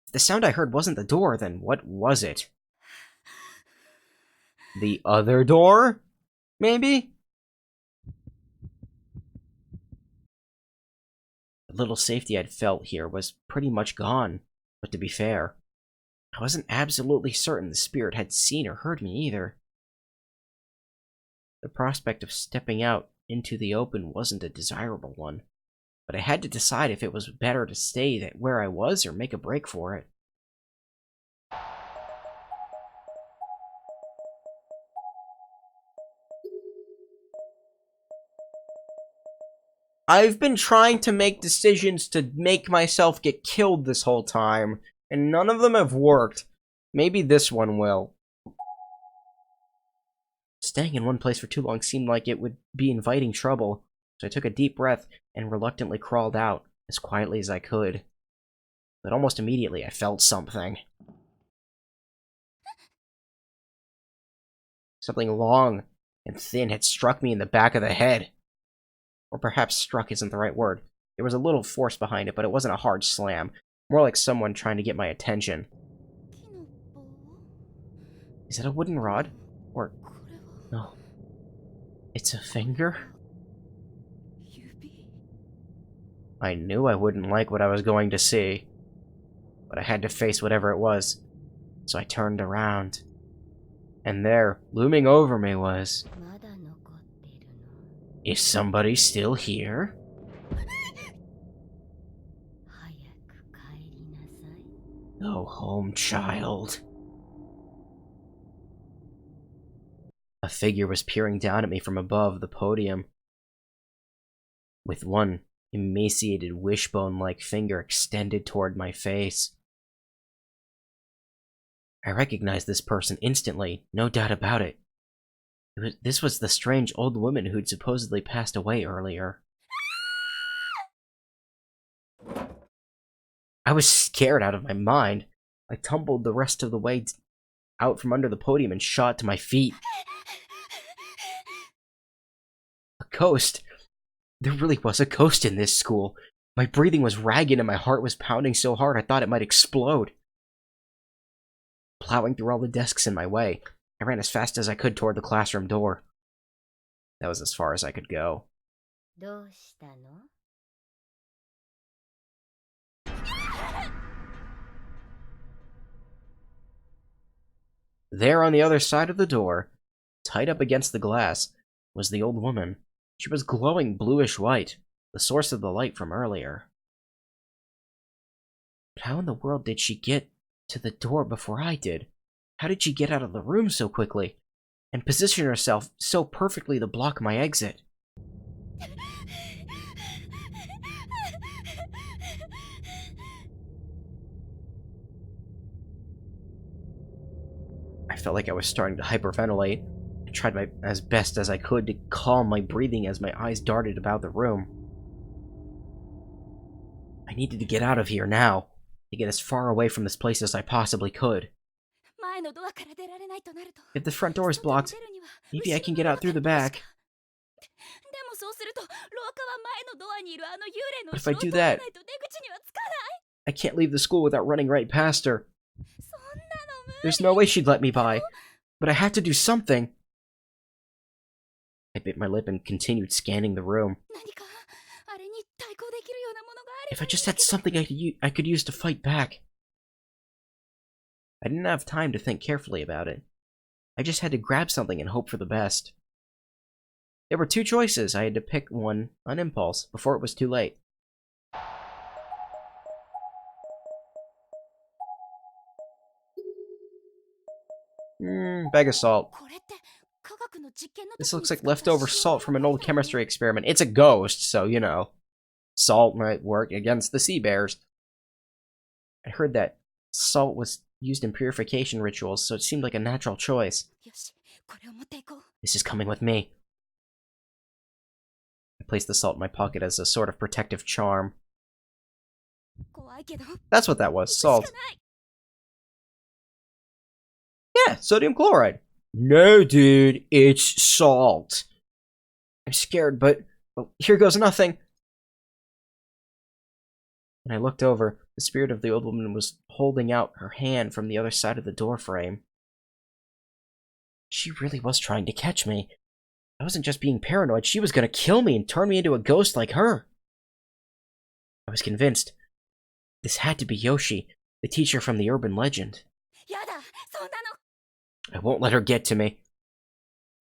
If the sound I heard wasn't the door, then what was it? The other door? Maybe? The little safety I'd felt here was pretty much gone, but to be fair, I wasn't absolutely certain the spirit had seen or heard me either. The prospect of stepping out into the open wasn't a desirable one, but I had to decide if it was better to stay where I was or make a break for it. I've been trying to make decisions to make myself get killed this whole time, and none of them have worked. Maybe this one will. Staying in one place for too long seemed like it would be inviting trouble, so I took a deep breath and reluctantly crawled out as quietly as I could. But almost immediately I felt something. Something long and thin had struck me in the back of the head. Or perhaps struck isn't the right word. There was a little force behind it, but it wasn't a hard slam. More like someone trying to get my attention. Is that a wooden rod? Or... no. It's a finger? I knew I wouldn't like what I was going to see. But I had to face whatever it was. So I turned around. And there, looming over me was... Is somebody still here? Go home, child. A figure was peering down at me from above the podium, with one emaciated wishbone-like finger extended toward my face. I recognized this person instantly, no doubt about it. This was the strange old woman who'd supposedly passed away earlier. I was scared out of my mind. I tumbled the rest of the way out from under the podium and shot to my feet. A ghost? There really was a ghost in this school. My breathing was ragged and my heart was pounding so hard I thought it might explode. Plowing through all the desks in my way, I ran as fast as I could toward the classroom door. That was as far as I could go. There on the other side of the door, tied up against the glass, was the old woman. She was glowing bluish white, the source of the light from earlier. But how in the world did she get to the door before I did? How did she get out of the room so quickly, and position herself so perfectly to block my exit? I felt like I was starting to hyperventilate. I tried as best as I could to calm my breathing as my eyes darted about the room. I needed to get out of here now, to get as far away from this place as I possibly could. If the front door is blocked, maybe I can get out through the back. But if I do that, I can't leave the school without running right past her. There's no way she'd let me by, but I had to do something. I bit my lip and continued scanning the room. If I just had something I could use to fight back. I didn't have time to think carefully about it. I just had to grab something and hope for the best. There were two choices. I had to pick one on impulse before it was too late. Bag of salt. これって科学の実験の時に This looks like 使った leftover 塩 salt from an old の chemistry experiment. It's a ghost, so, you know. Salt might work against the sea bears. I heard that salt was used in purification rituals, so it seemed like a natural choice. よし、これを持っていこう。 This is coming with me. I placed the salt in my pocket as a sort of protective charm. 怖いけど、 That's what that was, し salt. かない。 Yeah, sodium chloride. No, dude, it's salt. I'm scared, but well, here goes nothing. When I looked over, the spirit of the old woman was holding out her hand from the other side of the door frame. She really was trying to catch me. I wasn't just being paranoid, she was gonna kill me and turn me into a ghost like her. I was convinced. This had to be Yoshi, the teacher from the urban legend. やだ、そんなの。 I won't let her get to me.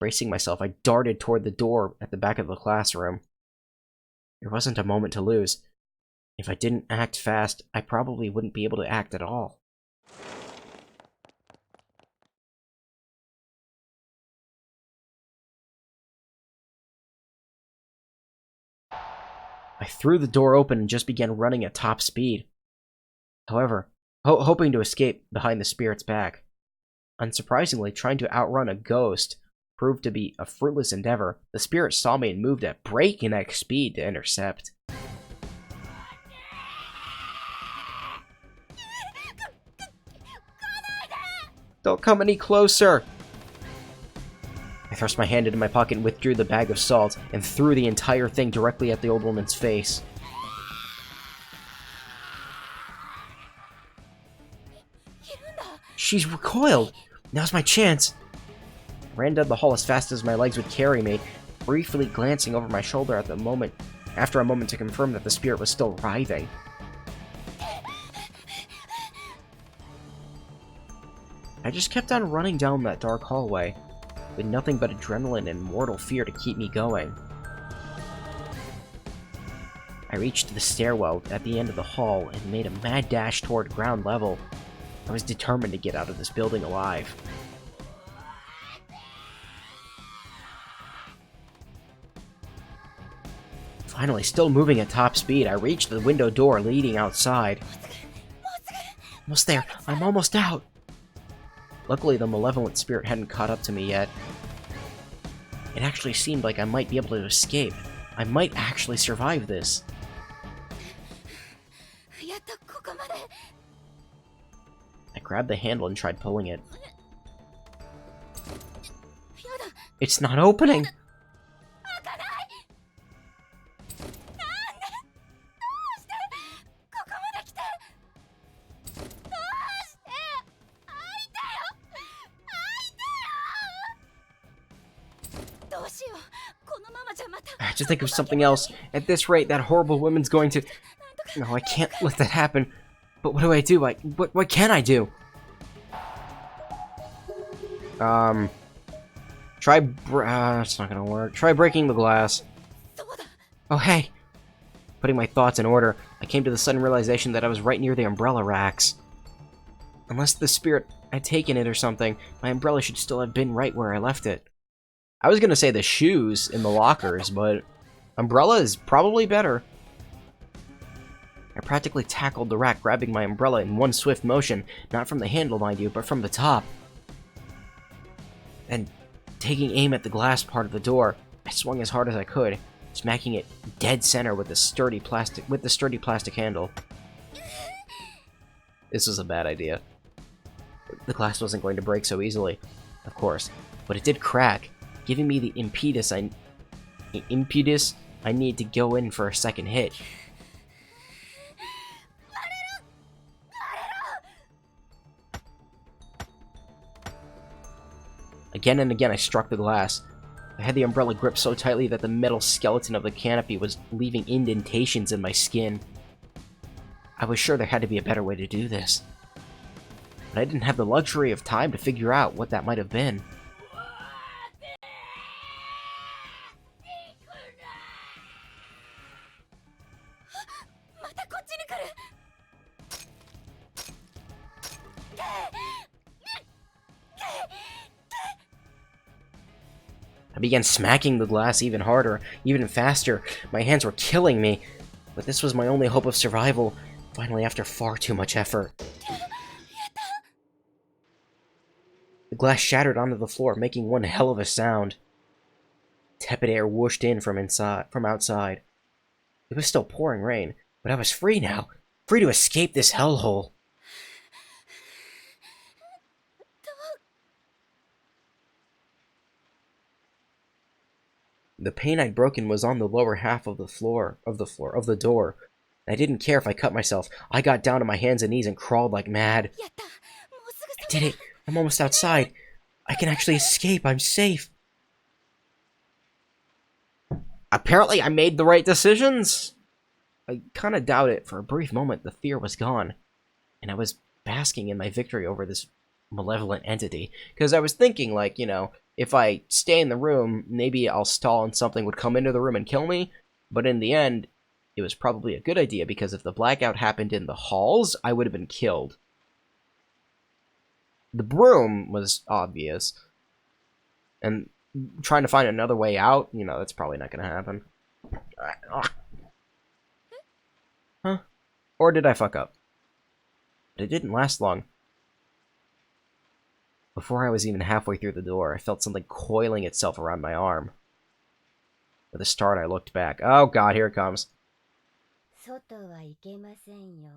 Bracing myself, I darted toward the door at the back of the classroom. There wasn't a moment to lose. If I didn't act fast, I probably wouldn't be able to act at all. I threw the door open and just began running at top speed. However, hoping to escape behind the spirit's back. Unsurprisingly, trying to outrun a ghost proved to be a fruitless endeavor. The spirit saw me and moved at breakneck speed to intercept. Don't come any closer! I thrust my hand into my pocket and withdrew the bag of salt and threw the entire thing directly at the old woman's face. She's recoiled! Now's my chance! I ran down the hall as fast as my legs would carry me, briefly glancing over my shoulder after a moment to confirm that the spirit was still writhing. I just kept on running down that dark hallway, with nothing but adrenaline and mortal fear to keep me going. I reached the stairwell at the end of the hall and made a mad dash toward ground level. I was determined to get out of this building alive. Finally, still moving at top speed, I reached the window door leading outside. Almost there. I'm almost out. Luckily, the malevolent spirit hadn't caught up to me yet. It actually seemed like I might be able to escape. I might actually survive this. やっとここまで。 I grabbed the handle and tried pulling it. やだ、 It's not opening! 開かない。なんで、どうしてここまで来て。どうして開いてよ、開いてよ。どうしよう、このままじゃまた。 I had to think of something else. At this rate, that horrible woman's going to... No, I can't let that happen. But what do I do? What can I do? It's not gonna work. Try breaking the glass. そうだ。 Oh, hey! Putting my thoughts in order, I came to the sudden realization that I was right near the umbrella racks. Unless the spirit had taken it or something, my umbrella should still have been right where I left it. I was gonna say the shoes in the lockers, but umbrella is probably better. I practically tackled the rack, grabbing my umbrella in one swift motion, not from the handle, mind you, but from the top. And taking aim at the glass part of the door, I swung as hard as I could, smacking it dead center with the sturdy plastic handle. This was a bad idea. The glass wasn't going to break so easily, of course, but it did crack, giving me the impetus I need to go in for a second hit. Again and again I struck the glass. I had the umbrella gripped so tightly that the metal skeleton of the canopy was leaving indentations in my skin. I was sure there had to be a better way to do this. But I didn't have the luxury of time to figure out what that might have been. I began smacking the glass even harder, even faster. My hands were killing me, but this was my only hope of survival, finally after far too much effort. The glass shattered onto the floor, making one hell of a sound. Tepid air whooshed in from outside. It was still pouring rain, but I was free now, free to escape this hellhole. The pane I'd broken was on the lower half of the door. I didn't care if I cut myself. I got down on my hands and knees and crawled like mad. やったもうすぐ I そ did it! I'm almost outside. I can actually escape. I'm safe. Apparently I made the right decisions. I kind of doubt it. For a brief moment, the fear was gone, and I was basking in my victory over this malevolent entity. Because I was thinking, like, you know, if I stay in the room, maybe I'll stall and something would come into the room and kill me. But in the end, it was probably a good idea, because if the blackout happened in the halls, I would have been killed. The broom was obvious, and trying to find another way out, you know, that's probably not going to happen. Huh? Or did I fuck up? But it didn't last long. Before I was even halfway through the door, I felt something coiling itself around my arm. With a start, I looked back. Oh god, here it comes. 外は行けませんよ。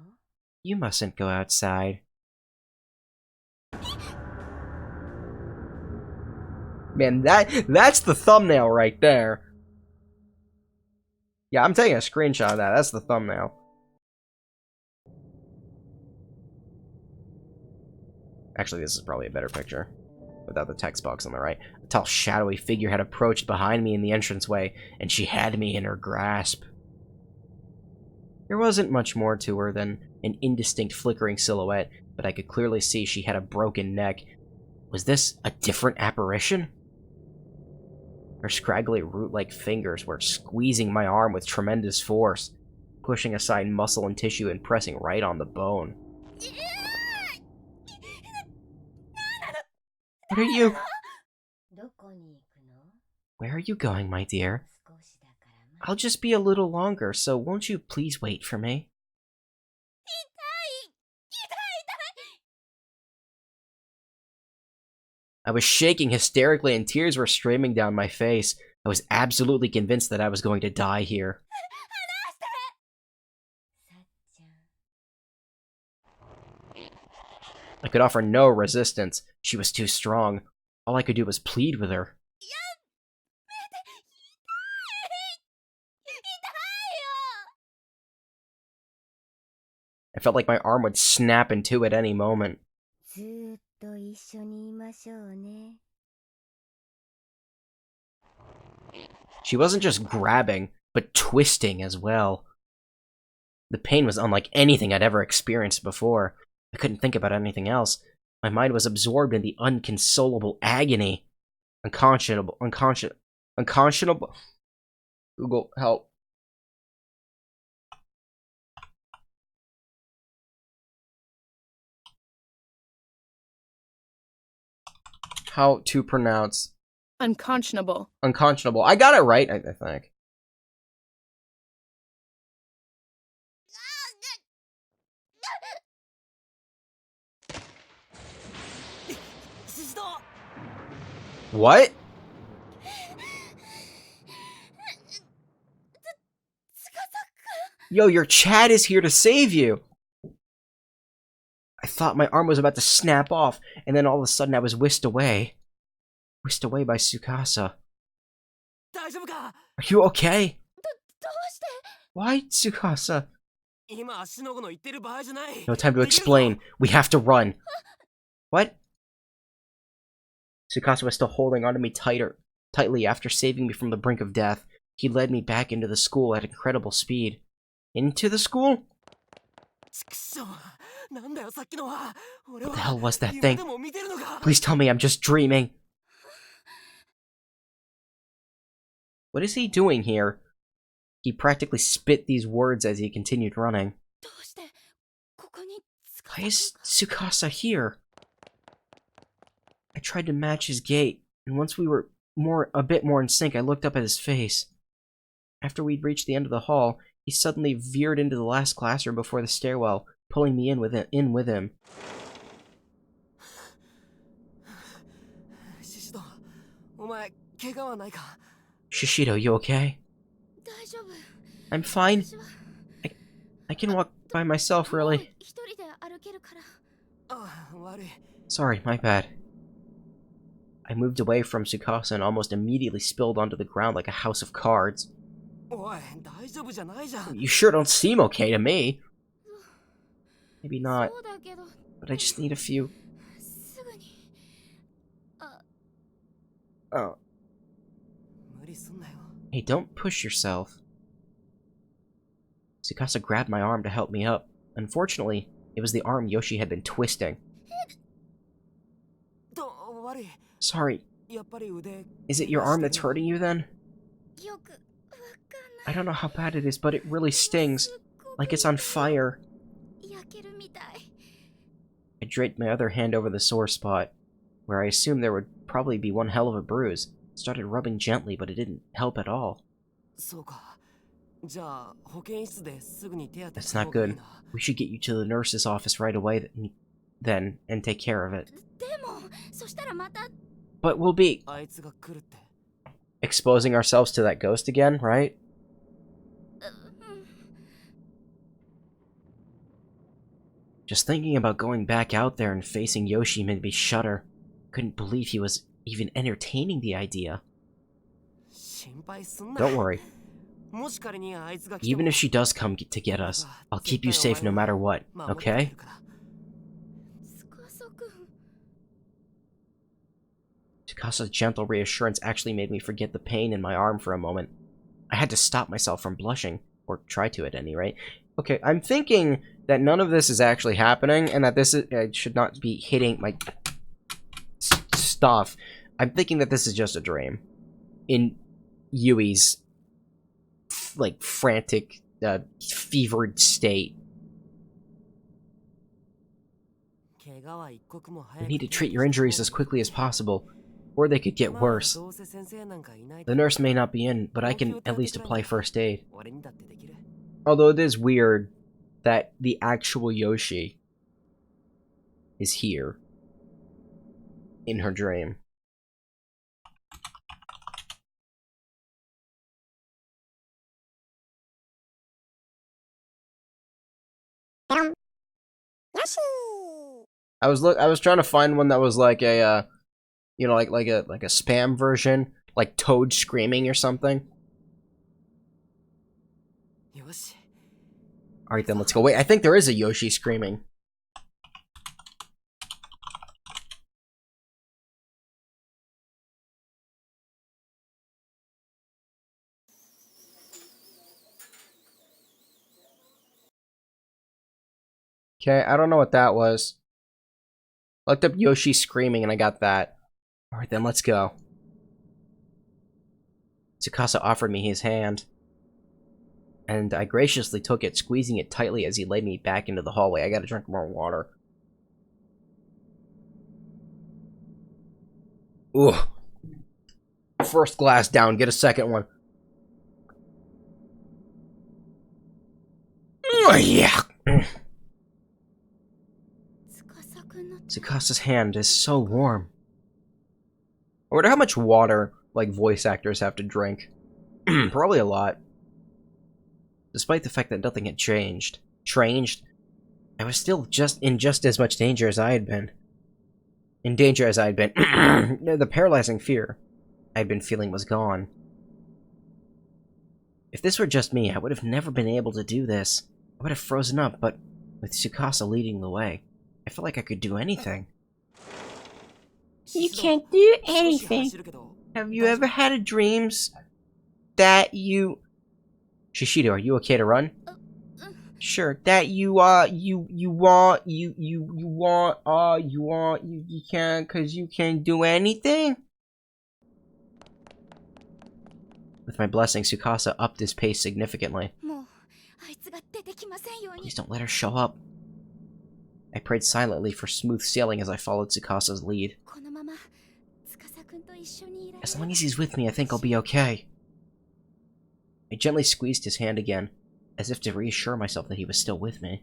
You mustn't go outside. Man, that's the thumbnail right there. Yeah, I'm taking a screenshot of that. That's the thumbnail. Actually, this is probably a better picture. Without the text box on the right. A tall, shadowy figure had approached behind me in the entranceway, and she had me in her grasp. There wasn't much more to her than an indistinct flickering silhouette, but I could clearly see she had a broken neck. Was this a different apparition? Her scraggly root-like fingers were squeezing my arm with tremendous force, pushing aside muscle and tissue and pressing right on the bone. What are you? どこに行くの？ Where are you going, my dear? 少しだからま I'll just be a little longer, so won't you please wait for me? I was shaking hysterically and tears were streaming down my face. I was absolutely convinced that I was going to die here. さっちゃん。 I could offer no resistance. She was too strong. All I could do was plead with her. I felt like my arm would snap in two at any moment. ずーっと一緒にいましょうね。 She wasn't just grabbing, but twisting as well. The pain was unlike anything I'd ever experienced before. I couldn't think about anything else. My mind was absorbed in the unconsolable agony. Unconscionable. Google, help. How to pronounce Unconscionable. unconscionable. I got it right, I think. What? Yo, your Chad is here to save you! I thought my arm was about to snap off, and then all of a sudden I was whisked away. Whisked away by Tsukasa. 大丈夫か？ Are you okay? どうして Why, Tsukasa? 今しのぐの言ってる場合じゃない。 No time to explain. We have to run. What? Tsukasa was still holding onto me tightly after saving me from the brink of death. He led me back into the school at incredible speed. Into the school? ちくしょう。なんだよさっきのは。俺 What the は hell was that 夢 thing? でも見てるのか。 Please tell me I'm just dreaming. What is he doing here? He practically spit these words as he continued running. どうしてここに Why is Tsukasa here? I tried to match his gait, and once we were a bit more in sync, I looked up at his face. After we'd reached the end of the hall, he suddenly veered into the last classroom before the stairwell, pulling me in with him. シシド、お前怪我はないか？ Shishido, you okay? 大丈夫。 I'm fine. 私は I can walk by myself, もう really. 一人で歩けるから。あ、悪い。 Sorry, my bad. I moved away from Tsukasa and almost immediately spilled onto the ground like a house of cards. おい、大丈夫じゃないじゃん。 You sure don't seem okay to me. Maybe not, そうだけど、 but I just need a few. すぐに。あ、 Oh, 無理すんなよ。 hey, don't push yourself. Tsukasa grabbed my arm to help me up. Unfortunately, it was the arm Yoshi had been twisting. 悪い。 Sorry, やっぱり腕。 is it your arm that's hurting you then? よくわかんない。 I don't know how bad it is, but it really stings. すっごく Like it's on fire. 焼けるみたい。 I draped my other hand over the sore spot, where I assumed there would probably be one hell of a bruise. Started rubbing gently, but it didn't help at all. そうか。じゃあ保健室ですぐに手当て That's した not 方がいい good. な。 We should get you to the nurse's office right away then, and take care of it. でも、そしたらまた。 But we'll be あいつが来るって。 exposing ourselves to that ghost again, right? うん。 Just thinking about going back out there and facing Yoshi made me shudder. Couldn't believe he was even entertaining the idea. 心配すんな。 Don't worry. もし仮にあいつが来ても Even if she does come to get us, I'll keep you safe no matter what, 守ってくれ okay? るから。司くん。 Tsukasa's gentle reassurance actually made me forget the pain in my arm for a moment. I had to stop myself from blushing, or try to at any rate. Okay, I'm thinking that none of this is actually happening, and that this is, should not be hitting my stuff. I'm thinking that this is just a dream. In Yui's, like, frantic, fevered state. We need to treat your injuries as quickly as possible, or they could get worse. The nurse may not be in, but I can at least apply first aid. Although it is weird that the actual Yoshi is here in her dream. I was trying to find one that was like a you know, like a spam version, like Toad screaming or something. Alright then, let's go. Wait, I think there is a Yoshi screaming. Okay, I don't know what that was. I looked up Yoshi screaming and I got that. Alright then, let's go. Tsukasa offered me his hand, and I graciously took it, squeezing it tightly as he led me back into the hallway. I gotta drink more water. Ooh. First glass down, get a second one. Oh, yeah. Tsukasa's hand is so warm. I wonder how much water, like, voice actors have to drink. Probably a lot. Despite the fact that nothing had changed, I was still in just as much danger as I had been. The paralyzing fear I had been feeling was gone. If this were just me, I would have never been able to do this. I would have frozen up, but with Tsukasa leading the way, I felt like I could do anything. You can't do anything. Have you ever had a dreams that you... Shishido, are you okay to run? Sure, that you can't, cause you can't do anything? With my blessing, Tsukasa upped his pace significantly. Please don't let her show up. I prayed silently for smooth sailing as I followed Tsukasa's lead. 一緒にいられる As long as he's with me, I think I'll be okay. I gently squeezed his hand again, as if to reassure myself that he was still with me.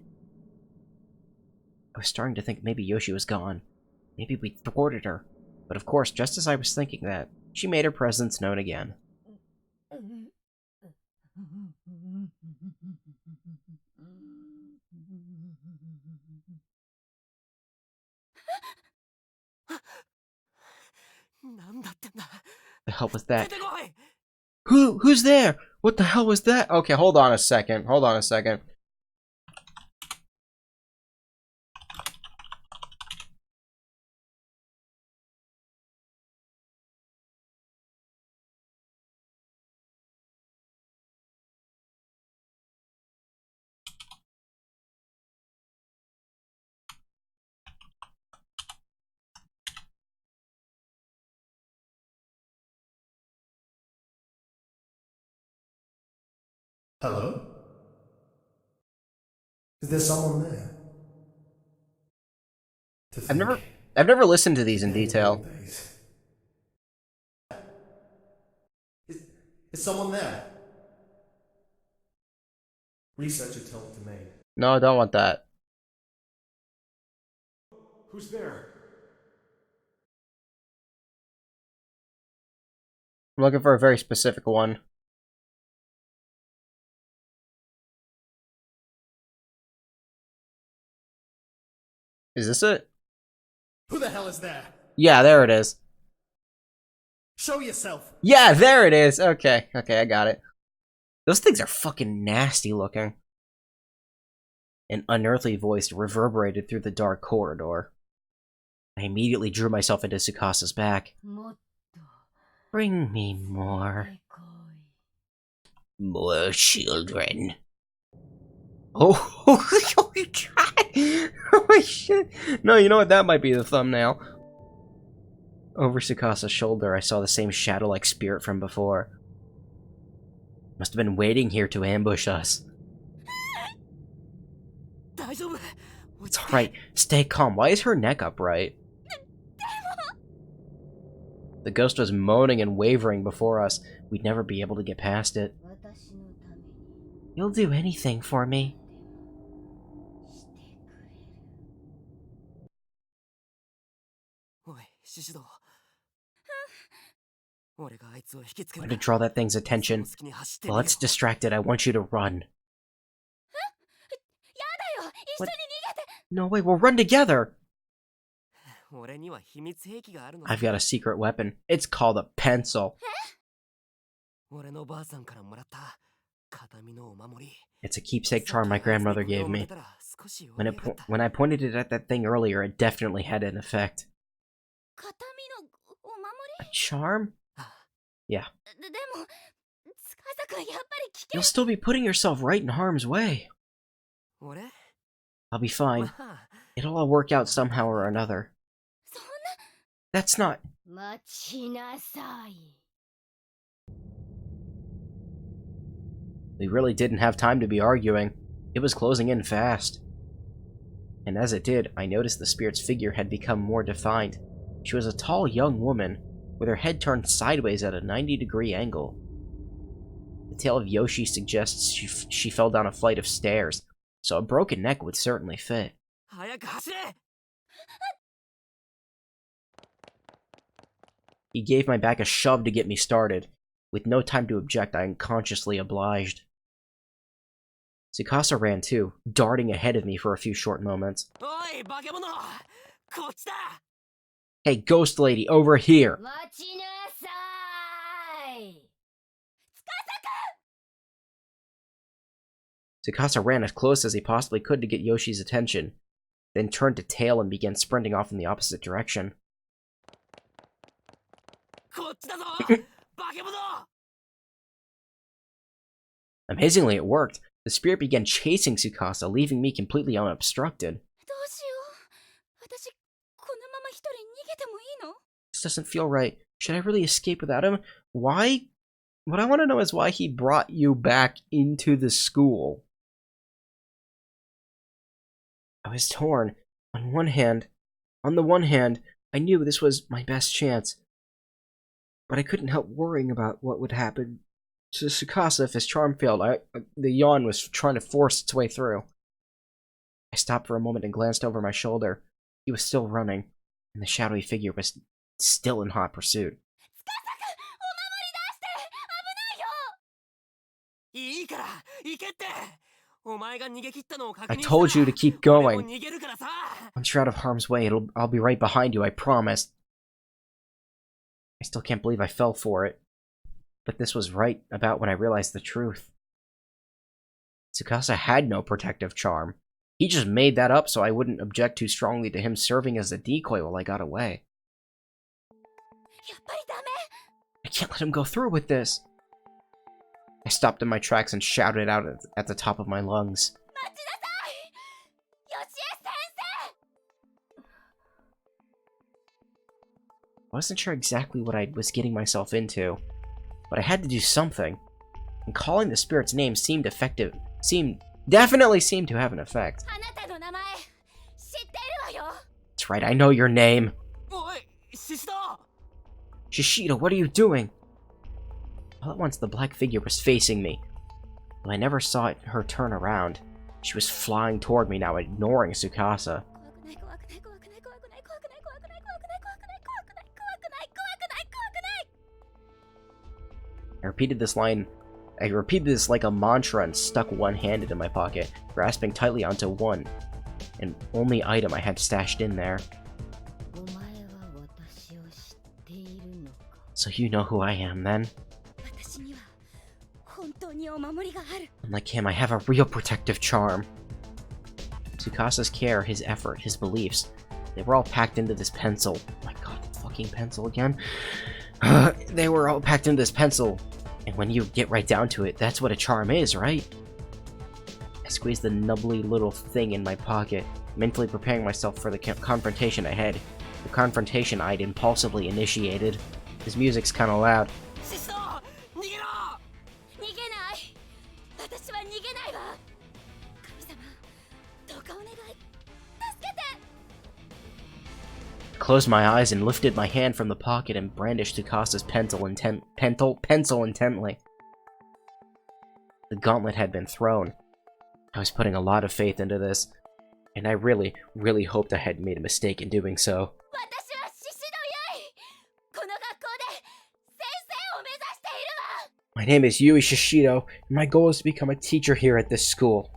I was starting to think maybe Yoshi was gone. Maybe we thwarted her. But of course, just as I was thinking that, she made her presence known again. なんだってんだ。 The hell was 出 that? てこい。 Who's there? What the hell was that? Okay, hold on a second. Hold on a second. Hello? Is there someone there? To I've think, never listened to these in many detail. long days. Is someone there? Researcher told to me. No, I don't want that. Who's there? I'm looking for a very specific one. Is this it? Who the hell is there? Yeah, there it is. Show yourself! Yeah, there it is. Okay, I got it. Those things are fucking nasty looking. An unearthly voice reverberated through the dark corridor. I immediately drew myself into Tsukasa's back. もっと Bring me more. 来い More children. Oh, holy god! Holy shit! No, you know what? That might be the thumbnail. Over Tsukasa's shoulder, I saw the same shadow-like spirit from before. Must have been waiting here to ambush us. 大丈夫。 It's alright. Stay calm. Why is her neck upright? The ghost was moaning and wavering before us. We'd never be able to get past it. 私のために You'll do anything for me. してくれる おい、獅子堂。俺があいつを引きつけ I'm る to draw that thing's attention. その隙に走ってみ While ろ it's distracted, I want you to run. だよ一緒に逃げて No way, we'll run together! 俺には秘密兵器があるの。 I've got a secret weapon. It's called a pencil. 俺のばあさんからもらった形見のお守り。 It's a keepsake charm my grandmother gave me. When I pointed it at that thing earlier, it definitely had an effect. 形見のお守 A charm? りでも司くんやっぱり危険 You'll still be putting yourself right in harm's way. 俺 I'll be fine. まあ It'll all work out somehow or another. そん That's not... な待ちなさい We really didn't have time to be arguing. It was closing in fast. And as it did, I noticed the spirit's figure had become more defined. She was a tall young woman, with her head turned sideways at a 90-degree angle. The tale of Yoshi suggests she fell down a flight of stairs, so a broken neck would certainly fit. 早く走れ。 He gave my back a shove to get me started. With no time to object, I unconsciously obliged. Tsukasa ran too, darting ahead of me for a few short moments. おい、化け物。こっちだ。 Hey, ghost lady, over here! 待ちなさい Tsukasa ran as close as he possibly could to get Yoshi's attention, then turned to tail and began sprinting off in the opposite direction. こっちだぞ。化け物。 Amazingly, it worked. The spirit began chasing Tsukasa, leaving me completely unobstructed. どうしよう私このまま一人逃げてもいいの This doesn't feel right. Should I really escape without him? Why? What I want to know is why he brought you back into the school. I was torn. On the one hand, I knew this was my best chance. But I couldn't help worrying about what would happen to Tsukasa if his charm failed. The yawn was trying to force its way through. I stopped for a moment and glanced over my shoulder. He was still running, and the shadowy figure was still in hot pursuit. いいから行けってお前が逃げ切ったのを確認 I した told you to keep 俺も going. 逃げるからさ Once you're out of harm's way, I'll be right behind you, I promise. I still can't believe I fell for it. But this was right about when I realized the truth. Tsukasa had no protective charm. He just made that up so I wouldn't object too strongly to him serving as a decoy while I got away. やっぱりダメ I can't let him go through with this. I stopped in my tracks and shouted out at the top of my lungs. 待ちなさいヨシエ先生 I wasn't sure exactly what I was getting myself into, but I had to do something. And calling the spirit's name definitely seemed to have an effect. あなたの名前知ってるわよ That's right, I know your name. おいシシド Shishido, what are you doing? All at once, the black figure was facing me. Though I never saw her turn around. She was flying toward me now, ignoring Tsukasa. 怖くない怖くない怖くない怖くない怖くない怖くない怖くない怖くない怖くない怖くない怖くない怖くない I repeated this like a mantra and stuck one hand into my pocket, grasping tightly onto one and only item I had stashed in there. お前は私を知っているのか So you know who I am, then? 私には本当にお守りがある Unlike him, I have a real protective charm. Tsukasa's care, his effort, his beliefs, they were all packed into this pencil. Oh my god, the fucking pencil again. They were all packed into this pencil. And when you get right down to it, that's what a charm is, right? I squeezed the nubbly little thing in my pocket, mentally preparing myself for the confrontation ahead. The confrontation I'd impulsively initiated. His music's kinda loud. シシド逃げろ逃げない私は逃げないわ神様どうかお願い助けて I closed my eyes and lifted my hand from the pocket and brandished Tsukasa's pencil intently. The gauntlet had been thrown. I was putting a lot of faith into this, and I really, really hoped I hadn't made a mistake in doing so. 私はシシドユイこの学校で先生を目指しているわ My name is Yui Shishido, and my goal is to become a teacher here at this school.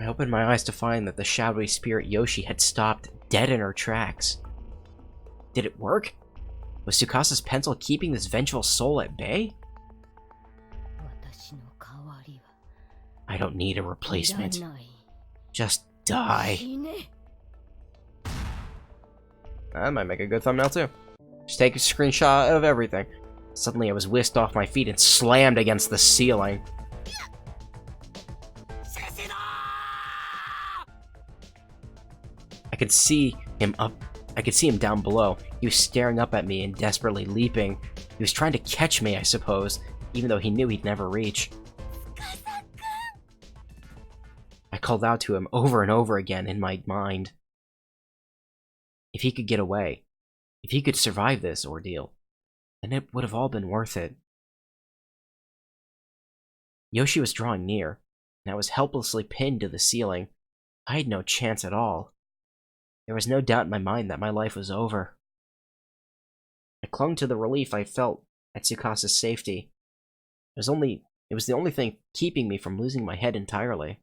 I opened my eyes to find that the shadowy spirit Yoshi had stopped dead in her tracks. Did it work? Was Tsukasa's pencil keeping this vengeful soul at bay? 私の代わり I don't need a はいら replacement. ない Just die. 死ね That might make a good thumbnail too. Just take a screenshot of everything. Suddenly I was whisked off my feet and slammed against the ceiling. シシド I could see him down below. He was staring up at me and desperately leaping. He was trying to catch me, I suppose, even though he knew he'd never reach. I called out to him over and over again in my mind. If he could get away, if he could survive this ordeal, then it would have all been worth it. Yoshi was drawing near, and I was helplessly pinned to the ceiling. I had no chance at all. There was no doubt in my mind that my life was over. I clung to the relief I felt at Tsukasa's safety. It was the only thing keeping me from losing my head entirely.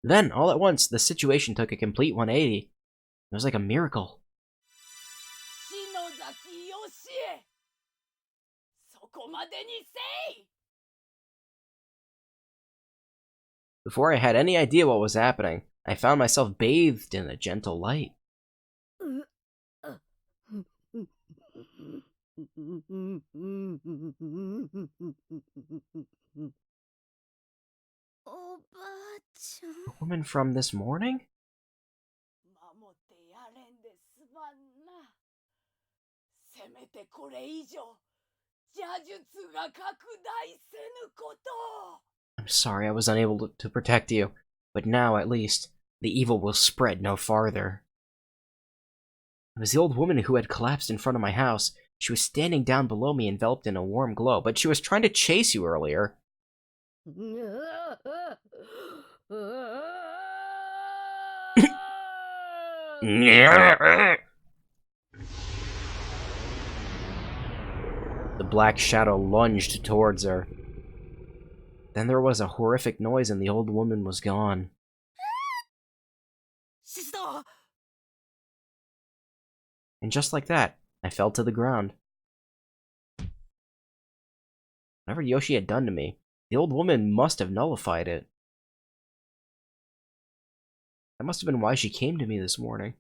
Then, all at once, the situation took a complete 180. It was like a miracle. 篠崎よしえそこまでにせい Before I had any idea what was happening, I found myself bathed in a gentle light. おばあちゃん The woman from this morning? 守ってやれんですまんなせめてこれ以上邪術が拡大せぬこと I'm sorry I was unable to protect you, but now, at least, the evil will spread no farther. It was the old woman who had collapsed in front of my house. She was standing down below me, enveloped in a warm glow, but she was trying to chase you earlier. The black shadow lunged towards her. Then there was a horrific noise and the old woman was gone. And just like that, I fell to the ground. Whatever Yoshi had done to me, the old woman must have nullified it. That must have been why she came to me this morning.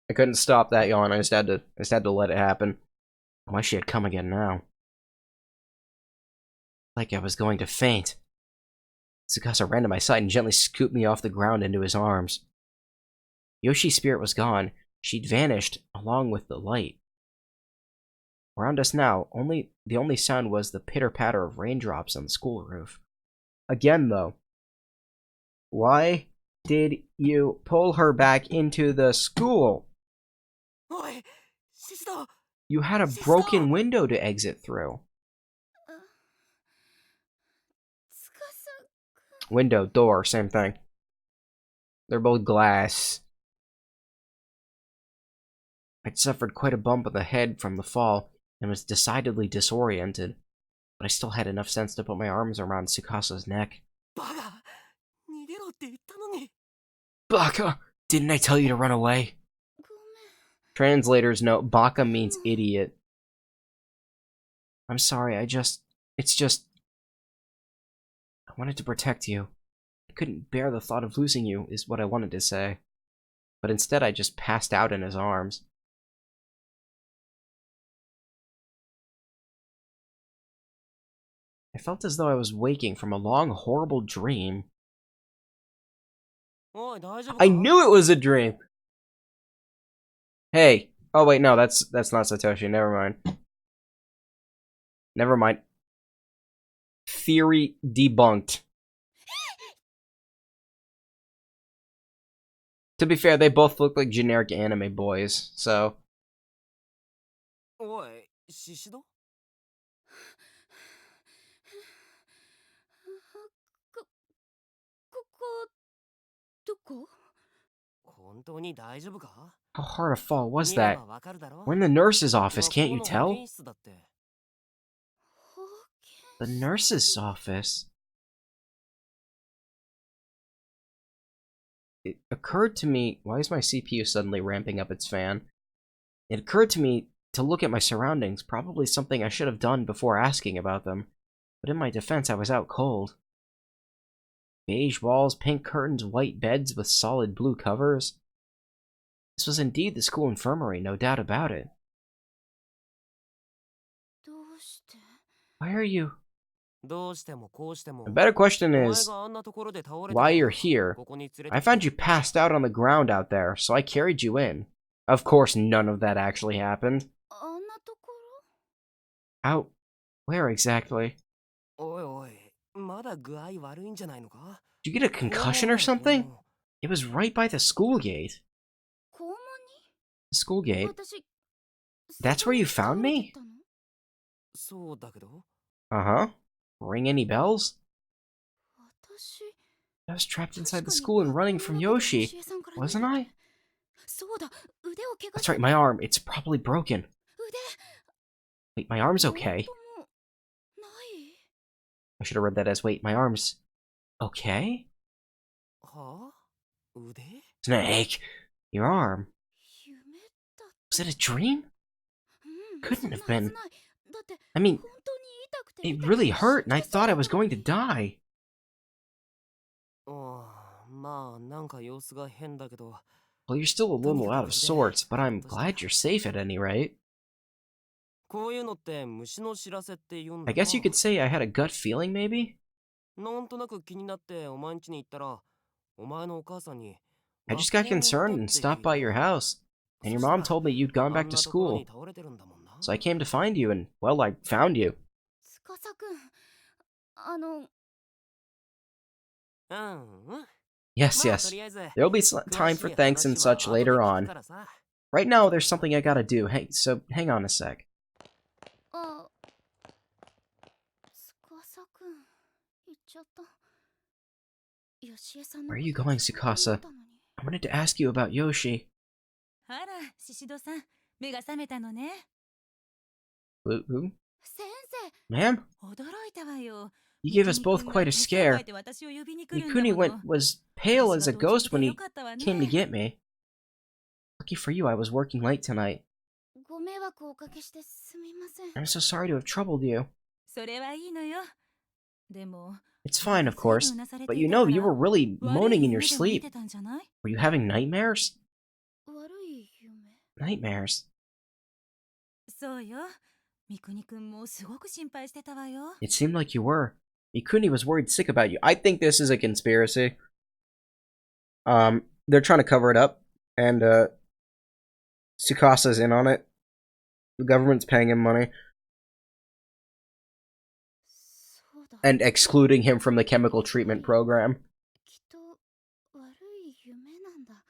I couldn't stop that yawn. I just had to let it happen. Why she had come again now? Like I was going to faint. Tsukasa ran to my side and gently scooped me off the ground into his arms. Yoshi's spirit was gone. She'd vanished along with the light. Around us now, the only sound was the pitter-patter of raindrops on the school roof. Again, though, why did you pull her back into the school? You had a broken window to exit through. Window, door, same thing. They're both glass. I'd suffered quite a bump on the head from the fall and was decidedly disoriented, but I still had enough sense to put my arms around Tsukasa's neck. Baka! Didn't I tell you to run away? Translator's note, Baka means idiot. I'm sorry, it's just... I wanted to protect you. I couldn't bear the thought of losing you, is what I wanted to say. But instead I just passed out in his arms. I felt as though I was waking from a long, horrible dream. I knew it was a dream! Hey. Oh wait, no, that's not Satoshi. Never mind. Never mind. Theory debunked. To be fair, they both look like generic anime boys, so... How hard a fall was that? We're in the nurse's office, can't you tell? The nurse's office? It occurred to me... Why is my CPU suddenly ramping up its fan? It occurred to me to look at my surroundings, probably something I should have done before asking about them. But in my defense, I was out cold. Beige walls, pink curtains, white beds with solid blue covers. This was indeed the school infirmary, no doubt about it. Why are you... A better question is, why you're here. I found you passed out on the ground out there, so I carried you in. Of course, none of that actually happened. Out? Where exactly? Did you get a concussion or something? It was right by the school gate. The school gate? That's where you found me? Uh-huh. Ring any bells? I was trapped inside the school and running from Yoshi, wasn't I? That's right, my arm. It's probably broken. Wait, my arm's okay. I should have read that as, wait, my arm's okay? Snake, your arm. Was it a dream? Couldn't have been. I mean, it really hurt and I thought I was going to die. Well, you're still a little out of sorts, but I'm glad you're safe at any rate. I guess you could say I had a gut feeling, maybe? I just got concerned and stopped by your house, and your mom told me you'd gone back to school. So I came to find you, and, well, I found you. Yes, yes. There'll be time for thanks and such later on. Right now, there's something I gotta do. Hey, so hang on a sec. あ、司くん行っちゃった。ヨシエさんの Where are こと you going, 聞こうと思 Tsukasa? ったのに。 I wanted to ask you about Yoshi. あら、シシドさん、目が覚めたのね。 Who? 先 Ma'am? 驚いたわよ。 You gave us both quite a scare. Mikuni was pale as a ghost when he came to get me. Lucky for you, I was working late tonight. 生、ご迷惑をおかけしてすみません。 I'm so sorry to have troubled you. それはいいのよ。でも、 It's fine, of course. But you know, you were really moaning in your sleep. Were you having nightmares? 悪い夢。 Nightmares. そうよ。ミクニくんもすごく心配してたわよ。 It seemed like you were. Mikuni was worried sick about you. I think this is a conspiracy. They're trying to cover it up, and Tsukasa's in on it. The government's paying him money そうだ。 and excluding him from the chemical treatment program. きっと悪い夢なんだ。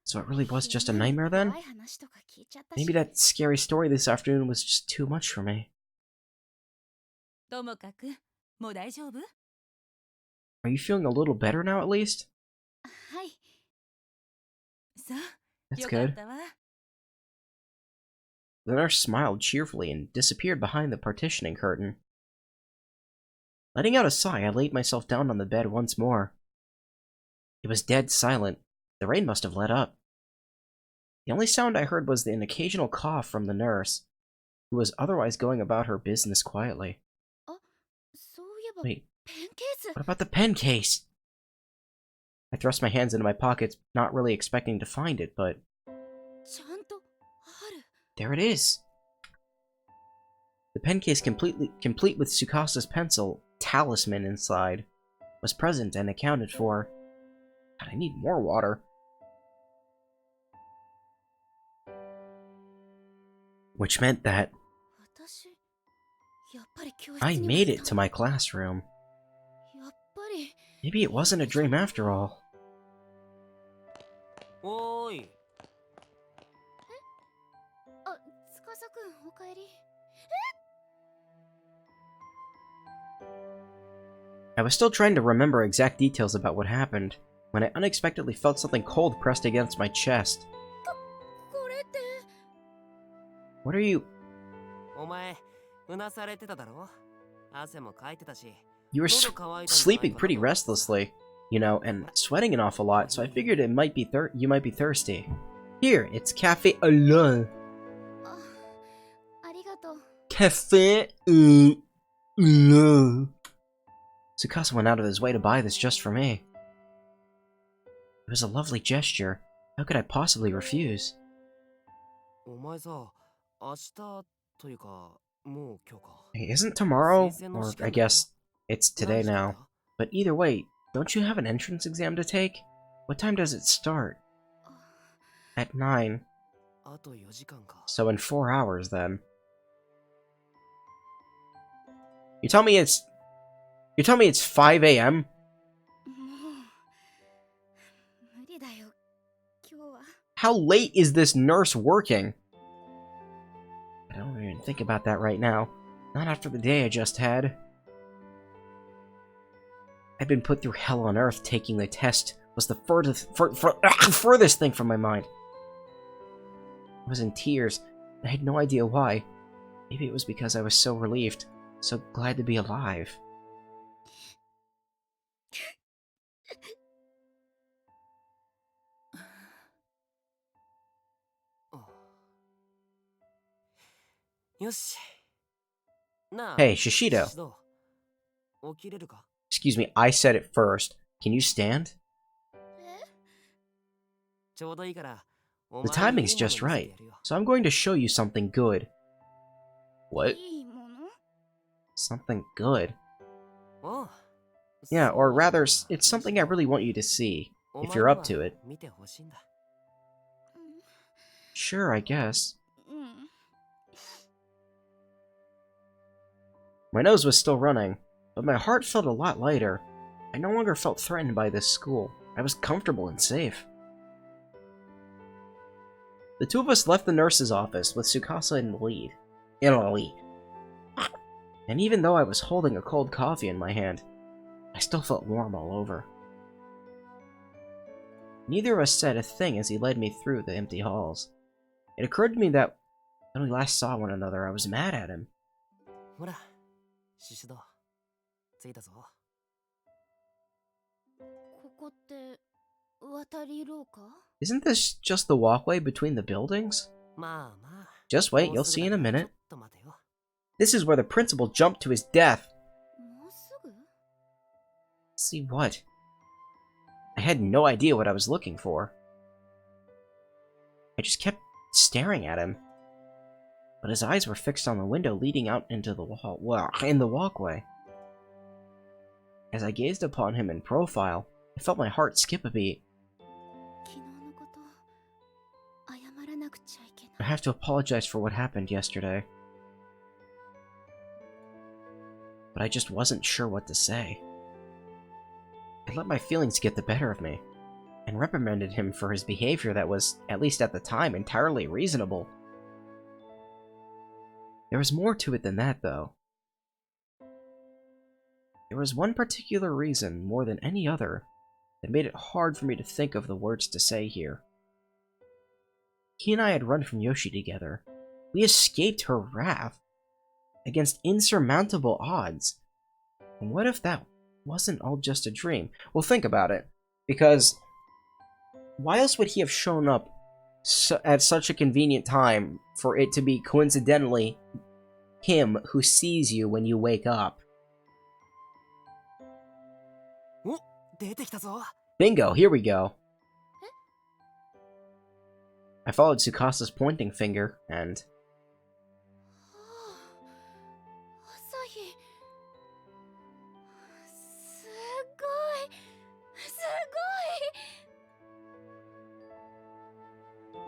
So it really was just a nightmare then? 怖い話とか聞いちゃったし。 Maybe that scary story this afternoon was just too much for me. ともかく、もう大丈夫？ Are you feeling a little better now at least? はい。そう。 That's よか good. ったわ。 The nurse smiled cheerfully and disappeared behind the partitioning curtain. Letting out a sigh, I laid myself down on the bed once more. It was dead silent. The rain must have let up. The only sound I heard was an occasional cough from the nurse, who was otherwise going about her business quietly. そういえば、 Wait, ペンケース。 what about the pen case? I thrust my hands into my pockets, not really expecting to find it, but ちゃんとある。 there it is. The pen case, complete with Tsukasa's pencil, talisman inside, was present and accounted for. God, I need more water. Which meant that 私、やっぱり教室 I に made はい it た to my classroom. やっぱり。 Maybe it wasn't a dream after all. おーい。あ、司くん、おかえり。 I was still trying to remember exact details about what happened, when I unexpectedly felt something cold pressed against my chest. これって。 What are you... お前、うなされてただろ？汗もかいてたし。 You were sleeping pretty restlessly, you know, and sweating an awful lot, so I figured it might be you might be thirsty. Here, it's cafe au lait. あ、ありがとう。 Cafe au lait. Tsukasa went out of his way to buy this just for me. It was a lovely gesture. How could I possibly refuse? お前さ、明日というか、もう今日か。 Hey, isn't tomorrow, or I guess it's today now, but either way, don't you have an entrance exam to take? What time does it start? At 9. あと4時間か。 So in 4 hours then. You tell me it's 5 a.m.? もう無理だよ。今日は。 How late is this nurse working? I don't even think about that right now. Not after the day I just had. I'd been put through hell on earth. Taking the test was the furthest thing from my mind. I was in tears. I had no idea why. Maybe it was because I was so relieved, so glad to be alive. Hey, Shishido. 起きれるか？ Excuse me, I said it first. Can you stand? ちょうどいいから。 The timing's just right, so I'm going to show you something good. What? いいもの？ Something good. おう。 Yeah, or rather, it's something I really want you to see, if you're up to it. 見てほしいんだ。 Sure, I guess. うん。 My nose was still running, but my heart felt a lot lighter. I no longer felt threatened by this school. I was comfortable and safe. The two of us left the nurse's office with Tsukasa in the lead. And even though I was holding a cold coffee in my hand, I still felt warm all over. Neither of us said a thing as he led me through the empty halls. It occurred to me that when we last saw one another, I was mad at him. ほら、シシド。着いたぞ。ここって渡り廊下？ Isn't this just the walkway between the buildings? まあまあ。 Just wait, も you'll うすぐ see in a だから minute. ちょっと待てよ。 This is where the principal jumped to his death. もうすぐ？ See what? I had no idea what I was looking for. I just kept staring at him. But his eyes were fixed on the window leading out into the walkway. As I gazed upon him in profile, I felt my heart skip a beat. 昨日のこと謝らなくちゃいけ I ない。 have to apologize for what happened yesterday. But I just wasn't sure what to say. I let my feelings get the better of me, and reprimanded him for his behavior that was, at least at the time, entirely reasonable. There was more to it than that, though. There was one particular reason, more than any other, that made it hard for me to think of the words to say here. He and I had run from Yoshi together. We escaped her wrath against insurmountable odds. And what if that wasn't all just a dream? Well, think about it. Because why else would he have shown up at such a convenient time for it to be coincidentally him who sees you when you wake up? お、出てきたぞ。 Bingo, here we go. I followed Tsukasa's pointing finger, and... 朝日。すごい。すごい。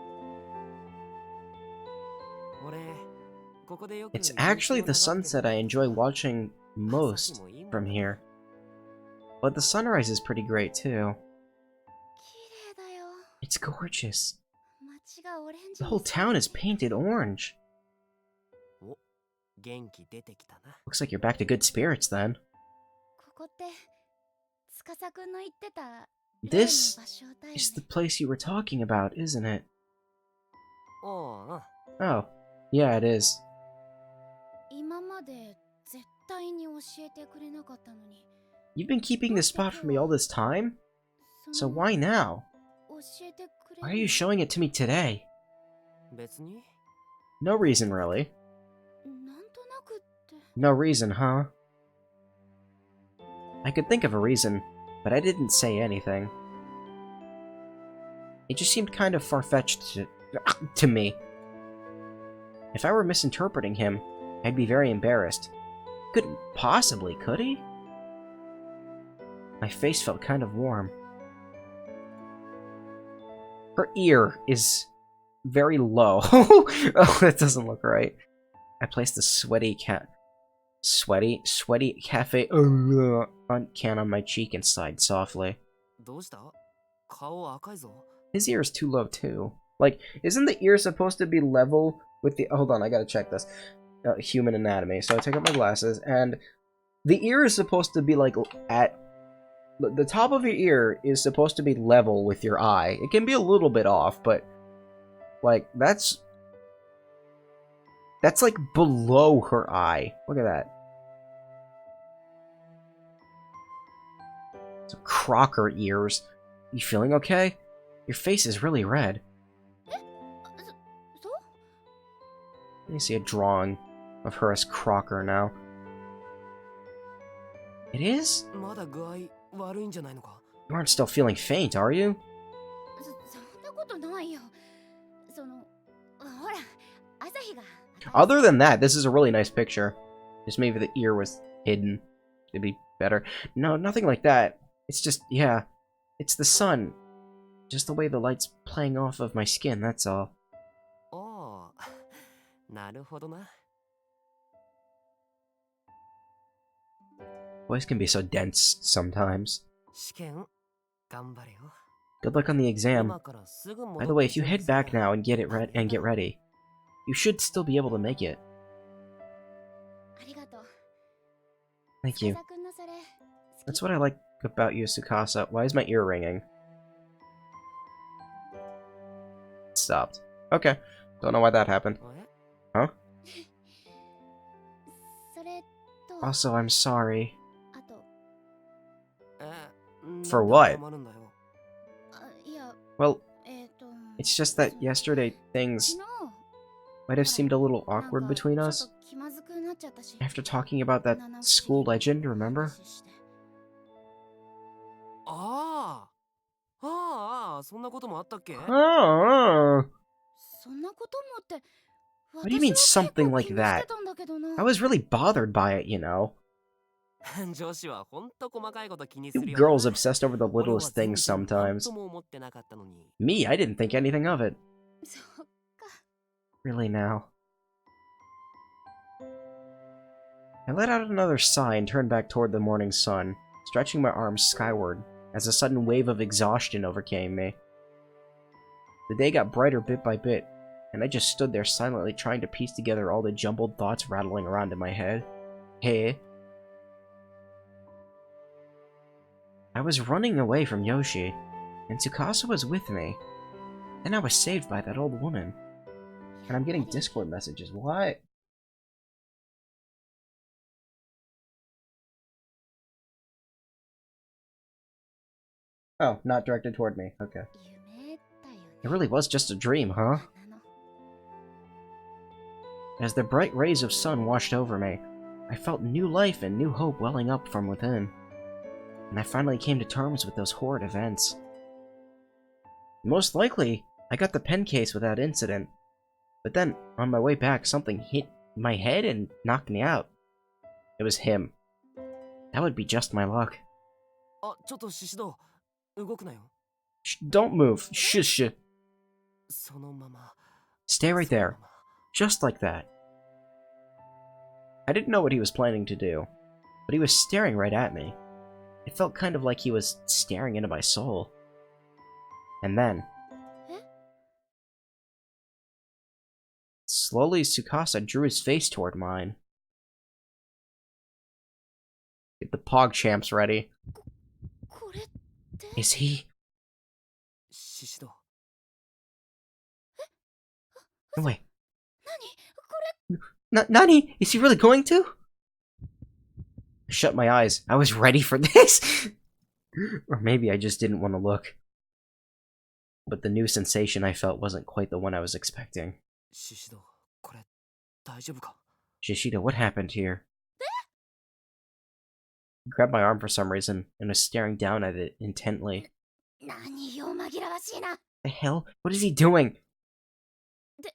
俺、ここでよく It's actually the sunset I enjoy watching most from here. But the sunrise is pretty great too. 綺麗だよ。 It's gorgeous. 街がオレンジ The に whole town is painted orange. お、元気出てきたな。 Looks like you're back to good spirits then. ここって司くんの言ってた例の This 場所だよ is the ね。 place you were talking about, isn't it? ああ、 Oh, yeah, it is. 今まで絶対に教えてくれなかったのに。 You've been keeping this spot from me all this time? So その why now? 教えてくれ Why are you showing it to me today? 別に。 No reason, really. なんとなくって。 No reason, huh? I could think of a reason, but I didn't say anything. It just seemed kind of far-fetched to me. If I were misinterpreting him, I'd be very embarrassed. Couldn't possibly, could he? My face felt kind of warm. Her ear is very low. Oh, that doesn't look right. I placed the sweaty cafe can on my cheek and sighed softly. どうした？顔赤いぞ。 His ear is too low too. Like, isn't the ear supposed to be level with the... Hold on, I gotta check this. Human anatomy. So I take out my glasses, and the ear is supposed to be like at... The top of your ear is supposed to be level with your eye. It can be a little bit off, but like that's like below her eye. Look at that. Some Crocker ears. You feeling okay? Your face is really red. そう？ Let me see a drawing of her as Crocker now. It is? まだ具合悪いんじゃないのか？ You aren't still feeling faint, are you? そんなことないよ。そのほら朝日が。 Other than that, this is a really nice picture. Just maybe the ear was hidden. It'd be better. No, nothing like that. It's just, yeah. It's the sun. Just the way the light's playing off of my skin, that's all. ああ、なるほどな。Boys can be so dense sometimes. 試験頑張れよ。 Good luck on the exam. 今からすぐ戻 By って the way, if you 準備 head する back now and get ready, you should still be able to make it. ありがとう。 Thank you. 司くんのそれ好き That's what I like about you, Tsukasa. Why is my ear ringing? It stopped. Okay. Don't know why that happened. え それと Also, I'm sorry. あとえ For なんで what? 謝るんだよ。あいや Well, えっ、と it's just that yesterday things 昨日 might have seemed a little なん awkward か between ちょっ us と気まずくなっちゃったし after talking about that こんな不思議 school な legend, remember? 話してああああ、そんなこともあったっけ Oh, そんなこともって What do you mean 私は結構 something like 気にして that? たんだけどな I was really bothered by it, you know. 女子はほんと細かいこと気に You するよな。 girls obsessed over the 俺は littlest 全 things 然なん sometimes. とも思ってなかったのに。 Me, I didn't think anything of it. そっか Really now. I let out another sigh and turned back toward the morning sun, stretching my arms skyward as a sudden wave of exhaustion overcame me. The day got brighter bit by bit, and I just stood there silently trying to piece together all the jumbled thoughts rattling around in my head. Hey. I was running away from Yoshi, and Tsukasa was with me. Then I was saved by that old woman. And I'm getting Discord messages. What? Oh, not directed toward me. Okay. 夢だよね It really was just a dream, huh? なの As the bright rays of sun washed over me, I felt new life and new hope welling up from within. And I finally came to terms with those horrid events. Most likely, I got the pen case without incident. But then, on my way back, something hit my head and knocked me out. It was him. That would be just my luck. あ、ちょっとシシド、動くなよ。 Shh, don't move. Shush. そのまま。 Stay right その there. まま Just like that. I didn't know what he was planning to do, but he was staring right at me. It felt kind of like he was staring into my soul. And then... Slowly, Tsukasa drew his face toward mine. Get the PogChamps ready. これって Is he... シシド。 No, wait. 何こ Nani? Is he really going to? I shut my eyes. I was ready for this. Or maybe I just didn't want to look. But the new sensation I felt wasn't quite the one I was expecting. シシド、これ大丈夫か Shishida, what happened here? He grabbed my arm for some reason and was staring down at it intently. れ何よ紛らわしいな The hell? What is he doing? The-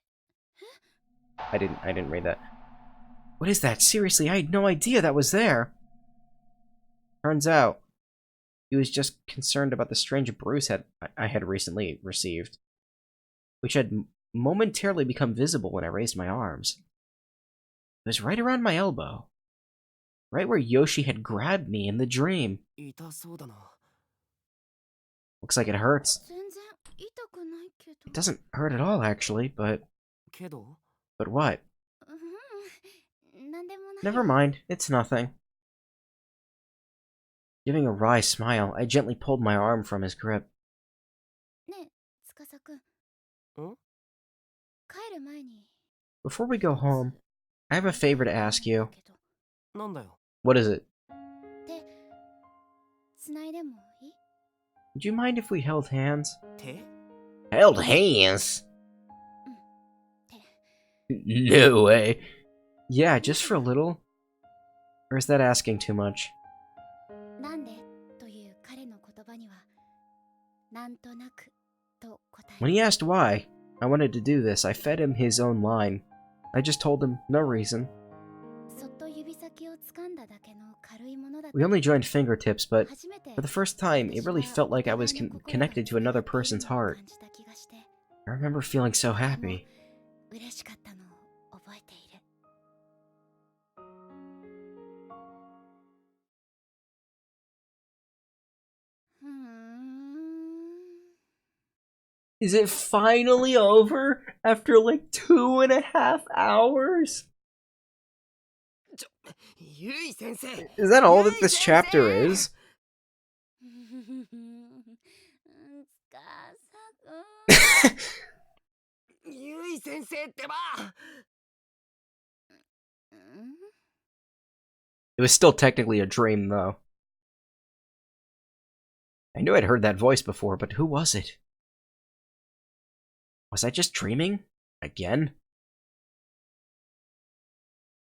I didn't read that. What is that? Seriously, I had no idea that was there. Turns out, he was just concerned about the strange bruise I had recently received, which had momentarily become visible when I raised my arms. It was right around my elbow. Right where Yoshi had grabbed me in the dream. 痛そうだな。 Looks like it hurts. 全然痛くないけど It doesn't hurt at all, actually, but... けど But what? うんなんでもない Never mind, it's nothing. Giving a wry smile, I gently pulled my arm from his grip. ねえ司くんん帰る前に Before we go home, I have a favor to ask you. なんだよ。 What is it? 手繋いでもいい Would you mind if we held hands? 手 Held hands? 手 No way. Yeah, just for a little. Or is that asking too much? なんでという彼の言葉にはなんとなくと答え When he asked why I wanted to do this, I fed him his own line. I just told him no reason. そっと指先を掴んだだけの軽いものだった We only joined fingertips, but 初めて for the first time, it really felt like I was connected to another person's heart. 感じた気がして I remember feeling so happy. 嬉しかったのを覚えている Is it finally over after like 2.5 hours? ゆい先生 Is that all that this chapter is? ゆい先生ってば It was still technically a dream, though. I knew I'd heard that voice before, but who was it? Was I just dreaming? Again?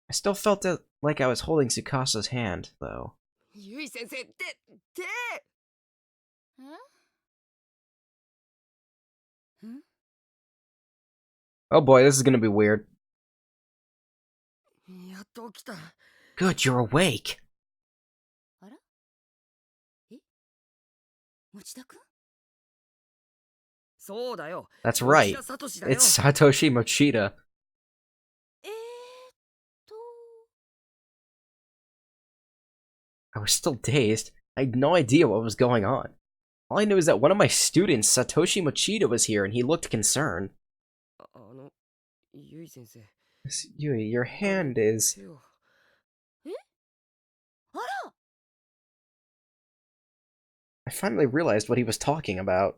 I still felt like I was holding Tsukasa's hand, though. ゆい先生って Oh boy, this is gonna be weird. やっと起きた Good, you're awake. あらえ持田くんそうだよ That's right. 田聡だよ It's Satoshi Mochida. えーっと I was still dazed. I had no idea what was going on. All I knew is that one of my students, Satoshi Mochida, was here and he looked concerned. ゆい先生 Miss Yui, your hand is... 手をあら I finally realized what he was talking about.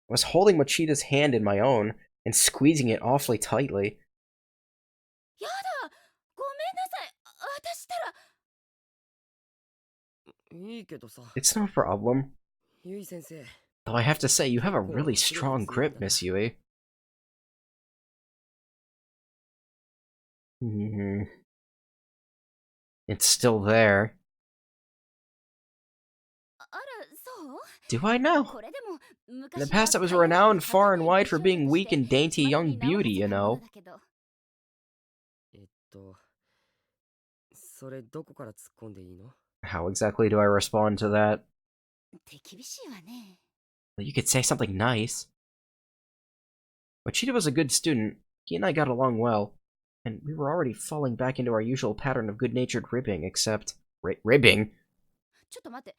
I was holding Mochida's hand in my own and squeezing it awfully tightly. やだごめんなさい私したらいいけどさ It's no problem. ゆい先生 Though I have to say, you have a really strong grip, Miss Yui. It's still there. あらそう Do I know? これでも In the past, I was renowned far and wide for being weak and dainty young beauty, you know. それどこから突っ込んでいいの How exactly do I respond to that? 手厳しいわね Well, you could say something nice. Mochida was a good student. He and I got along well. And we were already falling back into our usual pattern of good-natured ribbing, except... ribbing? ちょっと待って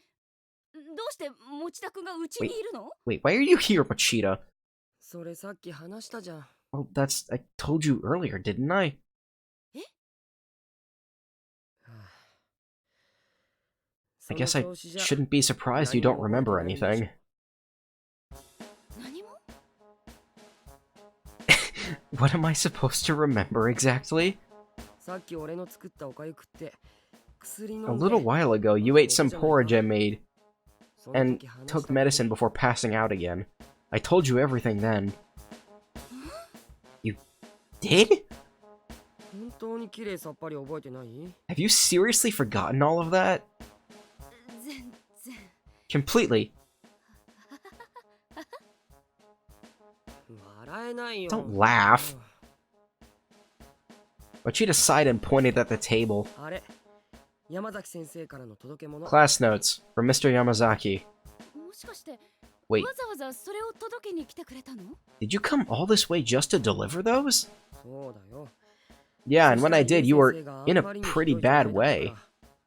どうして持田くんがうちにいるの Wait, why are you here, Mochida? それさっき話したじゃん Well, I told you earlier, didn't I? I guess I shouldn't be surprised you don't remember anything. 何も What am I supposed to remember exactly? さっき俺の作ったおかゆ食って薬飲 A んで little while ago, you ate some porridge I made その and 時話した took medicine before passing out again. I told you everything then. You did? 本当に綺麗さっぱり覚えてない Have you seriously forgotten all of that? 全然 Completely. 笑えないよ Don't laugh. Mochida sighed and pointed at the table. あれ山崎先生からの届け物 Class notes from Mr. Yamazaki. もしかして Wait, わざわざそれを届けに来てくれたの did you come all this way just to deliver those? そうだよ Yeah, and when I did, you were 先生が in a あまりに pretty ひどい状態 bad だった way. から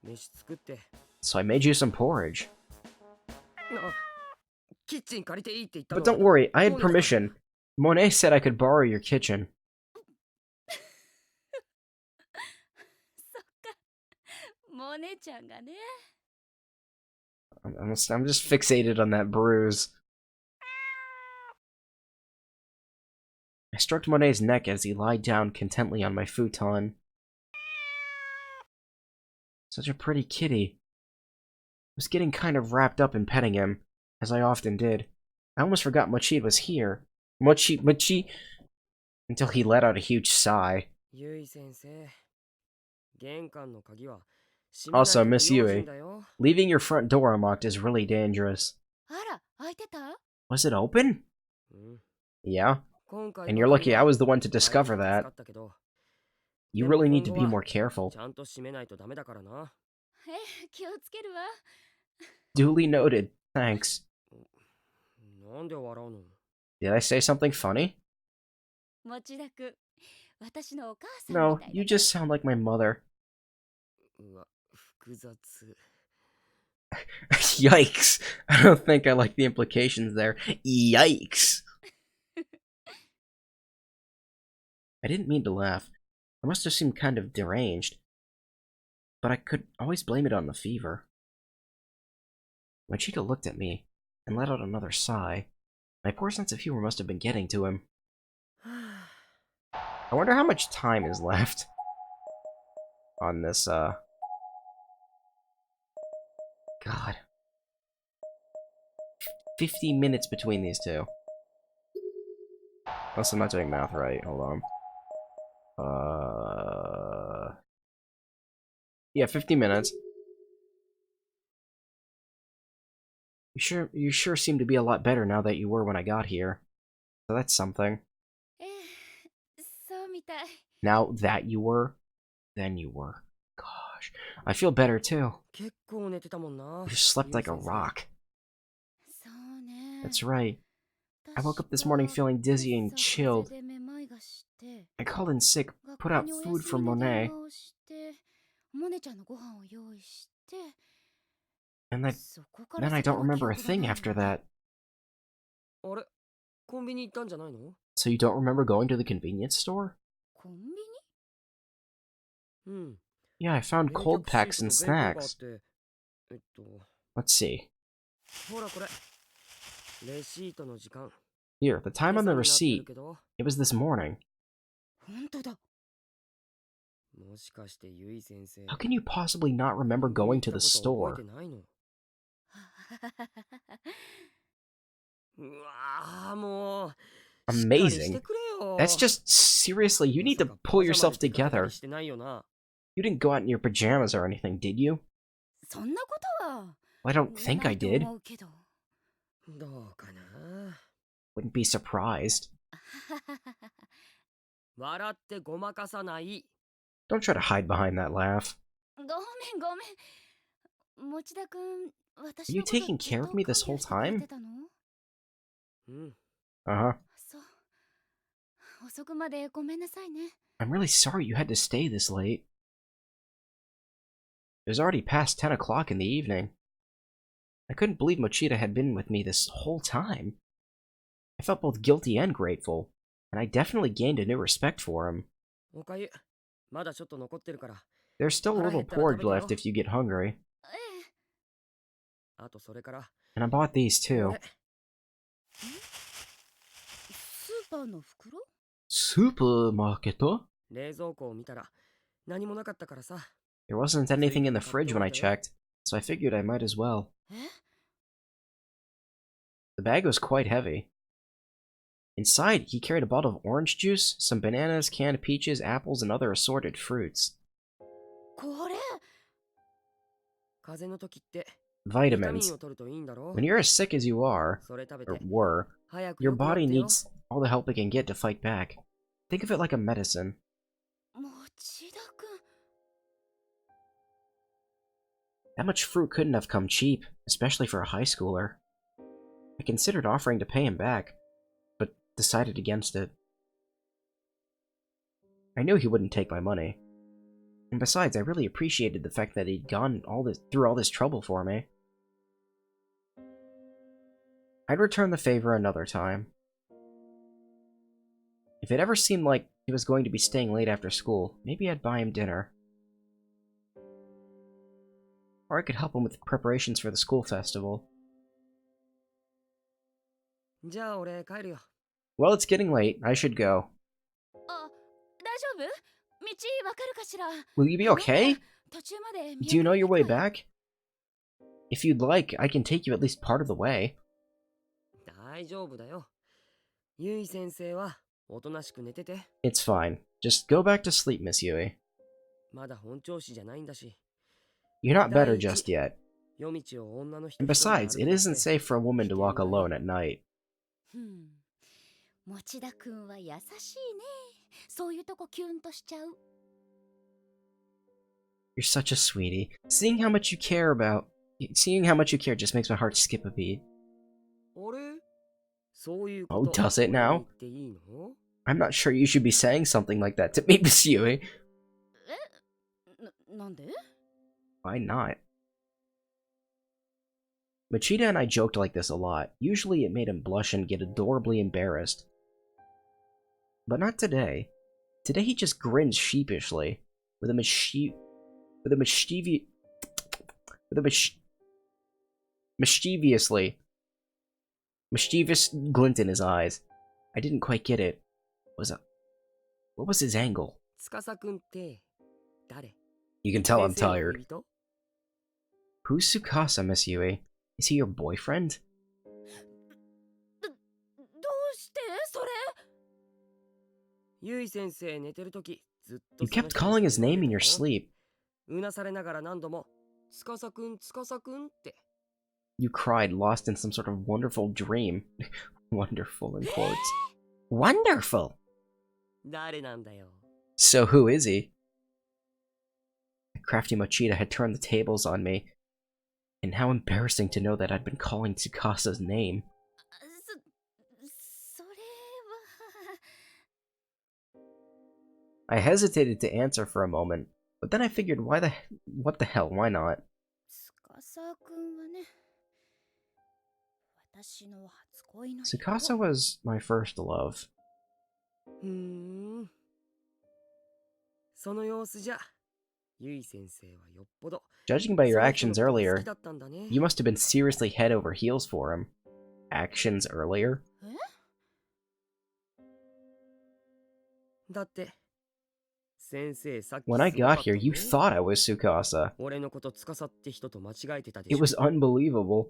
飯作って So I made you some porridge. キッチン借りていいって言った But の don't worry, I had permission. Monet said I could borrow your kitchen. そっかモネちゃんがね I'm just fixated on that bruise. I stroked Monet's neck as he lied down contently on my futon. Such a pretty kitty. I was getting kind of wrapped up in petting him, as I often did. I almost forgot Mochi was here. Mochi... Until he let out a huge sigh. ゆい先生玄関の鍵は Also, 閉めないと Miss 不用 Yui, 心だよ leaving your front door unlocked is really dangerous. あら開いてた Was it open? うん Yeah. 今回 And you're lucky I was the one to discover 相 that. 手に助かったけど You really need to be more careful. ちゃんと閉めないとダメだからな気をつけるわ Duly noted. Thanks. なんで笑うの Did I say something funny? 持田くん私のお母さん No, みたいだ you just sound like my mother. うわ複雑 Yikes. I don't think I like the implications there. Yikes. I didn't mean to laugh. I must have seemed kind of deranged. But I could always blame it on the fever. Machida looked at me and let out another sigh. My poor sense of humor must have been getting to him. I wonder how much time is left on this, God. 50 minutes between these two. Unless I'm not doing math right. Hold on. Yeah, 50 minutes. You sure seem to be a lot better now that you were when I got here. So that's something. そうみたい。 Now that you were, then you were. Gosh, I feel better too. 結構寝てたもんな。 You just slept like a ゆい先生 rock. そうね。 That's right. I woke up this morning feeling dizzy and chilled. でめまいがして I called in sick, 学 put 校 out にお food 休 for みで Monet, 電話をしてモネちゃんのご飯を用意して and そこから then I 先 don't の remember a 記憶が thing ない after の that. あれコンビニ行ったんじゃないの？ So you don't remember going to the convenience store? コンビニうん。 Yeah, I found 冷 cold 却シー packs ト and と弁当があっ snacks. てLet's see. ほらこれ。レシートの時間。 Here, the time on the 今朝になってる receipt. けど、 It was this morning. 本当だ。もしかしてゆい先生。 How can you possibly not remember going to the 行ったこと store? 覚えてないの？うわーもう。 Amazing. しっかりしてくれよ。 That's just seriously, you need to まさか pull パジャマ yourself で出かけた together. りしてないよな。 You didn't go out in your pajamas or anything, did you? そんなことは I don't think な I いと did. 思うけど。どうかな。 Wouldn't be surprised. 笑ってごまかさない。 Don't try to hide behind that laugh. ごめんごめん。持田くん、私 Are you のこと taking care of me this whole ずっと看病 time? してくれてたの？うん。 Uh-huh. そう。遅くまでごめんなさいね。 I'm really sorry you had to stay this late. It was already past 10 o'clock in the evening. I couldn't believe Mochida had been with me this whole time. I felt both guilty and grateful, and I definitely gained a new respect for him. おかゆ、まだちょっと残ってるから。 There's still a little porridge left if you get hungry. ええ。あとそれから。 And I bought these こ too. れスーパーの袋？ Supermarket? 冷蔵庫を見たら何もなかったからさ。 There wasn't anything in the fridge when I checked, so I figured I might as well. え？ The bag was quite heavy. Inside, he carried a bottle of orange juice, some bananas, canned peaches, apples, and other assorted fruits. これ？風邪の時ってビタミ Vitamins. ンを取るといいんだろ When you're as sick as you are, それ食べ or て were, 早く your 良くなって body よ。 needs all the help it can get to fight back. Think of it like a medicine. 持田くん。 That much fruit couldn't have come cheap, especially for a high schooler. I considered offering to pay him back, but decided against it. I knew he wouldn't take my money. And besides, I really appreciated the fact that he'd gone through all this trouble for me. I'd return the favor another time. If it ever seemed like he was going to be staying late after school, maybe I'd buy him dinner. Or I could help him with preparations for the school festival. じゃあ俺帰るよ。 Well, it's getting late. I should go. あ、大丈夫？道わかるかしら？ Will you be okay? 途中まで見 Do you know your way 送りに行く back? If you'd like, I can take you at least part of the way. 大丈夫だよ。ゆい先生はおとなしく寝てて。 It's fine. Just go back to sleep, Miss Yui. まだ本調子じゃないんだし。 You're not better just yet. 夜道を女の人 And 一人で besides, 歩 it く isn't なんて safe for a woman to walk alone at night. 持田くんは優しいね。そういうとこキュンとしちゃう。 You're such a sweetie. Seeing how much you care just makes my heart skip a beat. あれそういうこ Oh, と does it now? 俺に言っていいの？ I'm not sure you should be saying something like that to me, Miss Yui. なんで？ Why not? Machida and I joked like this a lot. Usually it made him blush and get adorably embarrassed. But not today. Today he just grins sheepishly, with a mischievous glint in his eyes. I didn't quite get it. What was his angle? 司くんって誰？ You can tell I'm 先生の tired. 恋人？ Who's Tsukasa, Miss Yui? Is he your boyfriend? どうしてそれ？ゆい先生寝てるときずっと You kept calling his name in your sleep. うなされながら何度も司くんって You cried, lost in some sort of wonderful dream. Wonderful in quotes. Wonderful! 誰なんだよ。 So who is he? Crafty Mochita had turned the tables on me. And how embarrassing to know that I'd been calling Tsukasa's name. それは I hesitated to answer for a moment, but then I figured what the hell, why not? 司くんはね、私の初恋の人。 Tsukasa was my first love. ふーん。その様子じゃ、ゆい先生はよっぽど Judging by your その人の actions ことが好 earlier, きだったんだね。 you must have been seriously head over heels for him. Actions earlier? だって先生さっき When I すごか got った here, you ね thought I was Tsukasa. 俺のこと司って人と間違えてたでし It ょ。 was unbelievable.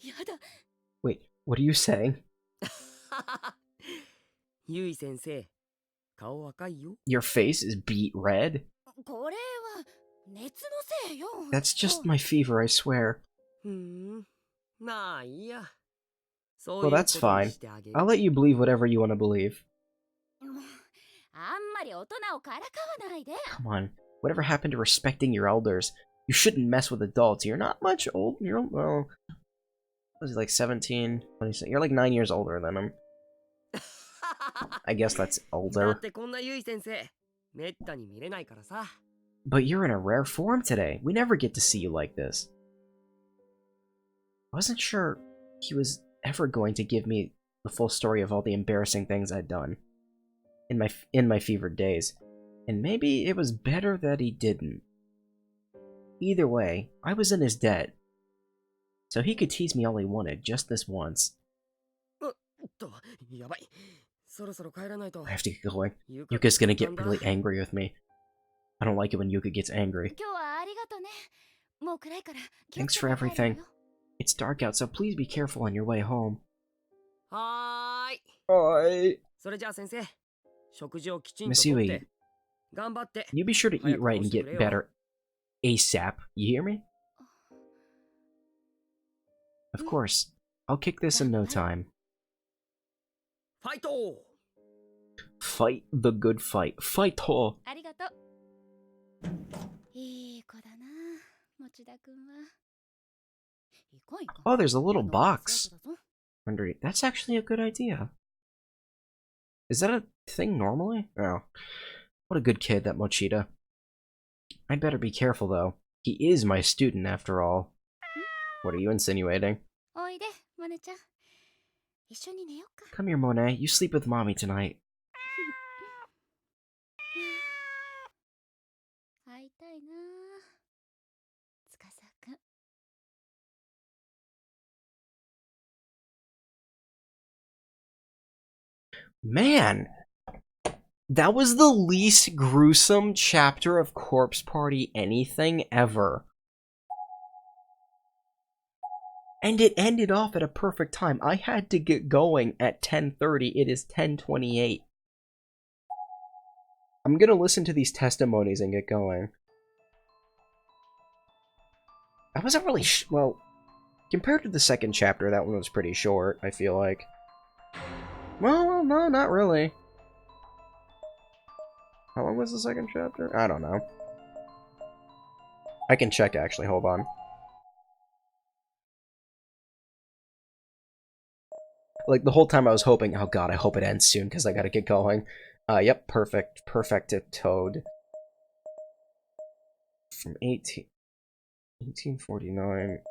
やだ。 Wait, what are you saying? ゆい先生、顔赤いよ。 Your face is beet red? これは熱のせいよ。 That's just my fever, I swear. ふーん。まあいいや。そう Well, いうこ that's とに fine. してあげる。 I'll let you believe whatever you want to believe. あんまり大人をからかわないで。 Come on. Whatever happened to respecting your elders? You shouldn't mess with adults. You're not much old. You're, well... Was he like 17? 26? You're like 9 years older than him. I guess that's だ older. ってこんなゆい先生、めったに見れないからさ。 But you're in a rare form today. We never get to see you like this. I wasn't sure he was ever going to give me the full story of all the embarrassing things I'd done in my fevered days. And maybe it was better that he didn't. Either way, I was in his debt. So he could tease me all he wanted, just this once. やばい。そろそろ帰らないと。 I have to get going. ゆか Yuka's gonna get なんだ really angry with me. I don't like it when Yuka gets angry. 今日はありがとね。もう暗いから気を Thanks つけ for て帰る everything. わよ。 It's dark out, so please be careful on your way home. はーい。 Bye. それじゃあ先生、食事をきちんと Miss とっ Yui, て、頑張って。 you be sure to eat right and get better ASAP. You hear me? Of course. I'll kick this in no time. ファイト Fight the good fight. Fight all. ありがとう。いい子だな、持田くんは。いかんいかん。 Oh, there's a little あの box やつだぞ。 underneath. That's actually a good idea. Is that a thing normally? Oh. What a good kid, that Mochita. I'd better be careful, though. He is my student, after all. What are you insinuating? おいで、モネちゃん。一緒に寝よっか。 Come here, Monet. You sleep with Mommy tonight. 会いたいな、司くん。 Man! That was the least gruesome chapter of Corpse Party anything ever. And it ended off at a perfect time. I had to get going at 10:30. It is 10:28. I'm gonna listen to these testimonies and get going. That wasn't really well, compared to the second chapter, that one was pretty short, I feel like. Well, no, not really. How long was the second chapter? I don't know. I can check, actually. Hold on. Like, the whole time I was hoping, oh god, I hope it ends soon, because I gotta get going. Yep, perfect. Perfected Toad. From 1849.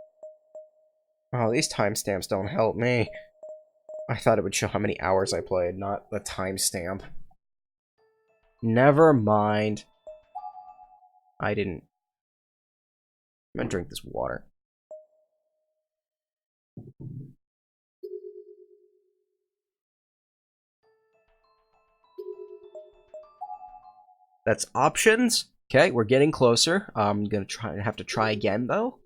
Oh, these timestamps don't help me. I thought it would show how many hours I played, not the timestamp. Never mind. I didn't. I'm gonna drink this water. That's options. Okay, we're getting closer. I'm gonna have to try again though.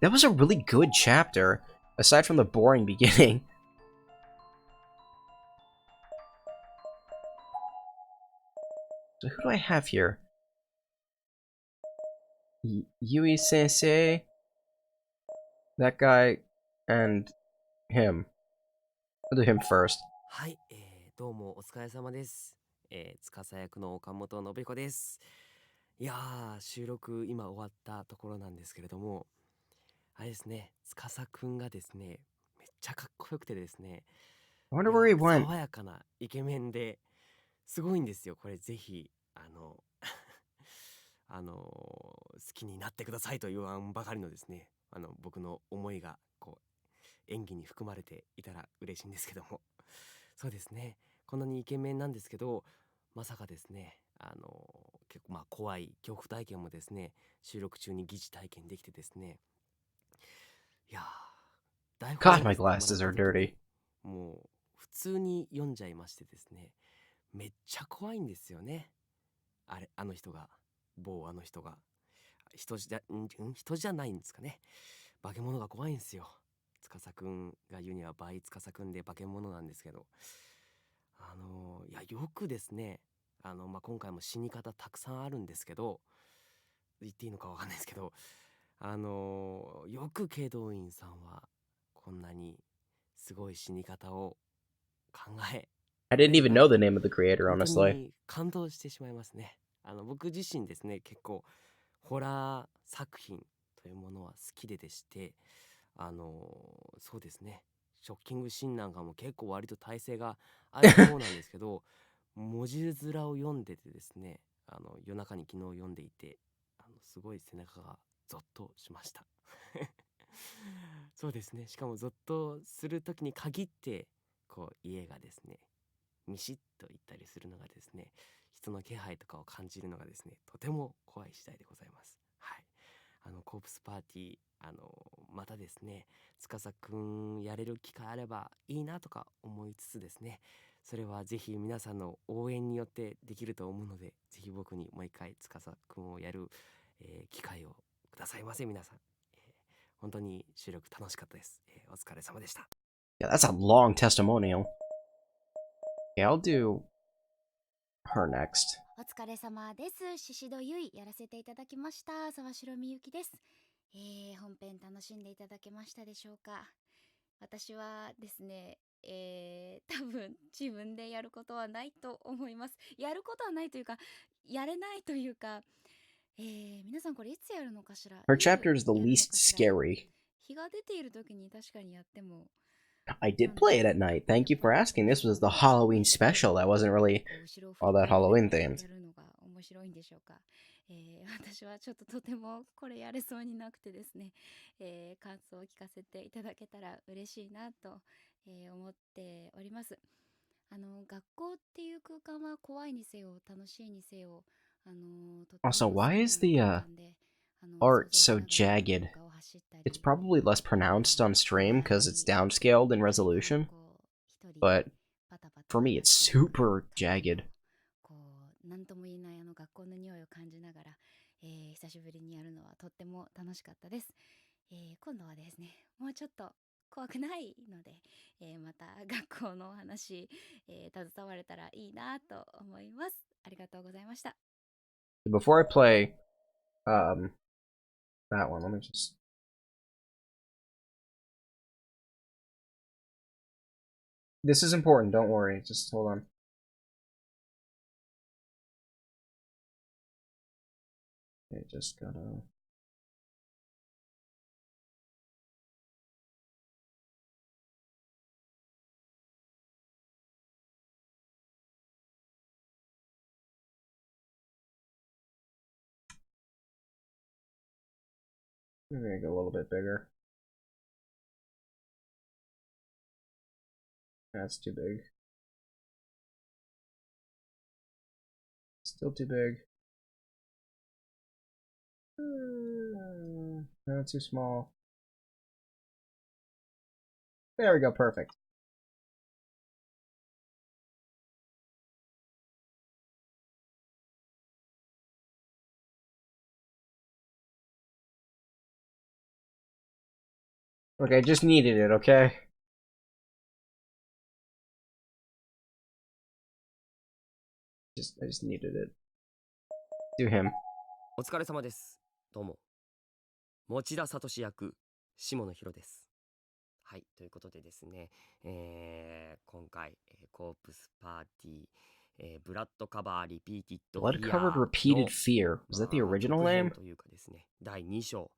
That was a really good chapter, aside from the boring beginning. So who do I have here? Yui Sensei, that guy, and him. I'll do him first. はい、どうもお疲れ様です。司役の岡本信彦です。いやー、収録今終わったところなんですけれども、あれですね、司くんがですね、めっちゃかっこよくてですね、 I い wonder や where he went. 爽やかなイケメンですごいんですよ。これぜひ好きになってくださいと言わんばかりのですね、僕の思いがこう演技に含まれていたら嬉しいんですけども、そうですね、こんなにイケメンなんですけど、まさかですね、結構怖い恐怖体験もですね、収録中に疑似体験できてですね、いやー、台本 God, を my ですね、もらっ glasses た are 時に dirty. もう普通に読んじゃいましてですね、めっちゃ怖いんですよね。あの人が、あの人が人じゃないんですかね。化け物が怖いんですよ。司くんが言うには倍司くんで化け物なんですけど、いやよくですね、今回も死に方たくさんあるんですけど、言っていいのかわかんないですけど、よく祁答院さんはこんなにすごい死に方を考え I didn't even know the name of the creator, 本当 honestly. に感動してしまいますね。僕自身ですね、結構ホラー作品というものは好きでして、そうですね、ショッキングシーンなんかも結構割と耐性がある方なんですけど、文字面を読んでてですね、夜中に昨日読んでいて、すごい背中がゾッとしましたそうですね、しかもゾッとする時に限ってこう家がですねミシッといったりするのがですね、人の気配とかを感じるのがですね、とても怖い次第でございます。はい。コープスパーティー、またですね、司くんやれる機会あればいいなとか思いつつですね、それはぜひ皆さんの応援によってできると思うので、ぜひ僕にもう一回司くんをやる、機会をくださいませ、皆さん。本当に収録楽しかったです。お疲れ様でした。 Yeah, that's a long testimonial. Okay, I'll do her next. お疲れ様です。シシドユイやらせていただきました。沢城みゆきです。本編楽しんでいただけましたでしょうか。私はですね、多分自分でやることはないと思います。やることはないというか、やれないというか、皆さんこれいつやるのかしら。 Her 夜 chapter is the やるの least かしら。 scary. 日が出ている時に確かにやっても I did play it at night. Thank you for asking. This was the Halloween special. That wasn't really こう後ろを振 all り that 返りな Halloween がら themed. やるのが面白いんでしょうか。私はちょっととてもこれやれそうになくてですね、感想を聞かせていただけたら嬉しいなと、思っております。学校っていう空間は怖いにせよ楽しいにせよ、とっても Also, 好き why な is the 空間で、art 想 so 像しながら jagged? 廊下を走ったり、 It's probably less pronounced on stream because it's downscaled in resolution, こう一人 but パタパタ for me it's やっている super 感じの jagged. こう何とも言えない学校の匂いを感じながら、久しぶりにやるのはとっても楽しかったです。今度はですね、もうちょっと怖くないので、また学校のお話、携われたらいいなと思います。ありがとうございました。 Before I play that one, let me just This is important, don't worry. Just hold on. Okay, just gotta I'm gonna go a little bit bigger. That's too big. Still too big. No, too small. There we go, perfect. Okay, I just needed it, okay? I just needed it. Do him. お疲れ様です。どうも。持田聡役、下野紘です。はい、ということでですね、今回、コープスパーティー、ブラッドカバーリピーティッド Blood covered repeated fear. Was that the original name? というかですね、第2章、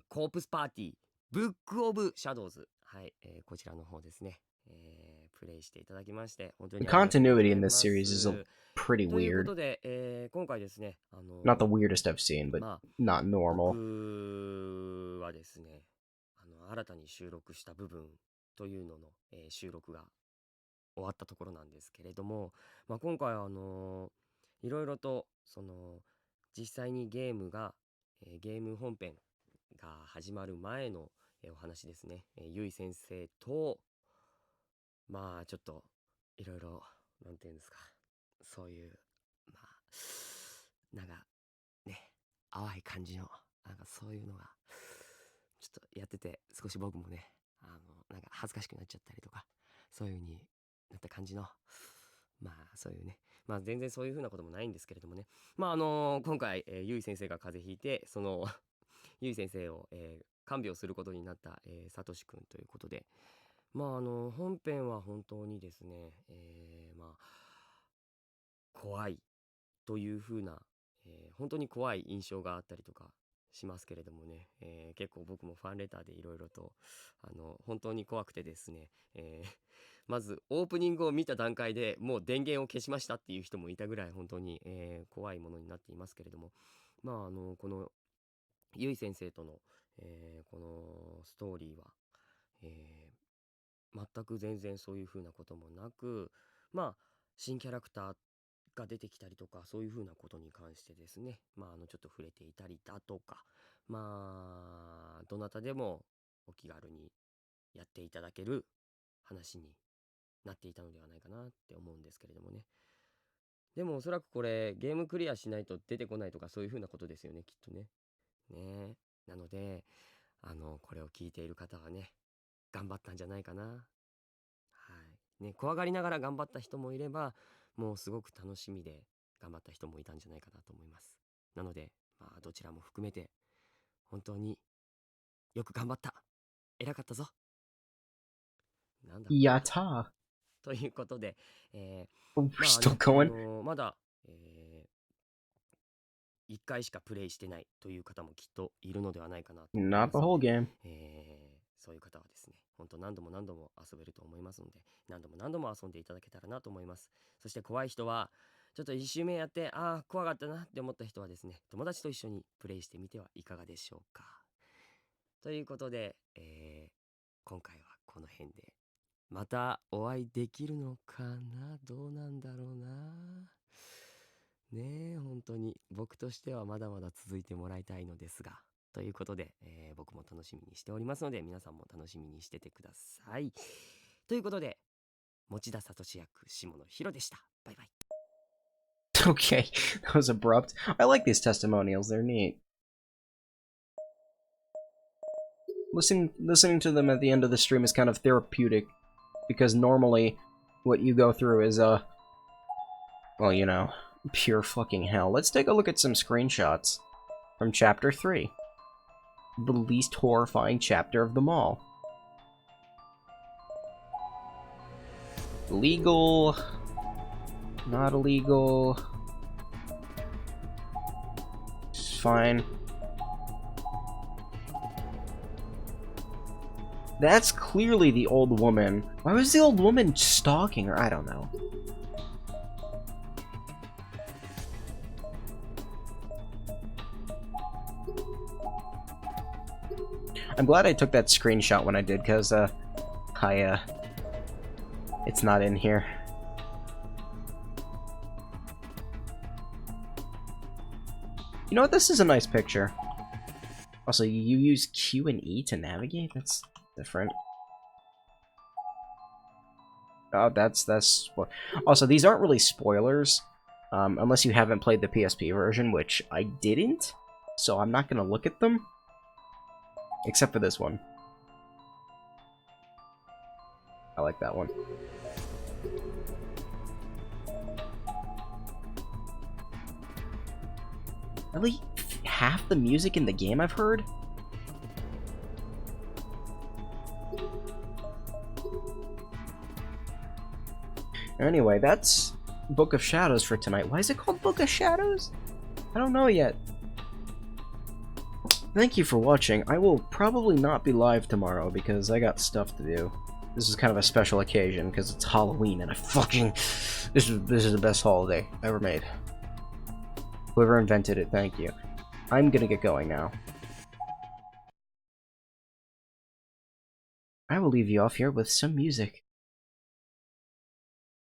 コープスパーティー、ブックオブシャドウズ。はい、こちらの方ですね、プレイしていただきまして、本当 The にありがとうございます。 continuity in this series is pretty というこ weird. とで、今回ですね、Not the weirdest I've seen, but まあ not normal. 僕はですね、新たに収録した部分というのの、収録が終わったところなんですけれども、まあ、今回いろいろと実際にゲーム本編が始まる前の、お話ですね、ゆい先生とまあちょっといろいろなんていうんですか、そういうまあなんかね、淡い感じのなんかそういうのがちょっとやってて、少し僕もねなんか恥ずかしくなっちゃったりとか、そういう風になった感じの、まあそういうね、まあ全然そういう風なこともないんですけれどもね、まあ今回、ゆい先生が風邪ひいて、そのゆい先生を、看病することになった、さとしくんということで、まあ本編は本当にですね、まあ怖いという風な、本当に怖い印象があったりとかしますけれどもね、結構僕もファンレターでいろいろと本当に怖くてですね、まずオープニングを見た段階でもう電源を消しましたっていう人もいたぐらい本当に、怖いものになっていますけれども、まあこのゆい先生との、このストーリーは、全く全然そういう風なこともなく、まあ新キャラクターが出てきたりとか、そういう風なことに関してですね、まあちょっと触れていたりだとか、まあどなたでもお気軽にやっていただける話になっていたのではないかなって思うんですけれどもね。でもおそらくこれゲームクリアしないと出てこないとか、そういう風なことですよね、きっとね。ねえ、なのでこれを聞いている方はね、頑張ったんじゃないかな。はいね、怖がりながら頑張った人もいれば、もうすごく楽しみで頑張った人もいたんじゃないかなと思います。なので、まあどちらも含めて本当によく頑張った、偉かったぞ、なんだこれ Yatta. ということで、We're まあ still going. まだ、1回しかプレイしてないという方もきっといるのではないかなと思いま Not す the の whole で、 game. そういう方はですね、本当何度も何度も遊べると思いますので、何度も何度も遊んでいただけたらなと思います。そして怖い人はちょっと1周目やって、ああ怖かったなって思った人はですね、友達と一緒にプレイしてみてはいかがでしょうか。ということで、今回はこの辺でまたお会いできるのかな、どうなんだろうな。ねえ、本当に僕としてはまだまだ続いてもらいたいのですが、ということで、僕も楽しみにしておりますので、皆さんも楽しみにしててください。ということで、持田聡役下野紘でした。バイバイ。 Okay, that was abrupt. I like these testimonials, they're neat. Listening to them at the end of the stream is kind of therapeutic, because normally what you go through is, well, you know, pure fucking hell. Let's take a look at some screenshots from Chapter 3. The least horrifying chapter of them all. Legal... Not illegal... It's fine. That's clearly the old woman. Why was the old woman stalking her? I don't know. I'm glad I took that screenshot when I did, because, it's not in here. You know what? This is a nice picture. Also, you use Q and E to navigate? That's different. Oh, that's... Also, these aren't really spoilers. Unless you haven't played the PSP version, which I didn't. So I'm not gonna look at them. Except for this one. I like that one. Really? Half the music in the game I've heard? Anyway, that's Book of Shadows for tonight. Why is it called Book of Shadows? I don't know yet. Thank you for watching. I will probably not be live tomorrow because I got stuff to do. This is kind of a special occasion because it's Halloween and I fucking... This is the best holiday ever made. Whoever invented it, thank you. I'm gonna get going now. I will leave you off here with some music.